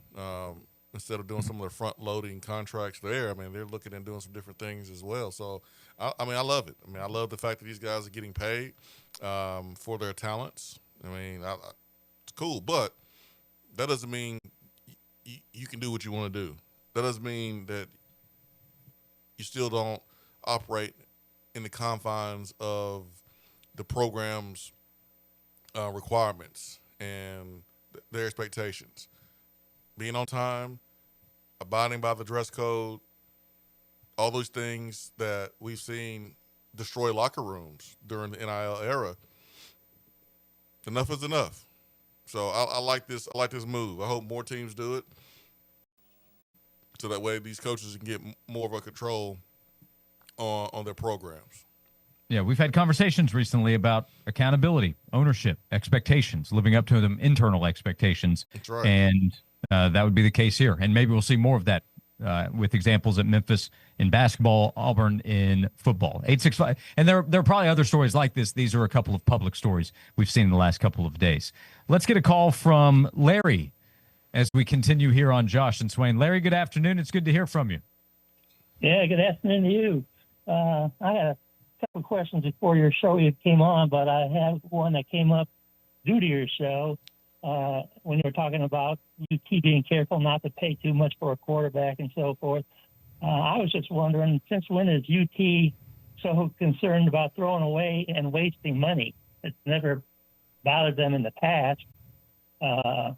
Instead of doing some of their front-loading contracts there, I mean, they're looking and doing some different things as well. So, I love it. I mean, I love the fact that these guys are getting paid for their talents. I mean, it's cool, but that doesn't mean you can do what you want to do. That doesn't mean that you still don't operate in the confines of the program's requirements and their expectations. Being on time, abiding by the dress code, all those things that we've seen destroy locker rooms during the NIL era. Enough is enough. So I like this. I like this move. I hope more teams do it, so that way these coaches can get more of a control on their programs. Yeah, we've had conversations recently about accountability, ownership, expectations, living up to them internal expectations. That's right. And that would be the case here. And maybe we'll see more of that with examples at Memphis in basketball, Auburn in football. 865. And there are probably other stories like this. These are a couple of public stories we've seen in the last couple of days. Let's get a call from Larry as we continue here on Josh and Swain. Larry, good afternoon. It's good to hear from you. Yeah, good afternoon to you. I had a couple of questions before your show came on, but I have one that came up due to your show. When you were talking about UT being careful not to pay too much for a quarterback and so forth. I was just wondering, since when is UT so concerned about throwing away and wasting money? It's never bothered them in the past. But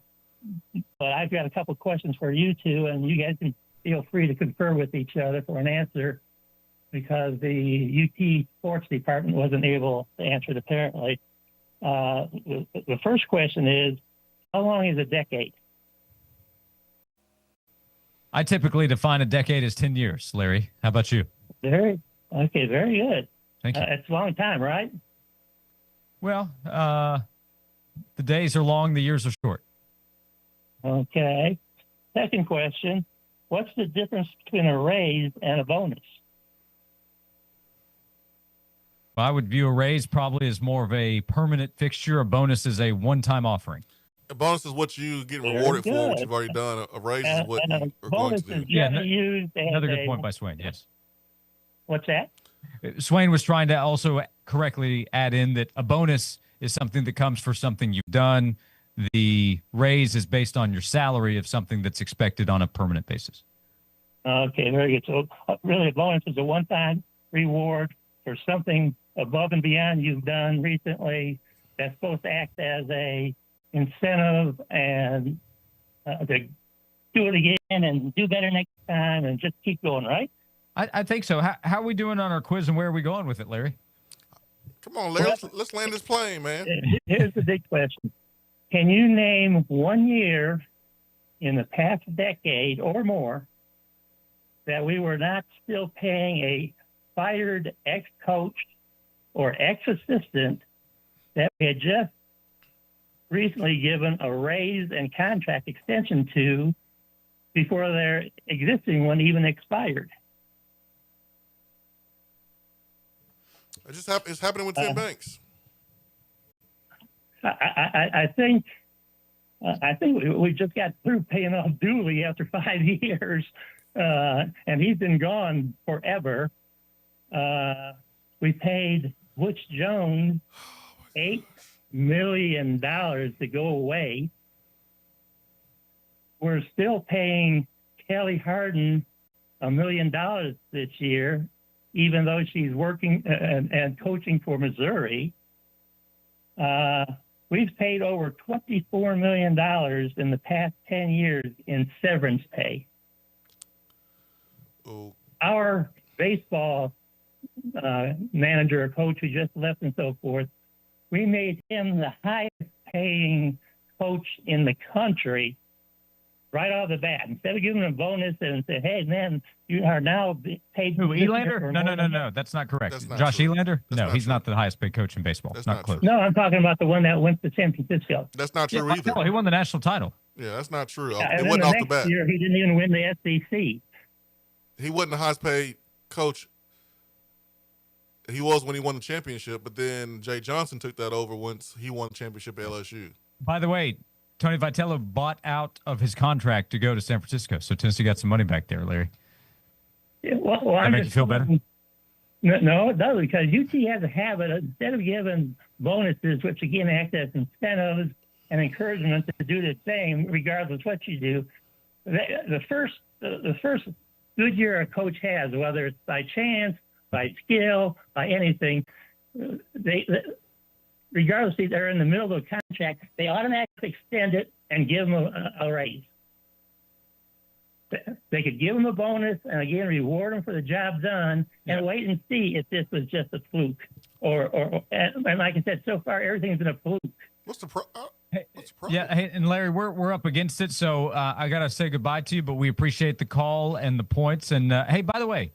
I've got a couple of questions for you two, and you guys can feel free to confer with each other for an answer, because the UT sports department wasn't able to answer it apparently. The first question is, how long is a decade? I typically define a decade as 10 years, Larry. How about you? Very good. Thank you. It's a long time, right? Well, the days are long, the years are short. Okay. Second question, what's the difference between a raise and a bonus? I would view a raise probably as more of a permanent fixture. A bonus is a one-time offering. A bonus is what you get rewarded for what you've already done. A raise is what you are going to do. Another good point by Swain, yes. What's that? Swain was trying to also correctly add in that a bonus is something that comes for something you've done. The raise is based on your salary of something that's expected on a permanent basis. Okay, very good. So really a bonus is a one-time reward for something above and beyond you've done recently that's supposed to act as a incentive and to do it again and do better next time and just keep going, right? I think so. How are we doing on our quiz, and where are we going with it, Larry? Come on, Larry. Let's land this plane, man. Here's the big question. Can you name 1 year in the past decade or more that we were not still paying a fired ex-coach or ex-assistant that we had just recently given a raise and contract extension to before their existing one even expired? It's happening with Tim Banks. I think we just got through paying off Dooley after 5 years, and he's been gone forever. We paid Butch Jones $8 million to go away. We're still paying Kelly Harden $1 million this year, even though she's working and coaching for Missouri. We've paid over $24 million in the past 10 years in severance pay. Oh. Our baseball manager or coach who just left and so forth, we made him the highest paying coach in the country right off the bat. Instead of giving him a bonus and say, hey, man, you are now paid. Who, Elander? No. That's not correct. That's not Josh true. Elander? That's No, not he's true. not the highest paid coach in baseball. That's not not close. true. No, I'm talking about the one that went to San Francisco. That's not true either. No, he won the national title. Yeah, that's not true. And It then wasn't the off the next bat. year, he didn't even win the SEC. He wasn't the highest paid coach. He was when he won the championship, but then Jay Johnson took that over once he won the championship at LSU. By the way, Tony Vitello bought out of his contract to go to San Francisco, so Tennessee got some money back there, Larry. Yeah, well, That I'm make you just feel better? No, it doesn't, because UT has a habit of, instead of giving bonuses, which again act as incentives and encouragement to do the same, regardless what you do, the first good year a coach has, whether it's by chance, by skill, by anything, regardless if they're in the middle of a contract, they automatically extend it and give them a raise. They could give them a bonus and again reward them for the job done, and wait and see if this was just a fluke, and like I said, so far everything's been a fluke. What's the problem? Yeah, hey, and Larry, we're up against it, so I gotta say goodbye to you. But we appreciate the call and the points. And hey, by the way,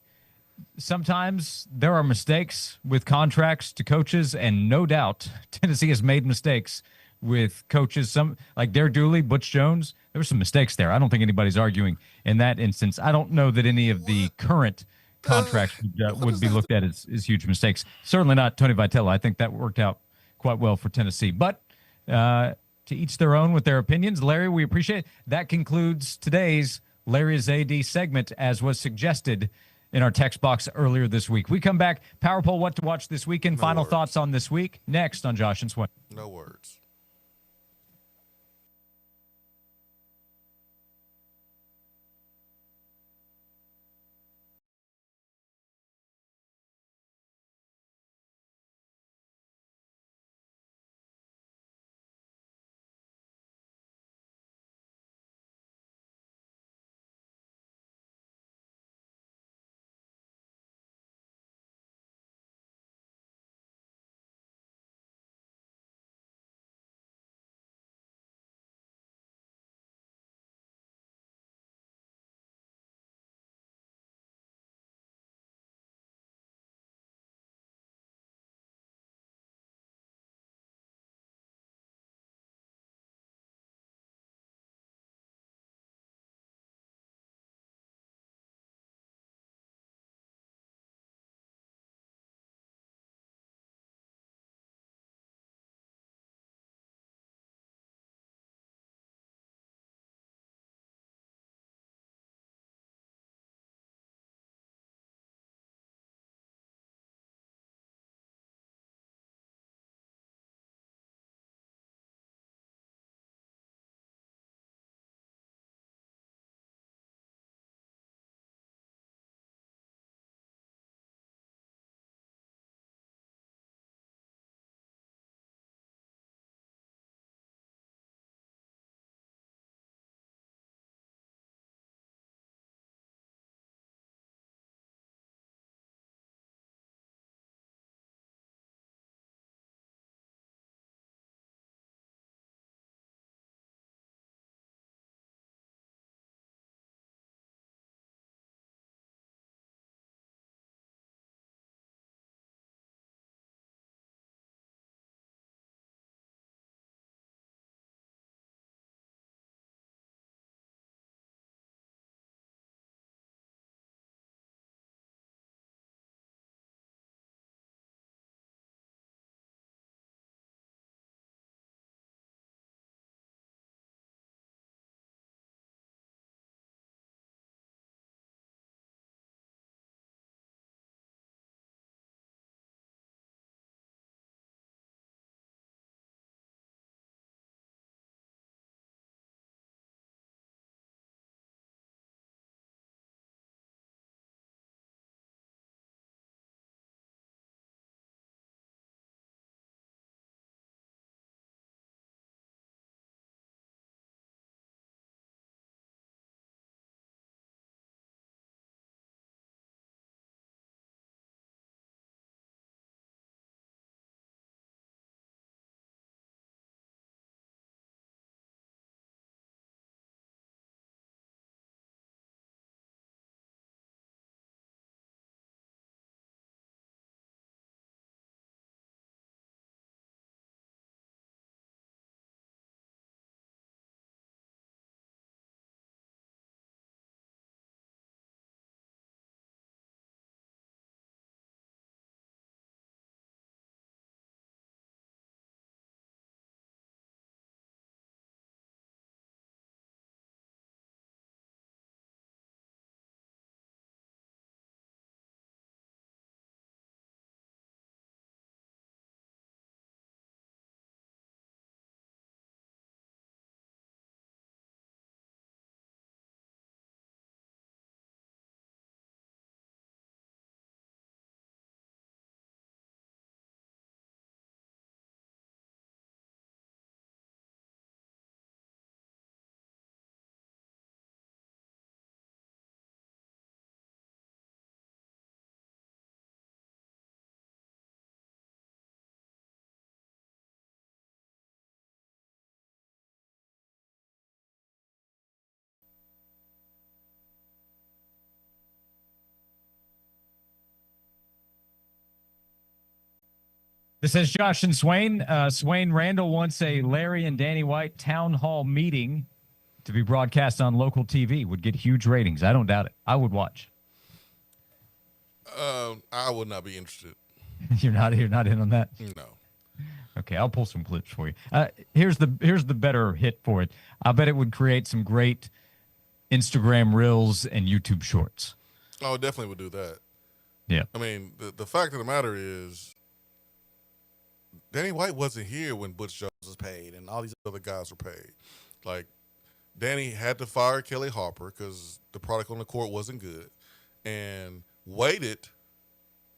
sometimes there are mistakes with contracts to coaches, and no doubt Tennessee has made mistakes with coaches. Some like Derek Dooley, Butch Jones. There were some mistakes there. I don't think anybody's arguing in that instance. I don't know that any of the current contracts would be looked at as huge mistakes. Certainly not Tony Vitello. I think that worked out quite well for Tennessee. But to each their own with their opinions. Larry, we appreciate it. That concludes today's Larry's AD segment, as was suggested in our text box earlier this week. We come back, Power Poll, what to watch this weekend. No Final words. thoughts on this week. Next on Josh and Swain. No words. This is Josh and Swain. Swain Randall wants a Larry and Danny White town hall meeting to be broadcast on local TV. Would get huge ratings. I don't doubt it. I would watch. I would not be interested. You're not in on that? No. Okay, I'll pull some clips for you. Here's the better hit for it. I bet it would create some great Instagram reels and YouTube shorts. Oh, it definitely would do that. Yeah. I mean, the fact of the matter is, Danny White wasn't here when Butch Jones was paid and all these other guys were paid. Like, Danny had to fire Kelly Harper because the product on the court wasn't good, and waited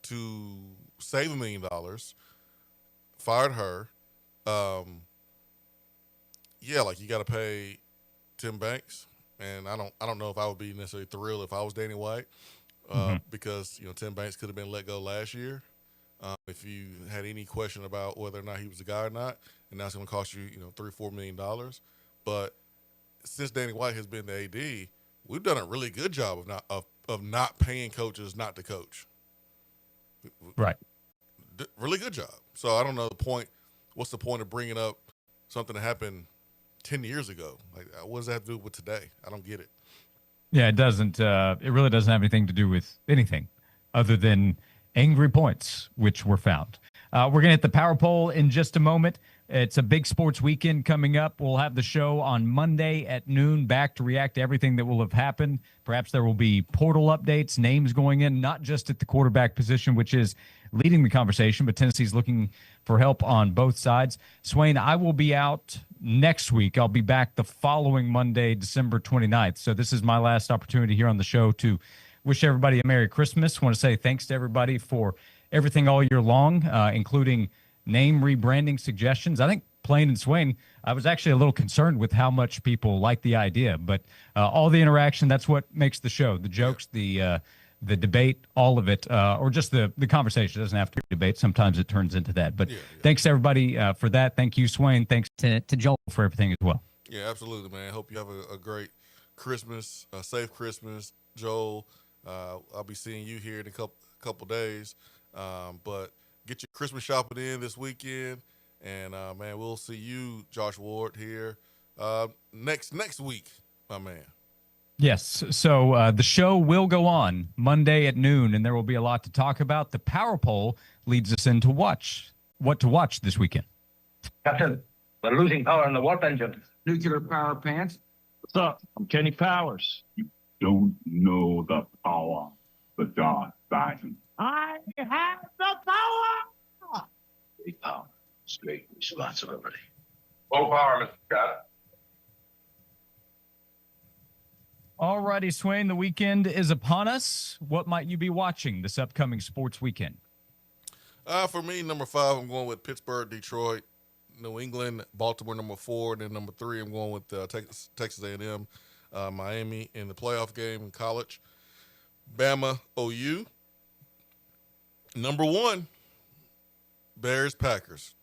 to save $1 million, fired her. Like, you got to pay Tim Banks, and I don't know if I would be necessarily thrilled if I was Danny White, because Tim Banks could have been let go last year. If you had any question about whether or not he was the guy or not, and now it's going to cost you, $3-4 million. But since Danny White has been the AD, we've done a really good job of not paying coaches not to coach. Right. Really good job. So I don't know the point. What's the point of bringing up something that happened 10 years ago? Like, what does that have to do with today? I don't get it. Yeah, it doesn't. It really doesn't have anything to do with anything other than angry points, which were found. We're going to hit the power poll in just a moment. It's a big sports weekend coming up. We'll have the show on Monday at noon back to react to everything that will have happened. Perhaps there will be portal updates, names going in, not just at the quarterback position, which is leading the conversation, but Tennessee's looking for help on both sides. Swain, I will be out next week. I'll be back the following Monday, December 29th. So this is my last opportunity here on the show to wish everybody a Merry Christmas. I want to say thanks to everybody for everything all year long, including name rebranding suggestions. I think Plain and Swain, I was actually a little concerned with how much people like the idea, but all the interaction, that's what makes the show. The jokes, the debate, all of it, or just the conversation. It doesn't have to be a debate. Sometimes it turns into that. But thanks to everybody for that. Thank you, Swain. Thanks to Joel for everything as well. Yeah, absolutely, man. Hope you have a great Christmas, a safe Christmas, Joel. I'll be seeing you here in a couple days. But get your Christmas shopping in this weekend. And, man, we'll see you, Josh Ward, here next week, my man. Yes. So the show will go on Monday at noon, and there will be a lot to talk about. The power poll leads us into what to watch this weekend. Captain, we're losing power in the warp engine. Nuclear power pants. What's up? I'm Kenny Powers. Don't know the power, the dark side. I have the power. Big power, great responsibility. Full power, Mr. Scott. All righty, Swain, the weekend is upon us. What might you be watching this upcoming sports weekend? For me, number 5, I'm going with Pittsburgh, Detroit, New England, Baltimore, number 4. And then number 3, I'm going with Texas A&M, Miami in the playoff game in college. Bama, OU. Number 1, Bears, Packers.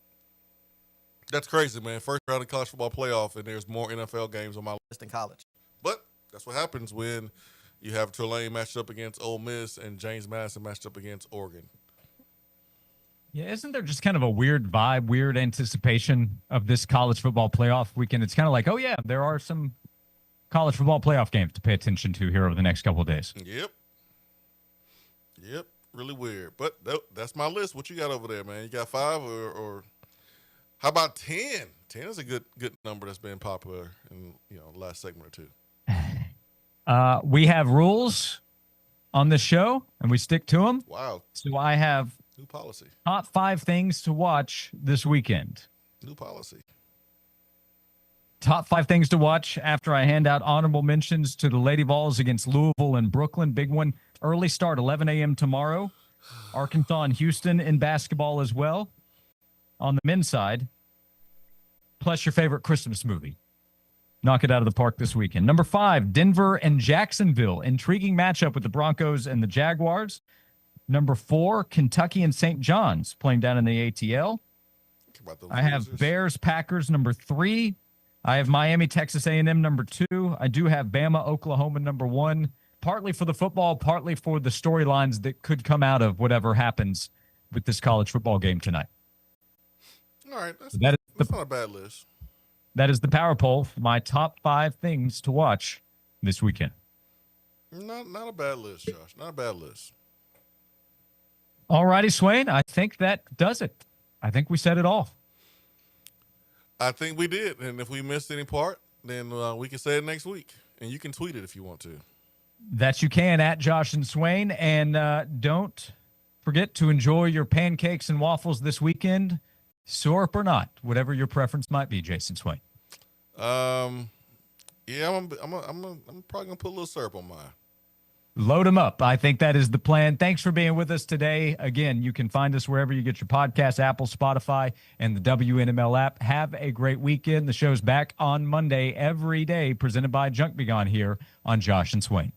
That's crazy, man. First round of college football playoff, and there's more NFL games on my list in college. But that's what happens when you have Tulane matched up against Ole Miss and James Madison matched up against Oregon. Yeah, isn't there just kind of a weird vibe, weird anticipation of this college football playoff weekend? It's kind of like, oh, yeah, there are some college football playoff games to pay attention to here over the next couple of days. Yep. Really weird. But that's my list. What you got over there, man? You got 5 or how about 10? 10 is a good number that's been popular in the last segment or two. We have rules on this show, and we stick to them. Wow. So I have new policy. Top 5 things to watch this weekend. New policy. Top 5 things to watch after I hand out honorable mentions to the Lady Vols against Louisville and Brooklyn. Big one. Early start, 11 a.m. tomorrow. Arkansas and Houston in basketball as well. On the men's side, plus your favorite Christmas movie. Knock it out of the park this weekend. Number 5, Denver and Jacksonville. Intriguing matchup with the Broncos and the Jaguars. Number 4, Kentucky and St. John's playing down in the ATL. I have Bears, Packers, number 3. I have Miami, Texas A&M, number 2. I do have Bama, Oklahoma, number 1. Partly for the football, partly for the storylines that could come out of whatever happens with this college football game tonight. All right, That's not a bad list. That is the power poll for my top 5 things to watch this weekend. Not a bad list, Josh. Not a bad list. All righty, Swain. I think that does it. I think we said it all. I think we did. And if we missed any part, then we can say it next week. And you can tweet it if you want to. That you can at Josh and Swain. And don't forget to enjoy your pancakes and waffles this weekend, syrup or not, whatever your preference might be, Jason Swain. Yeah, I'm probably gonna put a little syrup on mine. Load them up. I think that is the plan. Thanks for being with us today. Again, you can find us wherever you get your podcasts, Apple, Spotify, and the WNML app. Have a great weekend. The show's back on Monday every day, presented by Junk Be Gone here on Josh and Swain.